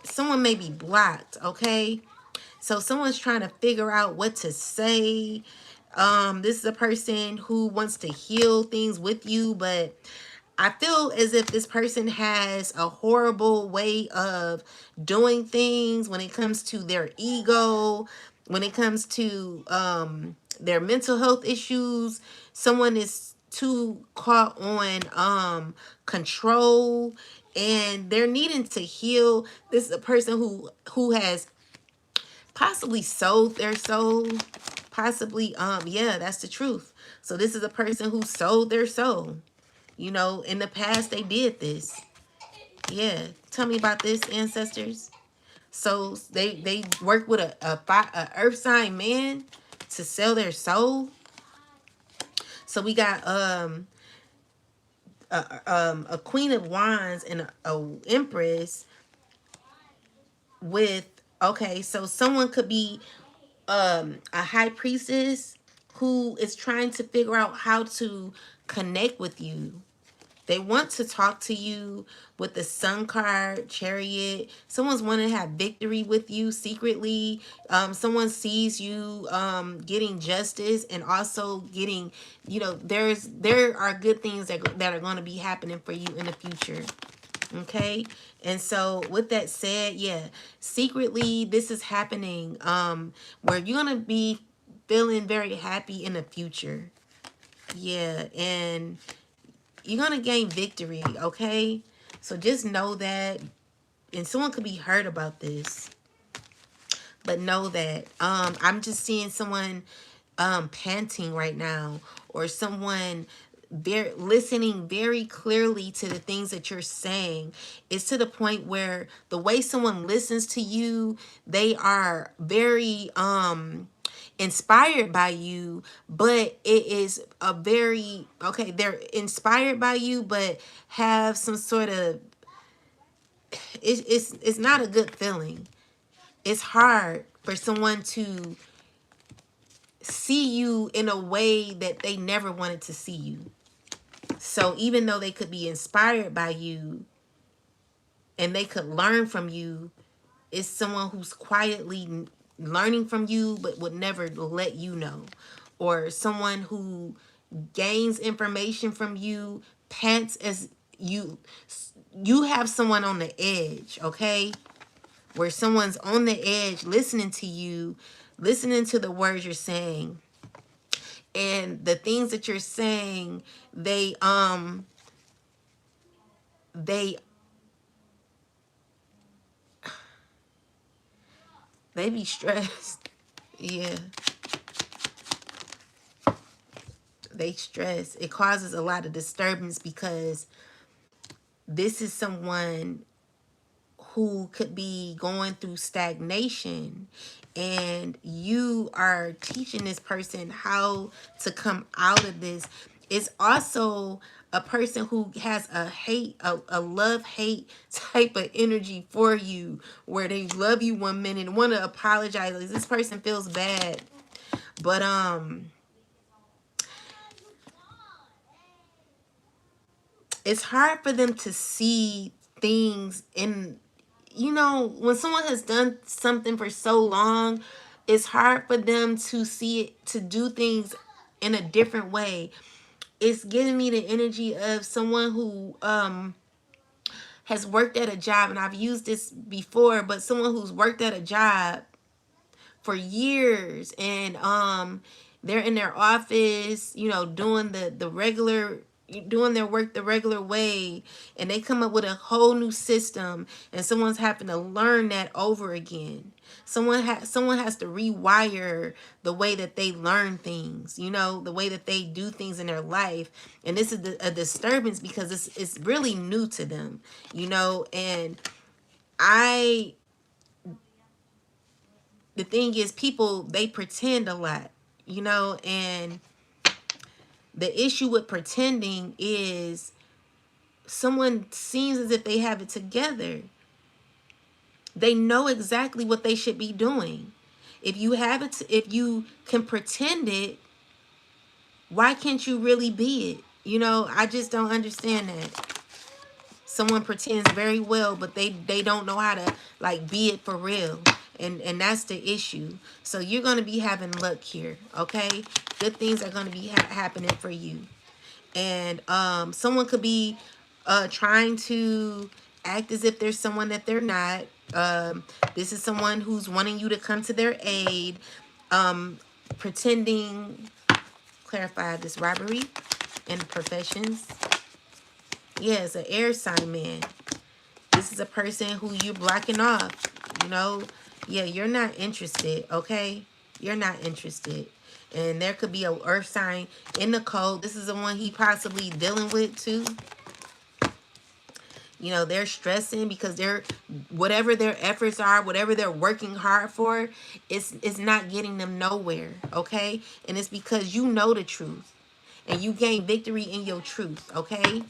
[SPEAKER 1] someone may be blocked, okay? So someone's trying to figure out what to say. This is a person who wants to heal things with you, but I feel as if this person has a horrible way of doing things when it comes to their ego, when it comes to their mental health issues. Someone is too caught on control, and they're needing to heal. This is a person who has possibly sold their soul. Possibly, yeah, that's the truth. So this is a person who sold their soul. You know, in the past they did this. Yeah. Tell me about this, ancestors. So they work with a earth sign man to sell their soul. So we got a queen of wands and a empress with, okay, so someone could be a high priestess who is trying to figure out how to connect with you. They want to talk to you with the sun card, chariot. Someone's wanting to have victory with you secretly. Someone sees you getting justice and also getting, you know, there are good things that are going to be happening for you in the future. Okay. And so with that said, yeah, secretly this is happening where you're going to be feeling very happy in the future. Yeah. And you're going to gain victory. Okay. So just know that, and someone could be hurt about this, but know that I'm just seeing someone panting right now, or someone very listening very clearly to the things that you're saying. It's to the point where the way someone listens to you, they are very inspired by you, but it is a very, okay, they're inspired by you but have some sort of, it's not a good feeling. It's hard for someone to see you in a way that they never wanted to see you. So even though they could be inspired by you and they could learn from you, it's someone who's quietly learning from you but would never let you know. Or someone who gains information from you, pants as you have someone on the edge, okay? Where someone's on the edge listening to you, listening to the words you're saying. And the things that you're saying, they they be stressed. Yeah, they stress. It causes a lot of disturbance because this is someone who could be going through stagnation, and you are teaching this person how to come out of this. It's also a person who has a love hate type of energy for you, where they love you one minute and want to apologize. Like, this person feels bad, but it's hard for them to see things in, you know, when someone has done something for so long, it's hard for them to see it, to do things in a different way. It's giving me the energy of someone who has worked at a job, and I've used this before, but someone who's worked at a job for years, and they're in their office, you know, doing the regular, doing their work the regular way, and they come up with a whole new system, and someone's having to learn that over again. Someone has to rewire the way that they learn things, you know, the way that they do things in their life. And this is a disturbance because it's really new to them, you know. And I the thing is, people, they pretend a lot, you know. And the issue with pretending is someone seems as if they have it together. They know exactly what they should be doing. If you have it, if you can pretend it, Why can't you really be it? You know, I just don't understand that. Someone pretends very well, but they don't know how to like be it for real. And that's the issue. So you're going to be having luck here, okay? Good things are going to be happening for you. And someone could be trying to act as if there's someone that they're not. This is someone who's wanting you to come to their aid, pretending. Clarify this: robbery in professions. Yeah, it's an air sign man. This is a person who you're blocking off. You know, yeah, you're not interested, okay? You're not interested. And there could be a earth sign in the code. This is the one he possibly dealing with too. You know, they're stressing because they're, whatever their efforts are, whatever they're working hard for, it's not getting them nowhere, okay? And it's because you know the truth and you gain victory in your truth, okay?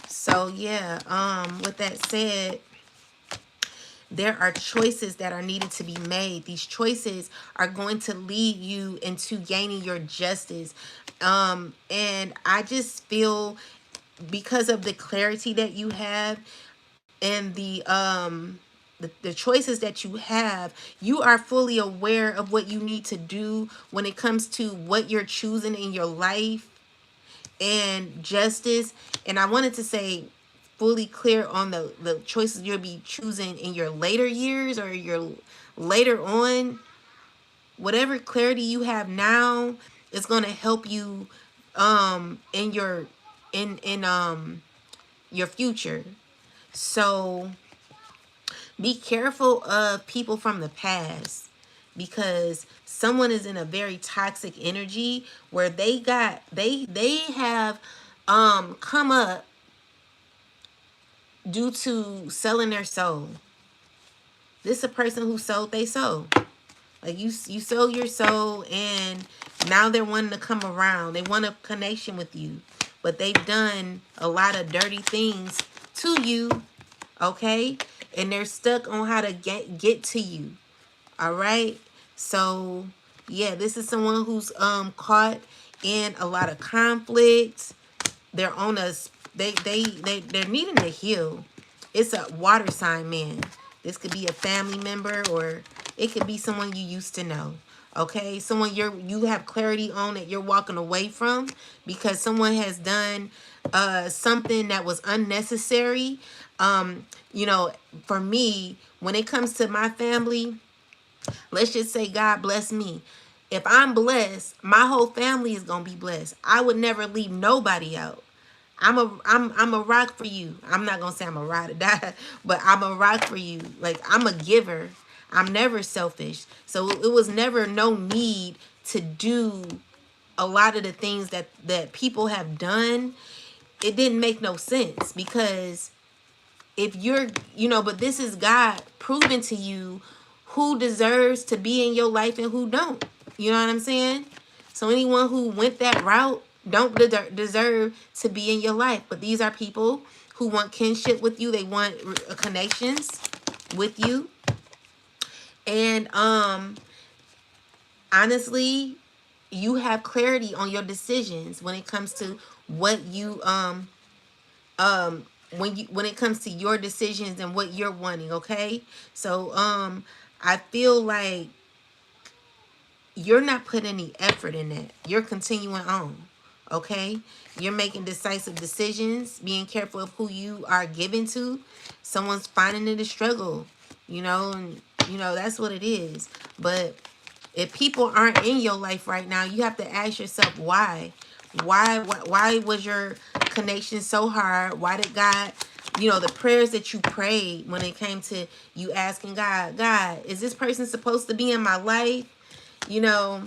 [SPEAKER 1] So yeah, with that said, there are choices that are needed to be made. These choices are going to lead you into gaining your justice. And I just feel, because of the clarity that you have and the choices that you have, you are fully aware of what you need to do when it comes to what you're choosing in your life and justice. And I wanted to say fully clear on the choices you'll be choosing in your later years or your later on. Whatever clarity you have now is going to help you in your future. So be careful of people from the past, because someone is in a very toxic energy where they have come up due to selling their soul. This is a person who sold their soul. Like you sold your soul, and now they're wanting to come around. They want a connection with you, but they've done a lot of dirty things to you, okay? And they're stuck on how to get to you. All right? So, yeah, this is someone who's caught in a lot of conflict. They're on a they're needing to heal. It's a water sign man. This could be a family member, or it could be someone you used to know. Okay, someone you have clarity on that you're walking away from because someone has done something that was unnecessary. You know, for me, when it comes to my family, let's just say God bless me. If I'm blessed, my whole family is gonna be blessed. I would never leave nobody out. I'm a rock for you. I'm not gonna say I'm a ride or die, but I'm a rock for you. Like, I'm a giver. I'm never selfish. So it was never no need to do a lot of the things that people have done. It didn't make no sense, because if you're, you know, but this is God proving to you who deserves to be in your life and who don't. You know what I'm saying? So anyone who went that route don't deserve to be in your life. But these are people who want kinship with you. They want connections with you. And honestly, you have clarity on your decisions when it comes to what you when it comes to your decisions and what you're wanting, okay? So I feel like you're not putting any effort in that. You're continuing on, okay? You're making decisive decisions, being careful of who you are giving to. Someone's finding it a struggle, you know, and you know that's what it is. But if people aren't in your life right now, you have to ask yourself why. Why was your connection so hard? Why did God, you know, the prayers that you prayed when it came to you asking God, God, is this person supposed to be in my life? You know,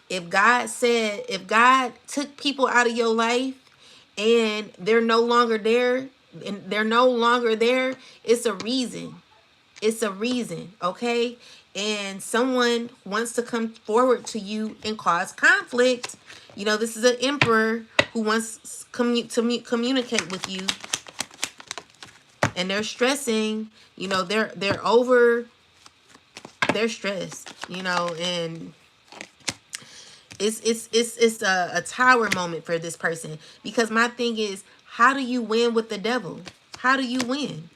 [SPEAKER 1] if God took people out of your life and they're no longer there, it's a reason. It's a reason, okay? And someone wants to come forward to you and cause conflict. You know, this is an emperor who wants to communicate with you, and they're stressing. You know, they're stressed. You know, and it's a tower moment for this person, because my thing is, how do you win with the devil? How do you win?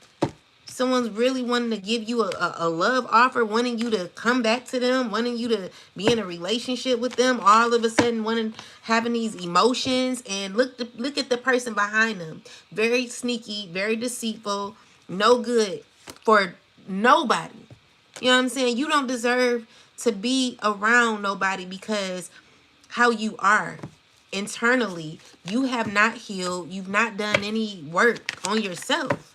[SPEAKER 1] Someone's really wanting to give you a love offer, wanting you to come back to them, wanting you to be in a relationship with them, all of a sudden having these emotions, and look at the person behind them. Very sneaky, very deceitful, no good for nobody. You know what I'm saying? You don't deserve to be around nobody, because how you are internally, you have not healed, you've not done any work on yourself.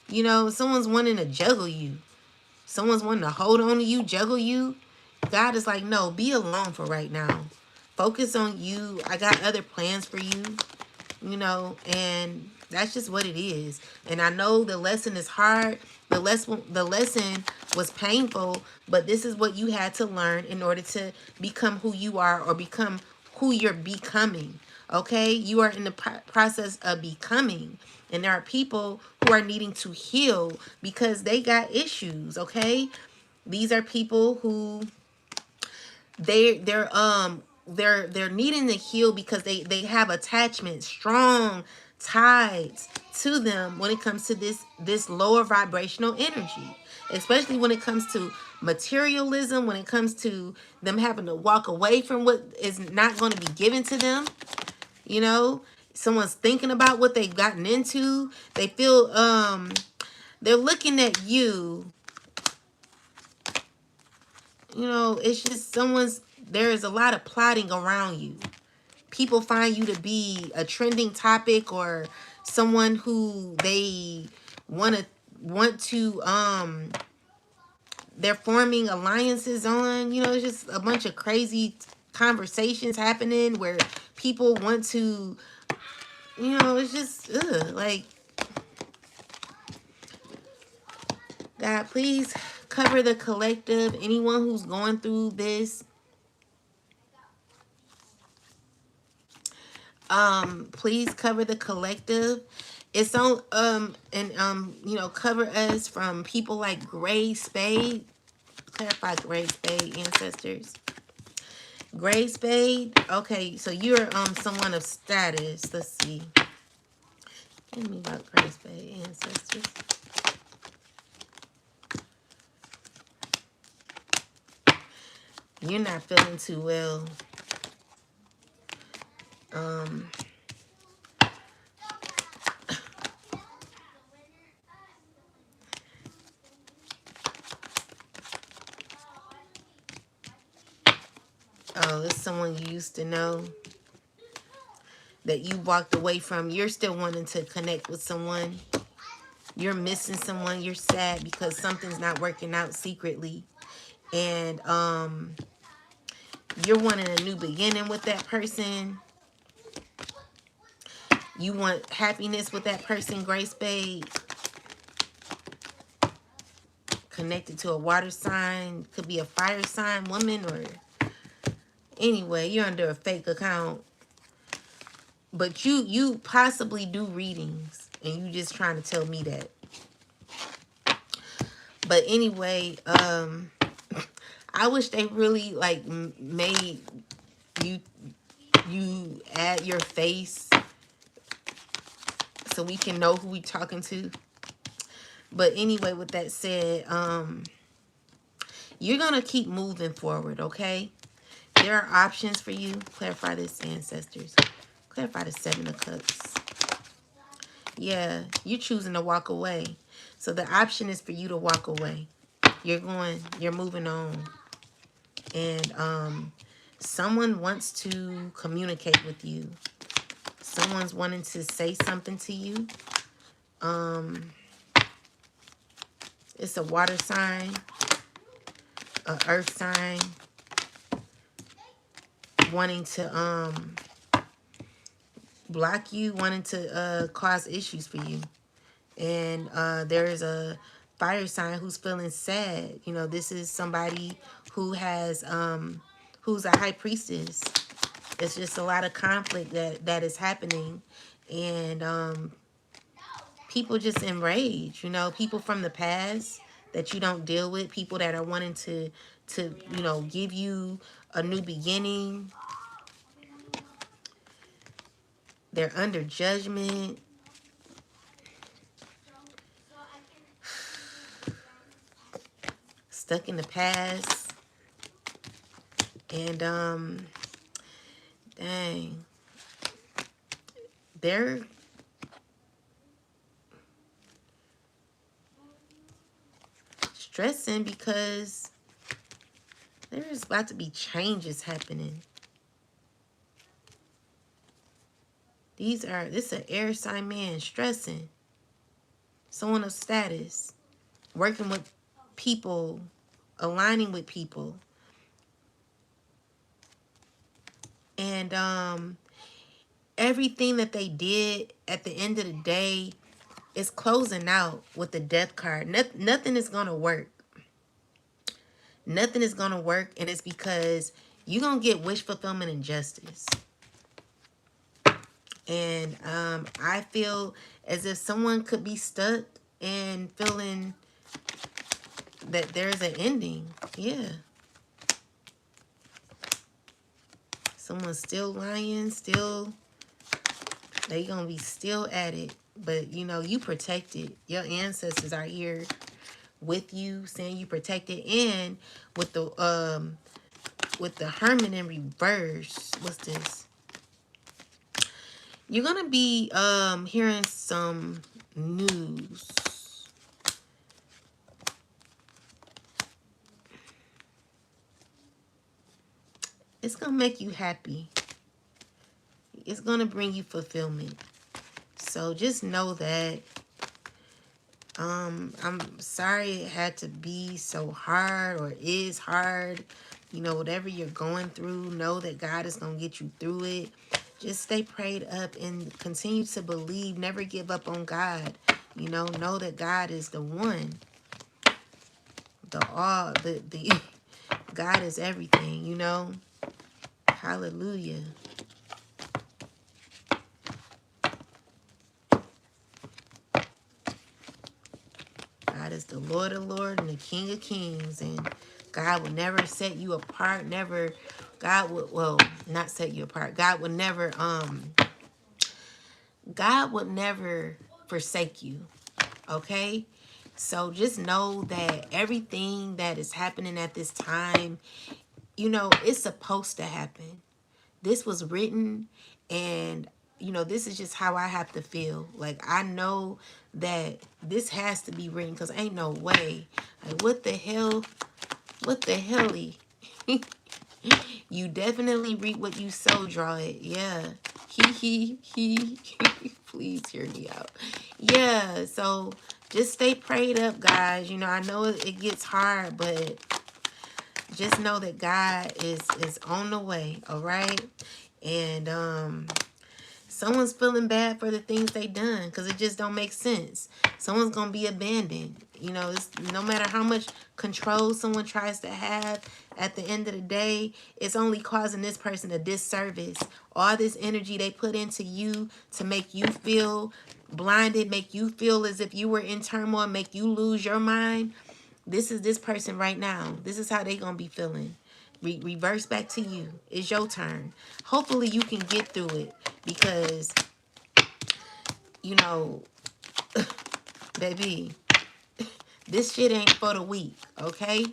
[SPEAKER 1] You know, someone's wanting to juggle you. Someone's wanting to hold on to you, juggle you. God is like, no, be alone for right now. Focus on you. I got other plans for you, you know, and that's just what it is. And I know the lesson is hard. The lesson was painful, but this is what you had to learn in order to become who you are, or become who you're becoming. Okay? You are in the process of becoming. And there are people who are needing to heal because they got issues, okay? These are people who they're needing to heal because they have attachments, strong ties to them when it comes to this lower vibrational energy, especially when it comes to materialism, when it comes to them having to walk away from what is not going to be given to them. You know, someone's thinking about what they've gotten into. They feel they're looking at you. You know, it's just there is a lot of plotting around you. People find you to be a trending topic, or someone who they want to they're forming alliances on. You know, it's just a bunch of crazy conversations happening where people want to, you know, it's just like, God, please cover the collective. Anyone who's going through this, please cover the collective. It's on and you know, cover us from people like Gray Spade. Clarify Gray Spade ancestors. Gray Spade. Okay, so you're someone of status. Let's see. Tell me about Gray Spade ancestors. You're not feeling too well. Oh, it's someone you used to know that you walked away from. You're still wanting to connect with someone. You're missing someone. You're sad because something's not working out secretly. And you're wanting a new beginning with that person. You want happiness with that person, Gray Spade. Connected to a water sign. Could be a fire sign woman, or anyway, you're under a fake account. But you possibly do readings, and you just trying to tell me that. But anyway, I wish they really like made you add your face so we can know who we talking to. But anyway, with that said, you're gonna keep moving forward, okay? There are options for you. Clarify this, ancestors. Clarify the Seven of Cups. Yeah, you're choosing to walk away. So the option is for you to walk away. You're moving on. And someone wants to communicate with you. Someone's wanting to say something to you. It's a water sign, a earth sign, wanting to block you, wanting to cause issues for you. And there's a fire sign who's feeling sad. You know, this is somebody who has who's a high priestess. It's just a lot of conflict that is happening, and people just enraged. You know, people from the past that you don't deal with, people that are wanting to give you a new beginning. They're under judgment. Stuck in the past. And dang. They're stressing because there's about to be changes happening. This is an air sign man stressing. Someone of status. Working with people. Aligning with people. And everything that they did at the end of the day is closing out with the death card. Nothing is going to work. Nothing is going to work, and it's because you're going to get wish fulfillment and justice. And I feel as if someone could be stuck and feeling that there's an ending. Yeah. Someone's still lying, they going to be still at it. But, you know, you protected. Your ancestors are here with you, saying you protected. And with the Hermit in reverse, what's this? You're gonna be hearing some news. It's gonna make you happy. It's gonna bring you fulfillment. So just know that. I'm sorry it had to be so hard, or is hard. You know, whatever you're going through, know that God is gonna get you through it. Just stay prayed up and continue to believe. Never give up on God. You know that God is the one. The God is everything, you know. Hallelujah. God is the Lord of Lords and the King of Kings, and God will never set you apart. Never, God would, well, not set you apart. God would never forsake you. Okay? So just know that everything that is happening at this time, you know, it's supposed to happen. This was written, and you know, this is just how I have to feel. Like, I know that this has to be written, because ain't no way. Like, what the hell? You definitely reap what you sow, draw it. Yeah. He. Please hear me out. Yeah, so just stay prayed up, guys. You know, I know it gets hard, but just know that God is on the way, all right? And someone's feeling bad for the things they done, because it just don't make sense. Someone's gonna be abandoned. You know, it's, no matter how much control someone tries to have, at the end of the day, it's only causing this person a disservice. All this energy they put into you to make you feel blinded, make you feel as if you were in turmoil, make you lose your mind. This is this person right now. This is how they gonna be feeling. Reverse back to you. It's your turn. Hopefully you can get through it, because, you know, baby, this shit ain't for the weak, okay?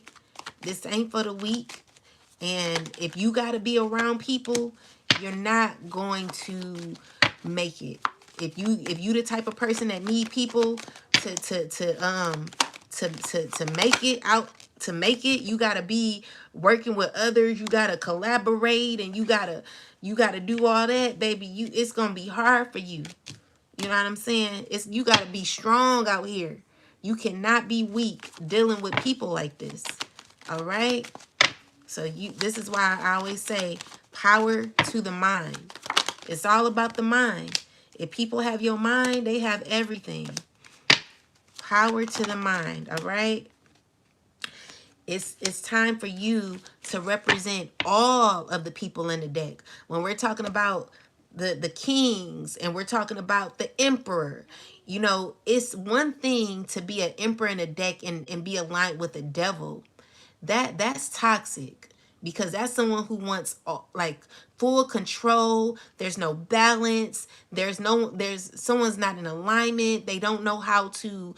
[SPEAKER 1] This ain't for the weak. And if you got to be around people, you're not going to make it. If you the type of person that need people to make it out, to make it, you got to be working with others, you got to collaborate, and you got to do all that, baby. It's going to be hard for you. You know what I'm saying? You got to be strong out here. You cannot be weak dealing with people like this. All right? So this is why I always say power to the mind. It's all about the mind. If people have your mind, they have everything. Power to the mind, all right? It's time for you to represent all of the people in the deck. When we're talking about the kings and we're talking about the emperor, you know, it's one thing to be an emperor in a deck and be aligned with the devil. That's toxic, because that's someone who wants like full control. There's no balance. There's someone's not in alignment. They don't know how to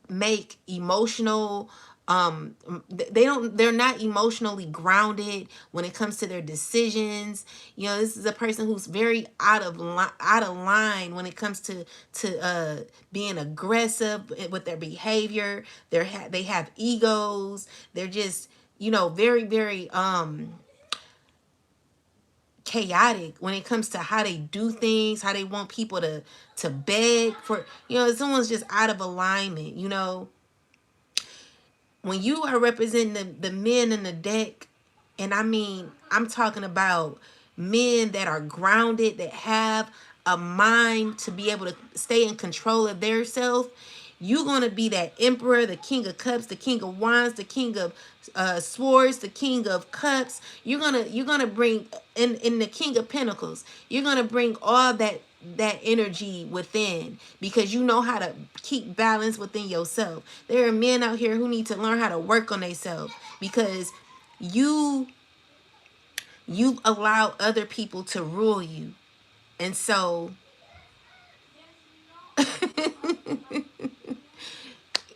[SPEAKER 1] make emotional they're not emotionally grounded when it comes to their decisions. You know, this is a person who's very out of line when it comes to being aggressive with their behavior. They have egos. They're just, you know, very chaotic when it comes to how they do things, how they want people to beg for, you know, someone's just out of alignment, you know. When you are representing the men in the deck, and I mean, I'm talking about men that are grounded, that have a mind to be able to stay in control of their self, you're going to be that emperor, the king of cups, the king of wands, the king of swords, the king of cups. You're gonna bring in the king of pentacles. You're gonna bring all that energy within, because you know how to keep balance within yourself. There are men out here who need to learn how to work on themselves, because you allow other people to rule you. And so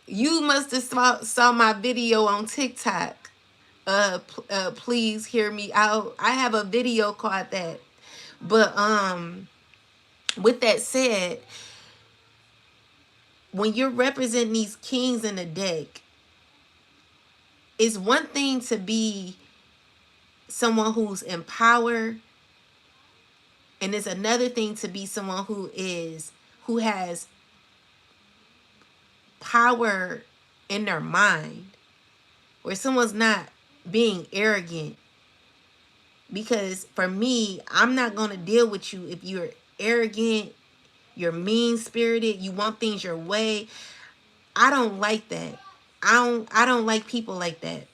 [SPEAKER 1] you must have saw my video on TikTok. Please hear me out. I have a video called that. But with that said, when you're representing these kings in the deck, it's one thing to be someone who's in power, and it's another thing to be someone who has power in their mind, where someone's not being arrogant. Because for me, I'm not going to deal with you if you're arrogant, you're mean spirited, you want things your way. I don't like that. I don't like people like that,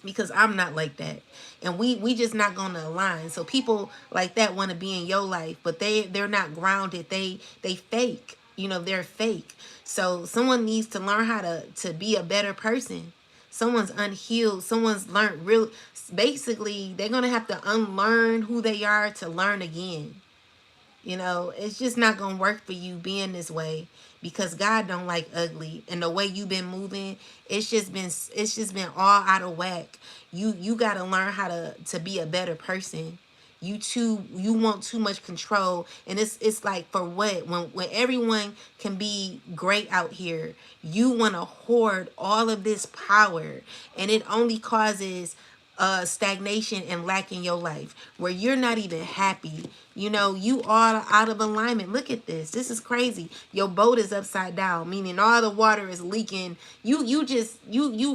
[SPEAKER 1] because I'm not like that. And we just not going to align. So people like that want to be in your life, but they're not grounded. They fake. You know, they're fake. So someone needs to learn how to be a better person. Someone's unhealed. Someone's learned real. Basically, they're going to have to unlearn who they are to learn again. You know, it's just not going to work for you being this way, because God don't like ugly. And the way you've been moving, it's just been all out of whack. You got to learn how to be a better person. You want too much control, and it's like, for what? When everyone can be great out here, you want to hoard all of this power, and it only causes stagnation and lack in your life, where you're not even happy. You know, you are out of alignment. Look at this. This is crazy. Your boat is upside down, meaning all the water is leaking. You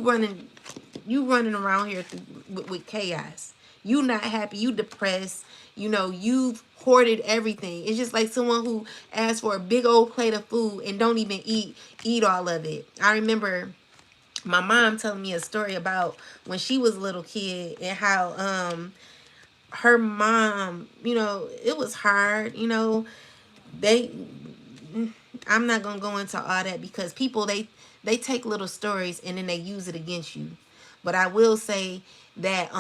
[SPEAKER 1] running around here with chaos. You not happy. You depressed. You know, you've hoarded everything. It's just like someone who asks for a big old plate of food and don't even eat all of it. I remember my mom telling me a story about when she was a little kid, and how her mom, you know, it was hard, you know. They I'm not gonna go into all that, because people, they take little stories and then they use it against you. But I will say that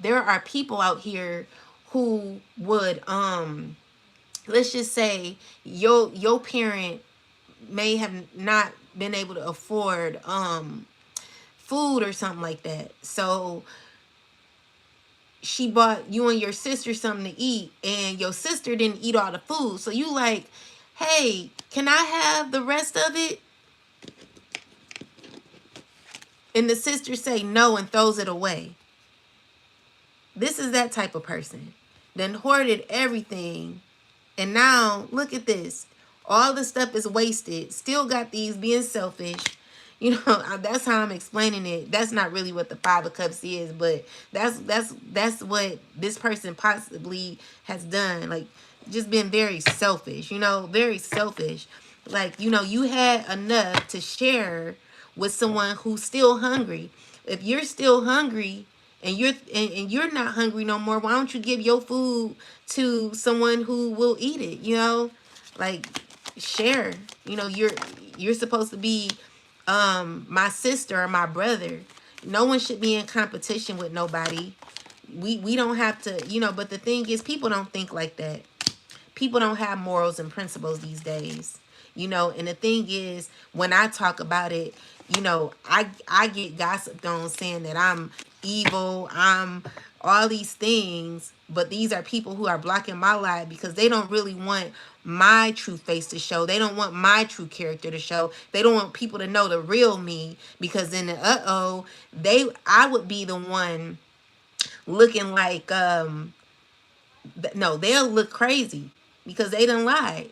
[SPEAKER 1] there are people out here who would let's just say your parent may have not been able to afford food or something like that. So she bought you and your sister something to eat, and your sister didn't eat all the food. So you like, hey, can I have the rest of it? And the sister say no and throws it away. This is that type of person. Then hoarded everything. And now look at this. All the stuff is wasted. Still got these being selfish. You know, that's how I'm explaining it. That's not really what the Five of Cups is, but that's what this person possibly has done. Like, just been very selfish, you know, very selfish. Like, you know, you had enough to share with someone who's still hungry. If you're still hungry and you're not hungry no more, why don't you give your food to someone who will eat it, you know? Like, share. You know, you're supposed to be my sister or my brother. No one should be in competition with nobody. We don't have to, you know, but the thing is, people don't think like that. People don't have morals and principles these days, you know. And the thing is, when I talk about it, you know, I get gossiped on saying that I'm evil, I'm all these things, but these are people who are blocking my life because they don't really want my true face to show. They don't want my true character to show. They don't want people to know the real me, because then I would be the one looking like no, they'll look crazy because they done lied.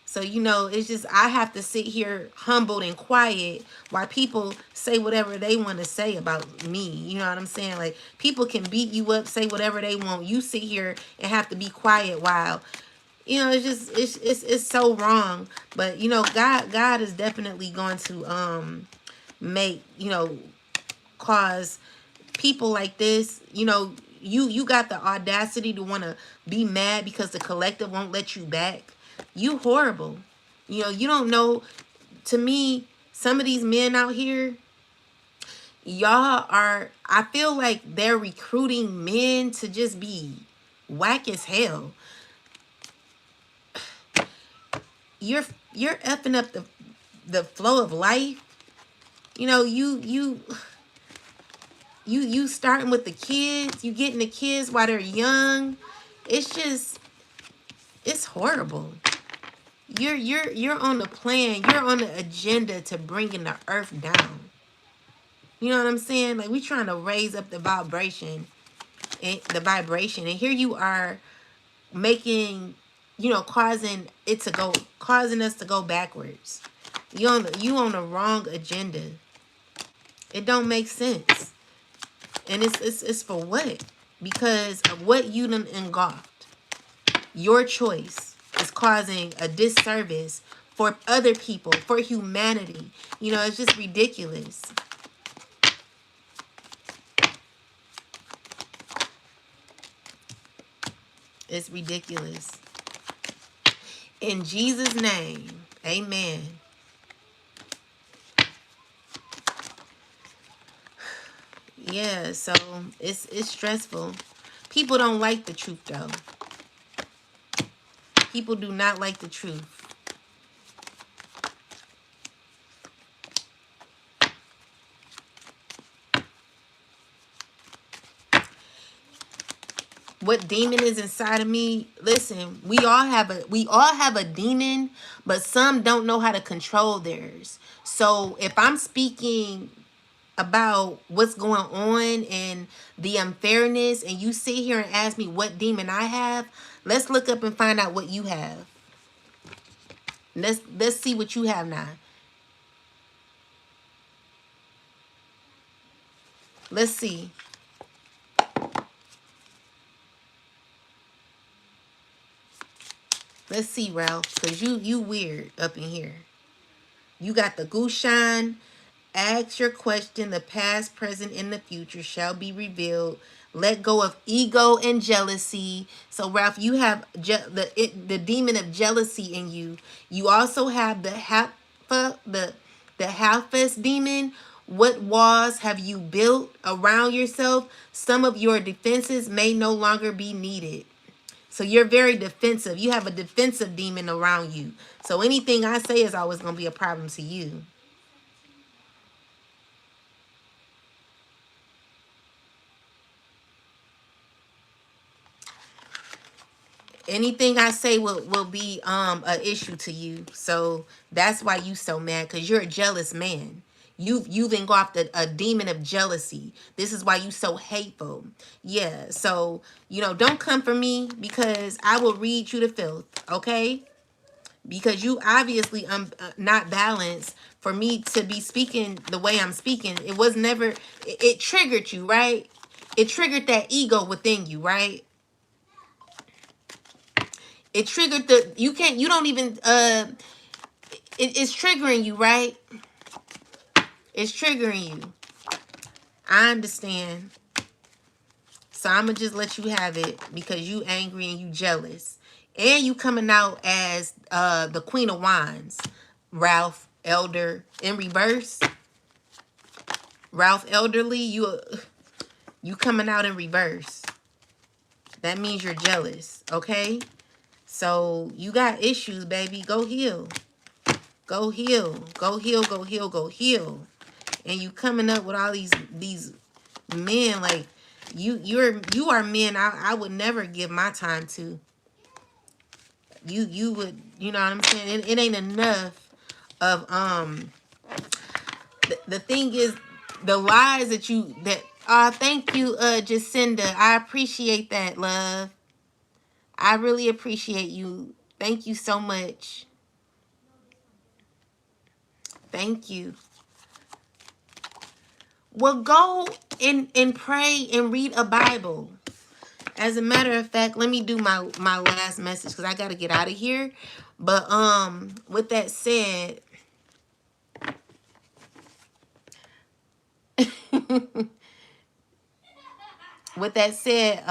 [SPEAKER 1] So, you know, it's just, I have to sit here humbled and quiet while people say whatever they want to say about me. You know what I'm saying? Like, people can beat you up, say whatever they want. You sit here and have to be quiet while, you know, it's just, it's so wrong. But, you know, God is definitely going to make, you know, cause people like this, you know, you got the audacity to want to be mad because the collective won't let you back. You horrible. You know, you don't know. To me, some of these men out here, y'all are, I feel like they're recruiting men to just be whack as hell. You're you're effing up the flow of life. You know, you starting with the kids, you getting the kids while they're young. It's just, it's horrible. You're on the plan, you're on the agenda to bringing the earth down. You know what I'm saying? Like, we trying to raise up the vibration, and here you are making, you know, causing us to go backwards. You on the wrong agenda. It don't make sense. And it's for what? Because of what you done engulfed. Your choice is causing a disservice for other people, for humanity. You know, it's just ridiculous. It's ridiculous. In Jesus' name, amen. Yeah, so it's stressful. People don't like the truth though. People do not like the truth. What demon is inside of me? Listen, we all have a demon, but some don't know how to control theirs. So if I'm speaking about what's going on and the unfairness, and you sit here and ask me what demon I have, let's look up and find out what you have. Let's see what you have now. Let's see. Let's see, Ralph, because you weird up in here. You got the goose shine. Ask your question. The past, present, and the future shall be revealed. Let go of ego and jealousy. So, Ralph, you have the demon of jealousy in you. You also have the half demon. What walls have you built around yourself? Some of your defenses may no longer be needed. So you're very defensive. You have a defensive demon around you. So anything I say is always going to be a problem to you. Anything I say will be a issue to you. So that's why you so mad, because you're a jealous man. You've engulfed a demon of jealousy. This is why you so hateful. Yeah. So, you know, don't come for me, because I will read you to filth. Okay. Because you obviously not balanced for me to be speaking the way I'm speaking. It was never, it triggered you, right? It triggered that ego within you, right? It triggered you don't even, it's triggering you, right? It's triggering you. I understand. So I'm going to just let you have it because you angry and you jealous. And you coming out as the Queen of Wands. Ralph Elder in reverse. Ralph Elderly, you coming out in reverse. That means you're jealous, okay? So you got issues, baby. Go heal. Go heal. Go heal, go heal, go heal. And you coming up with all these men, like you are men I would never give my time to. You would, you know what I'm saying? It ain't enough of the thing is the lies that thank you, Jacinda. I appreciate that, love. I really appreciate you. Thank you so much. Thank you. Well, go and pray and read a Bible. As a matter of fact, let me do my last message because I got to get out of here. But with that said, with that said,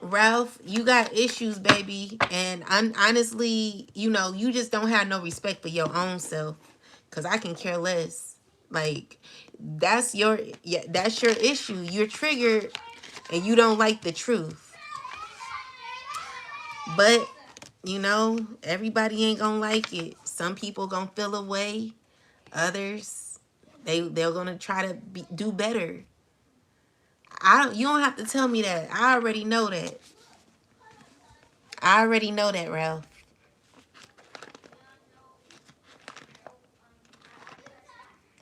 [SPEAKER 1] Ralph, you got issues, baby, and honestly, you know, you just don't have no respect for your own self. Cause I can care less. Like that's your issue. You're triggered, and you don't like the truth. But you know, everybody ain't gonna like it. Some people gonna feel away. Others, they're gonna try to do better. You don't have to tell me that. I already know that. I already know that, Ralph.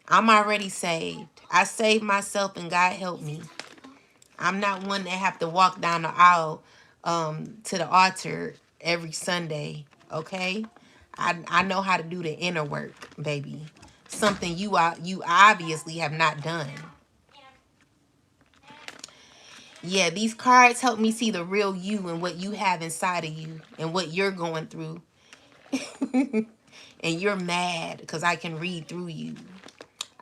[SPEAKER 1] I'm already saved. I saved myself and God helped me. I'm not one that have to walk down the aisle to the altar every Sunday, okay? I know how to do the inner work, baby. Something you obviously have not done. Yeah, these cards help me see the real you and what you have inside of you and what you're going through. And you're mad because I can read through you.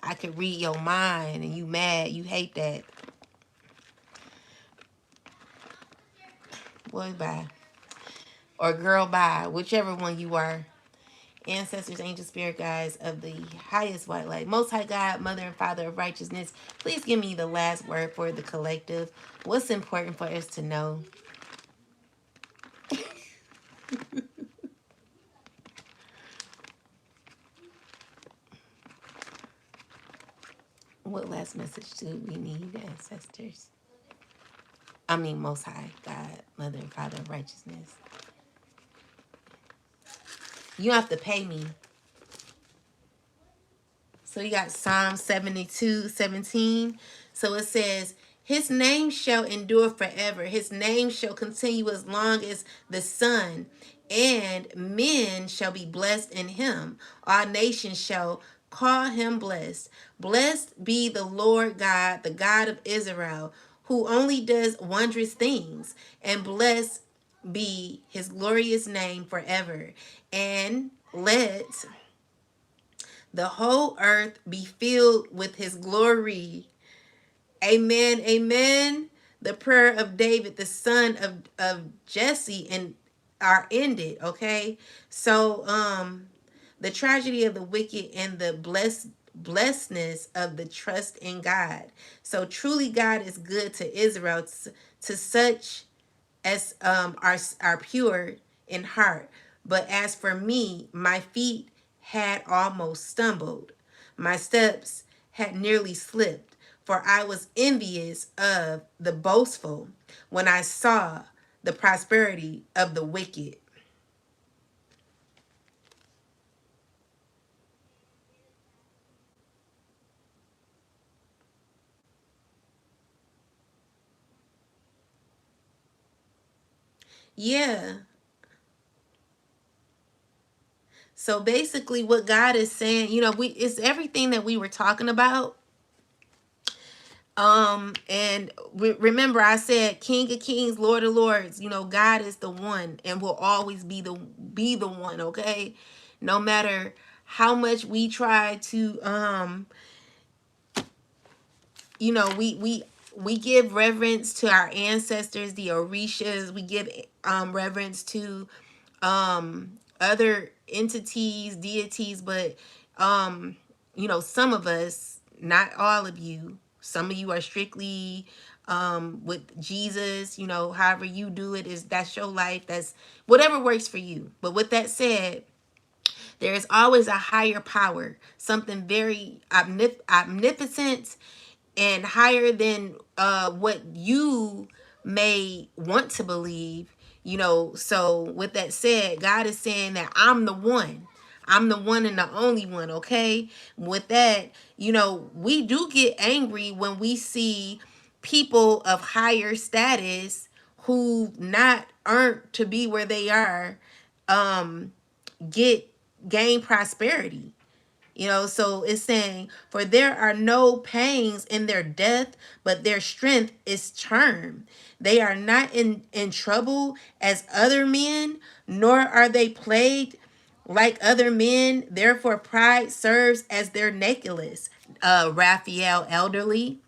[SPEAKER 1] I can read your mind and you mad. You hate that. Boy, bye. Or girl, bye. Whichever one you are. Ancestors, angel, spirit guides of the highest white light. Most High God, Mother and Father of righteousness. Please give me the last word for the collective. What's important for us to know? What last message do we need, ancestors? I mean, Most High God, Mother and Father of righteousness. You have to pay me. So you got Psalm 72:17. So it says, his name shall endure forever. His name shall continue as long as the sun, and men shall be blessed in him. All nations shall call him blessed. Blessed be the Lord God, the God of Israel, who only does wondrous things, and blessed be his glorious name forever. And let the whole earth be filled with his glory. Amen. Amen. The prayer of David, the son of Jesse, and are ended. Okay. So the tragedy of the wicked and the blessedness of the trust in God. So truly God is good to Israel, to such as are pure in heart. But as for me, my feet had almost stumbled. My steps had nearly slipped, for I was envious of the boastful when I saw the prosperity of the wicked. Yeah. So basically what God is saying, you know, it's everything that we were talking about. And remember I said King of Kings, Lord of Lords, you know, God is the one and will always be the one, okay? No matter how much we try to we give reverence to our ancestors, the Orishas. We give reverence to other entities, deities, but some of us, not all of you, some of you are strictly with Jesus. However you do it, is that's your life, that's whatever works for you. But with that said, there is always a higher power, something very omnipotent and higher than what you may want to believe. So with that said, God is saying that I'm the one and the only one. Okay, with that, we do get angry when we see people of higher status who not earned to be where they are get gain prosperity. So it's saying, for there are no pains in their death, but their strength is charm. They are not in trouble as other men, nor are they plagued like other men. Therefore, pride serves as their necklace. Raphael Elderly.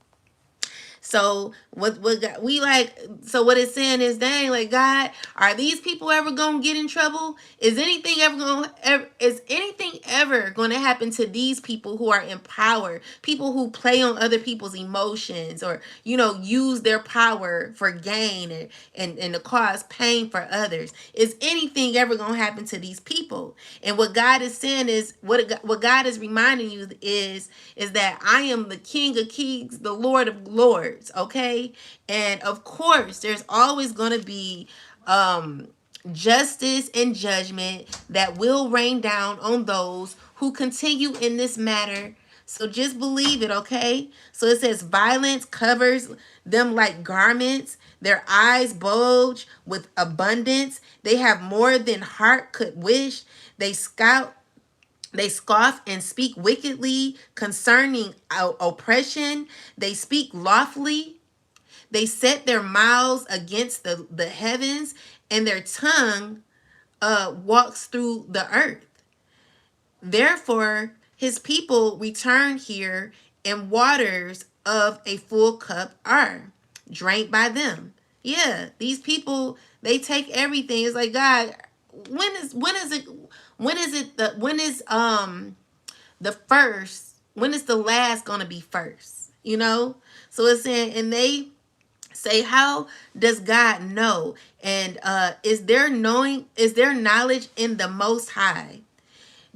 [SPEAKER 1] So we like, so what it's saying is, dang, like, God, are these people ever gonna get in trouble? Is anything ever gonna happen to these people who are in power? People who play on other people's emotions, or use their power for gain, and to cause pain for others. Is anything ever gonna happen to these people? And what God is saying is, what God is reminding you is that I am the King of Kings, the Lord of Lords. Okay, and of course, there's always gonna be justice and judgment that will rain down on those who continue in this matter. So just believe it, okay? So it says, violence covers them like garments. Their eyes bulge with abundance. They have more than heart could wish. They scoff and speak wickedly concerning oppression. They speak lawfully. They set their mouths against the heavens, and their tongue walks through the earth. Therefore, his people return here, and waters of a full cup are drank by them. Yeah, these people, they take everything. It's like, God, when is the first, when is the last gonna be first? So it's saying, and they say, how does God know? And is there knowledge in the Most High?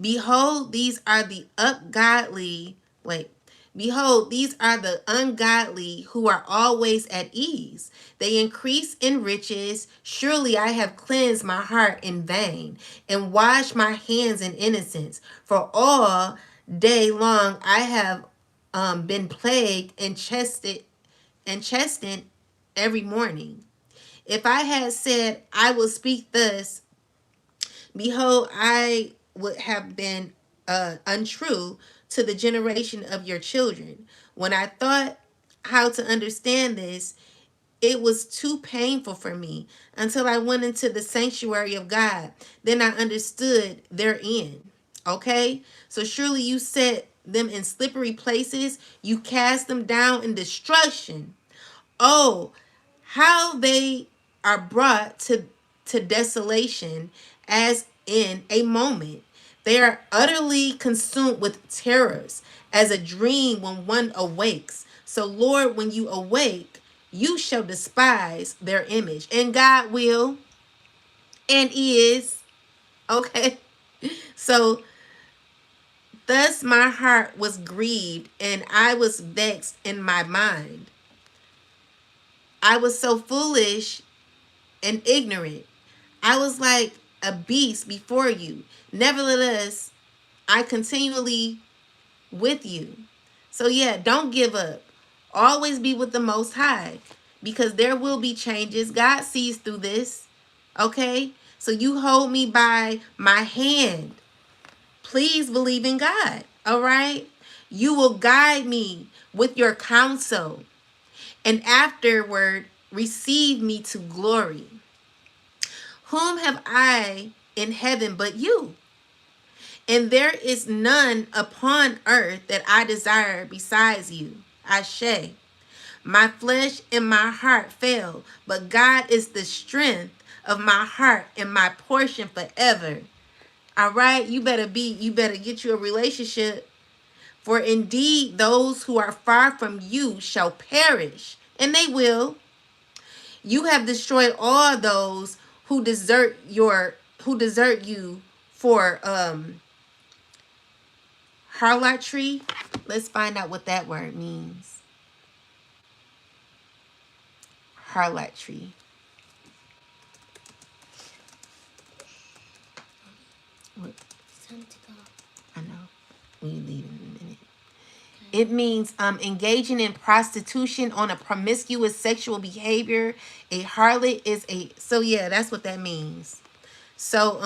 [SPEAKER 1] Behold, these are the ungodly. Wait. Behold, these are the ungodly who are always at ease. They increase in riches. Surely I have cleansed my heart in vain and washed my hands in innocence. For all day long I have been plagued and chastened every morning. If I had said, I will speak thus, behold, I would have been untrue to the generation of your children. When I thought how to understand this, it was too painful for me until I went into the sanctuary of God. Then I understood their end. Okay? So surely you set them in slippery places. You cast them down in destruction. Oh, how they are brought to desolation as in a moment. They are utterly consumed with terrors, as a dream when one awakes. So, Lord, when you awake, you shall despise their image. And God will and is. Okay. So, thus my heart was grieved, and I was vexed in my mind. I was so foolish and ignorant. I was like a beast before you. Nevertheless, I continually with you. So yeah, don't give up. Always be with the Most High, because there will be changes. God sees through this. Okay? So you hold me by my hand. Please believe in God. All right? You will guide me with your counsel, and afterward receive me to glory. Whom have I in heaven but you? And there is none upon earth that I desire besides you. Ashe. My flesh and my heart fail, but God is the strength of my heart and my portion forever. All right, you better get you a relationship. For indeed those who are far from you shall perish, and they will. You have destroyed all those who desert you for harlotry. Let's find out what that word means. Harlotry. What?
[SPEAKER 2] It's time to go.
[SPEAKER 1] I know. We leave in a minute. It means engaging in prostitution on a promiscuous sexual behavior. A harlot is a, so yeah, that's what that means. So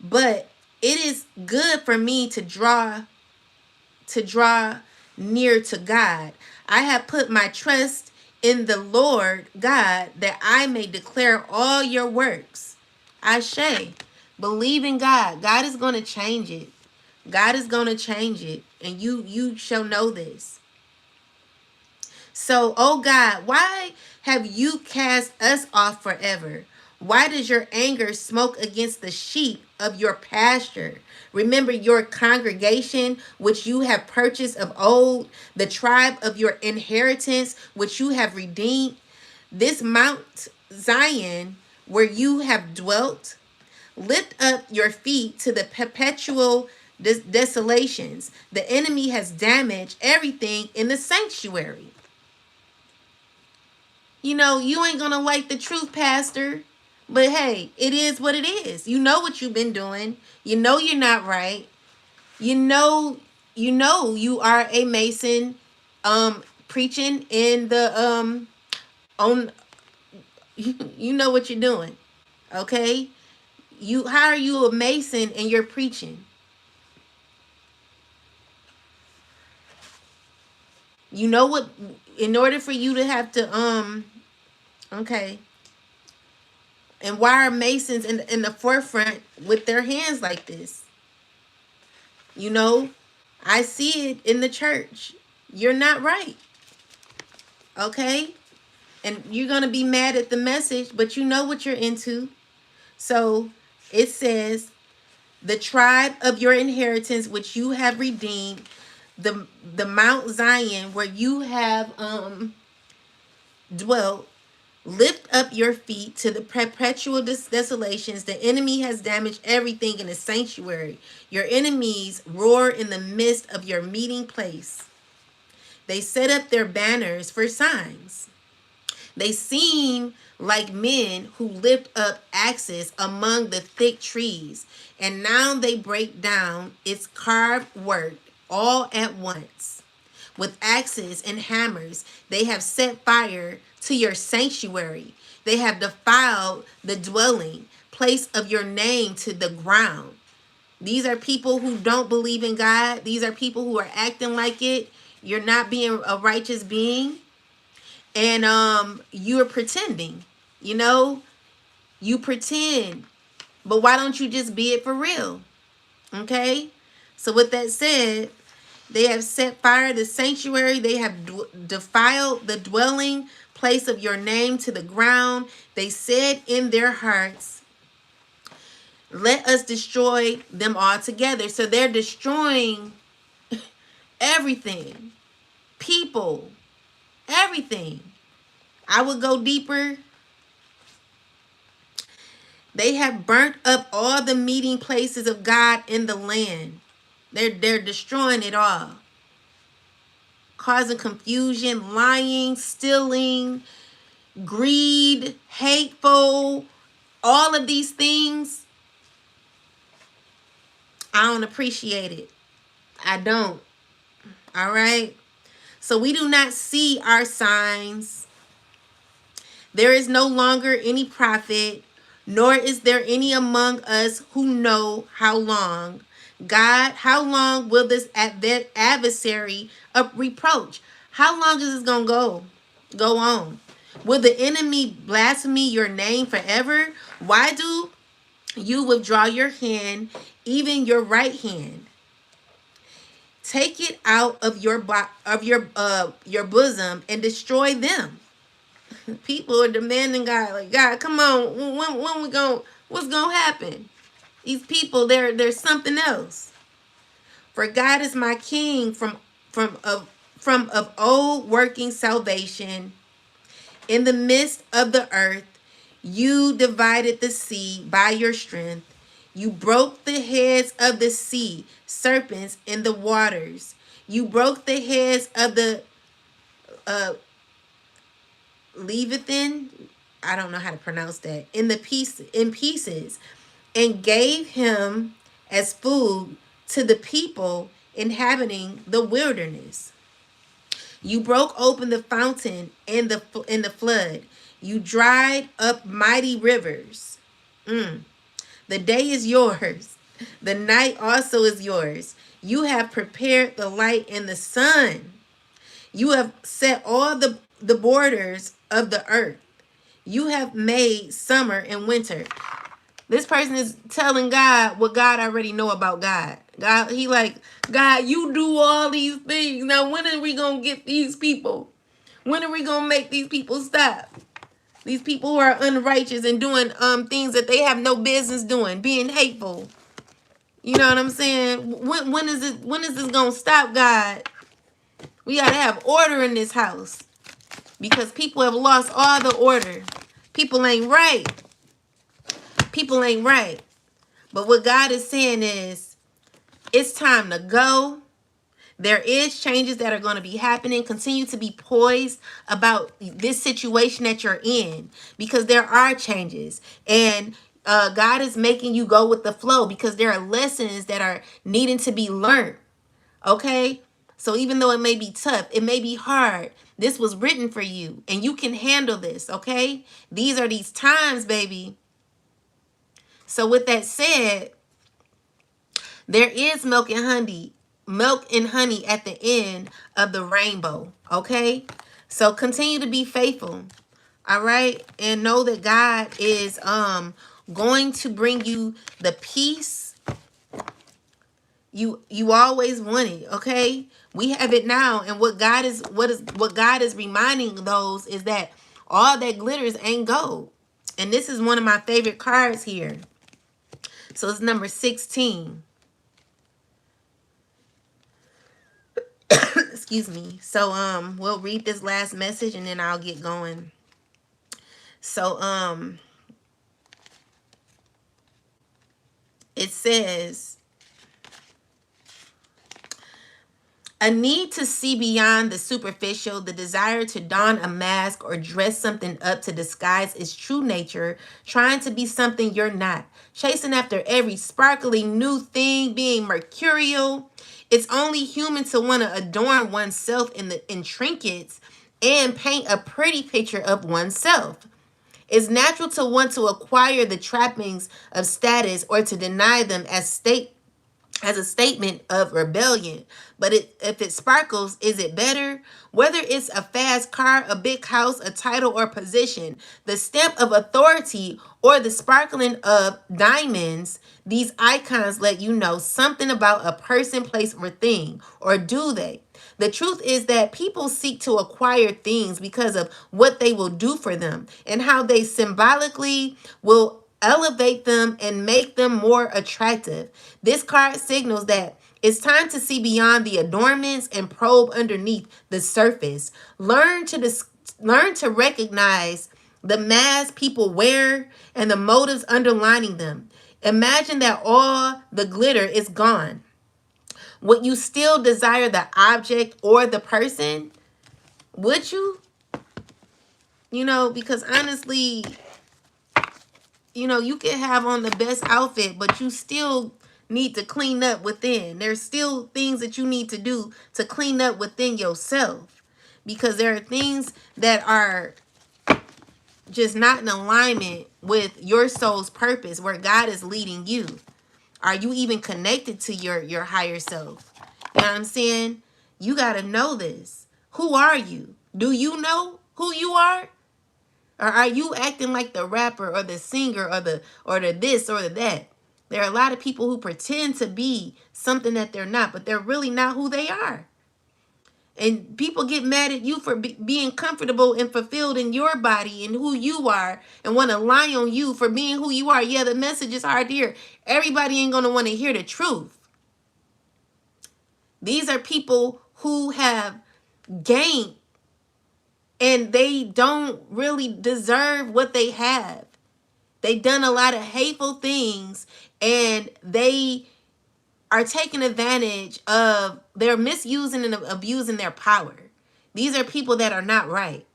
[SPEAKER 1] but it is good for me to draw near to God. I have put my trust in the Lord God that I may declare all your works. Ashe. Believe in God. God is going to change it. God is going to change it. And you shall know this. So, oh God, why have you cast us off forever? Why does your anger smoke against the sheep of your pasture? Remember your congregation, which you have purchased of old, the tribe of your inheritance, which you have redeemed. This Mount Zion, where you have dwelt. Lift up your feet to the perpetual desolations. The enemy has damaged everything in the sanctuary. You know, you ain't gonna like the truth, Pastor. But hey, it is what it is. You know what you've been doing. You know you're not right. You know you are a Mason preaching in the on you know what you're doing. Okay? How are you a Mason and you're preaching? You know what, in order for you to have to okay. And why are Masons in the forefront with their hands like this? You know, I see it in the church. You're not right. Okay? And you're going to be mad at the message, but you know what you're into. So it says, the tribe of your inheritance, which you have redeemed, the Mount Zion, where you have dwelt. Lift up your feet to the perpetual desolations. The enemy has damaged everything in the sanctuary. Your enemies roar in the midst of your meeting place. They set up their banners for signs. They seem like men who lift up axes among the thick trees, and now they break down its carved work all at once. With axes and hammers, they have set fire to your sanctuary. They have defiled the dwelling place of your name to the ground. These are people who don't believe in God. These are people who are acting like it. You're not being a righteous being. And you're pretending. You know, you pretend. But why don't you just be it for real? Okay? So with that said, they have set fire to the sanctuary. They have defiled the dwelling place of your name to the ground. They said in their hearts, let us destroy them all together. So they're destroying everything. People. Everything. I would go deeper. They have burnt up all the meeting places of God in the land. They're destroying it all. Causing confusion, lying, stealing, greed, hateful, all of these things. I don't appreciate it. I don't. All right. So we do not see our signs. There is no longer any prophet, nor is there any among us who know how long. God, how long will this adversary of reproach? How long is this going to go on? Will the enemy blaspheme your name forever? Why do you withdraw your hand, even your right hand? Take it out of your bosom and destroy them. People are demanding God, like, God, come on, when we going what's gonna happen? These people, there's something else. For God is my king from of old, working salvation in the midst of the earth. You divided the sea by your strength. You broke the heads of the sea, serpents in the waters. You broke the heads of the uh Leviathan. I don't know how to pronounce that. In pieces, and gave him as food to the people inhabiting the wilderness. You broke open the fountain in the flood. You dried up mighty rivers. The day is yours. The night also is yours. You have prepared the light and the sun. You have set all the borders of the earth. You have made summer and winter. This person is telling God what God already know about God. God, he like, God, you do all these things. Now, when are we going to get these people? When are we going to make these people stop? These people who are unrighteous and doing things that they have no business doing, being hateful. You know what I'm saying? When is this going to stop, God? We got to have order in this house because people have lost all the order. People ain't right. People ain't right. But what God is saying is, it's time to go. There is changes that are going to be happening. Continue to be poised about this situation that you're in because there are changes. And God is making you go with the flow because there are lessons that are needing to be learned. Okay? So even though it may be tough, it may be hard, this was written for you and you can handle this. Okay? These are these times, baby. So with that said, there is milk and honey at the end of the rainbow, okay? So continue to be faithful, all right? And know that God is going to bring you the peace you always wanted, okay? We have it now, and what God is reminding those is that all that glitters ain't gold. And this is one of my favorite cards here. So it's number 16. Excuse me. So we'll read this last message and then I'll get going. So it says, a need to see beyond the superficial, the desire to don a mask or dress something up to disguise its true nature, trying to be something you're not, chasing after every sparkly new thing, being mercurial. It's only human to want to adorn oneself in trinkets and paint a pretty picture of oneself. It's natural to want to acquire the trappings of status or to deny them as a statement of rebellion. But if it sparkles, is it better? Whether it's a fast car, a big house, a title or position, the stamp of authority, or the sparkling of diamonds, these icons let you know something about a person, place, or thing. Or do they? The truth is that people seek to acquire things because of what they will do for them and how they symbolically will elevate them and make them more attractive. This card signals that it's time to see beyond the adornments and probe underneath the surface. Learn to recognize the masks people wear and the motives underlining them. Imagine that all the glitter is gone. Would you still desire the object or the person? Would you? Because honestly, you can have on the best outfit, but you still need to clean up within. There's still things that you need to do to clean up within yourself. Because there are things that are just not in alignment with your soul's purpose, where God is leading you. Are you even connected to your higher self? You know what I'm saying? You got to know this. Who are you? Do you know who you are? Or are you acting like the rapper or the singer or the this or the that? There are a lot of people who pretend to be something that they're not, but they're really not who they are. And people get mad at you for being comfortable and fulfilled in your body and who you are and want to lie on you for being who you are. Yeah, the message is hard to hear. Everybody ain't going to want to hear the truth. These are people who have gained and they don't really deserve what they have. They've done a lot of hateful things and they are taking advantage of, they're misusing and abusing their power. These are people that are not right.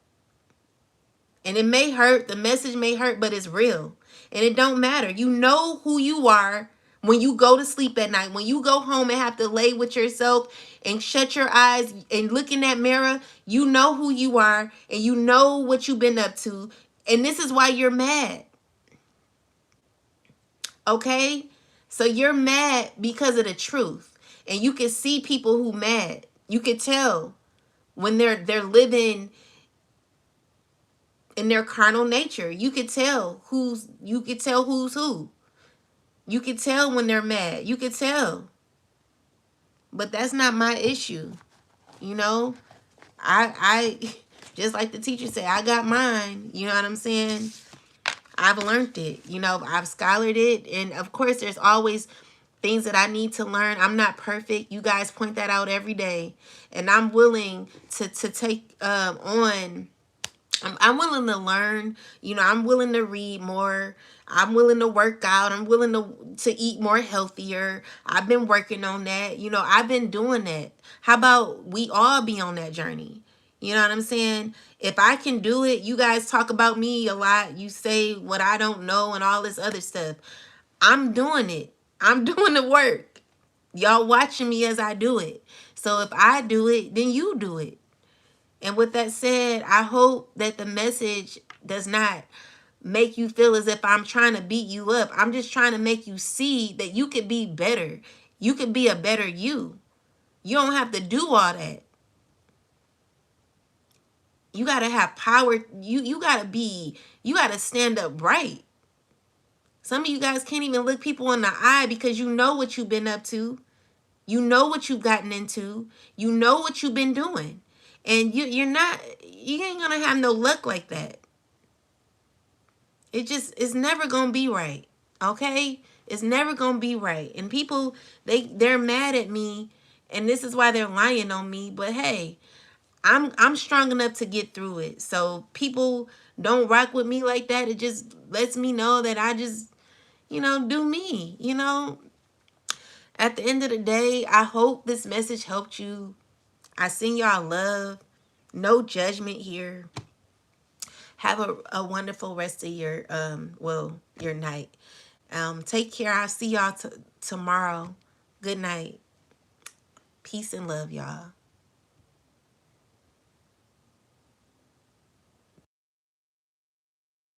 [SPEAKER 1] And it may hurt, the message may hurt, but it's real. And it don't matter. You know who you are when you go to sleep at night. When you go home and have to lay with yourself and shut your eyes and look in that mirror, you know who you are and you know what you've been up to. And this is why you're mad. Okay? So you're mad because of the truth. And you can see people who mad. You can tell when they're living in their carnal nature. You could tell who's who. You could tell when they're mad. You could tell. But that's not my issue. You know? I just like the teacher said, I got mine. You know what I'm saying? I've learned it. You know, I've scholared it. And of course, there's always things that I need to learn. I'm not perfect. You guys point that out every day. And I'm willing to take on. I'm willing to learn. You know, I'm willing to read more. I'm willing to work out. I'm willing to eat more healthier. I've been working on that. You know, I've been doing that. How about we all be on that journey? You know what I'm saying? If I can do it, you guys talk about me a lot. You say what I don't know and all this other stuff. I'm doing it. I'm doing the work. Y'all watching me as I do it. So if I do it, then you do it. And with that said, I hope that the message does not make you feel as if I'm trying to beat you up. I'm just trying to make you see that you could be better. You could be a better you. You don't have to do all that. You got to have power. You got to stand up right. Some of you guys can't even look people in the eye because you know what you've been up to. You know what you've gotten into. You know what you've been doing. And you ain't gonna have no luck like that. It's never gonna be right. Okay? It's never gonna be right. And people, they're mad at me, and this is why they're lying on me. But hey, I'm strong enough to get through it. So people don't rock with me like that. It just lets me know that I just, do me. At the end of the day, I hope this message helped you. I send y'all love. No judgment here. Have a wonderful rest of your your night. Take care. I'll see y'all tomorrow. Good night. Peace and love, y'all.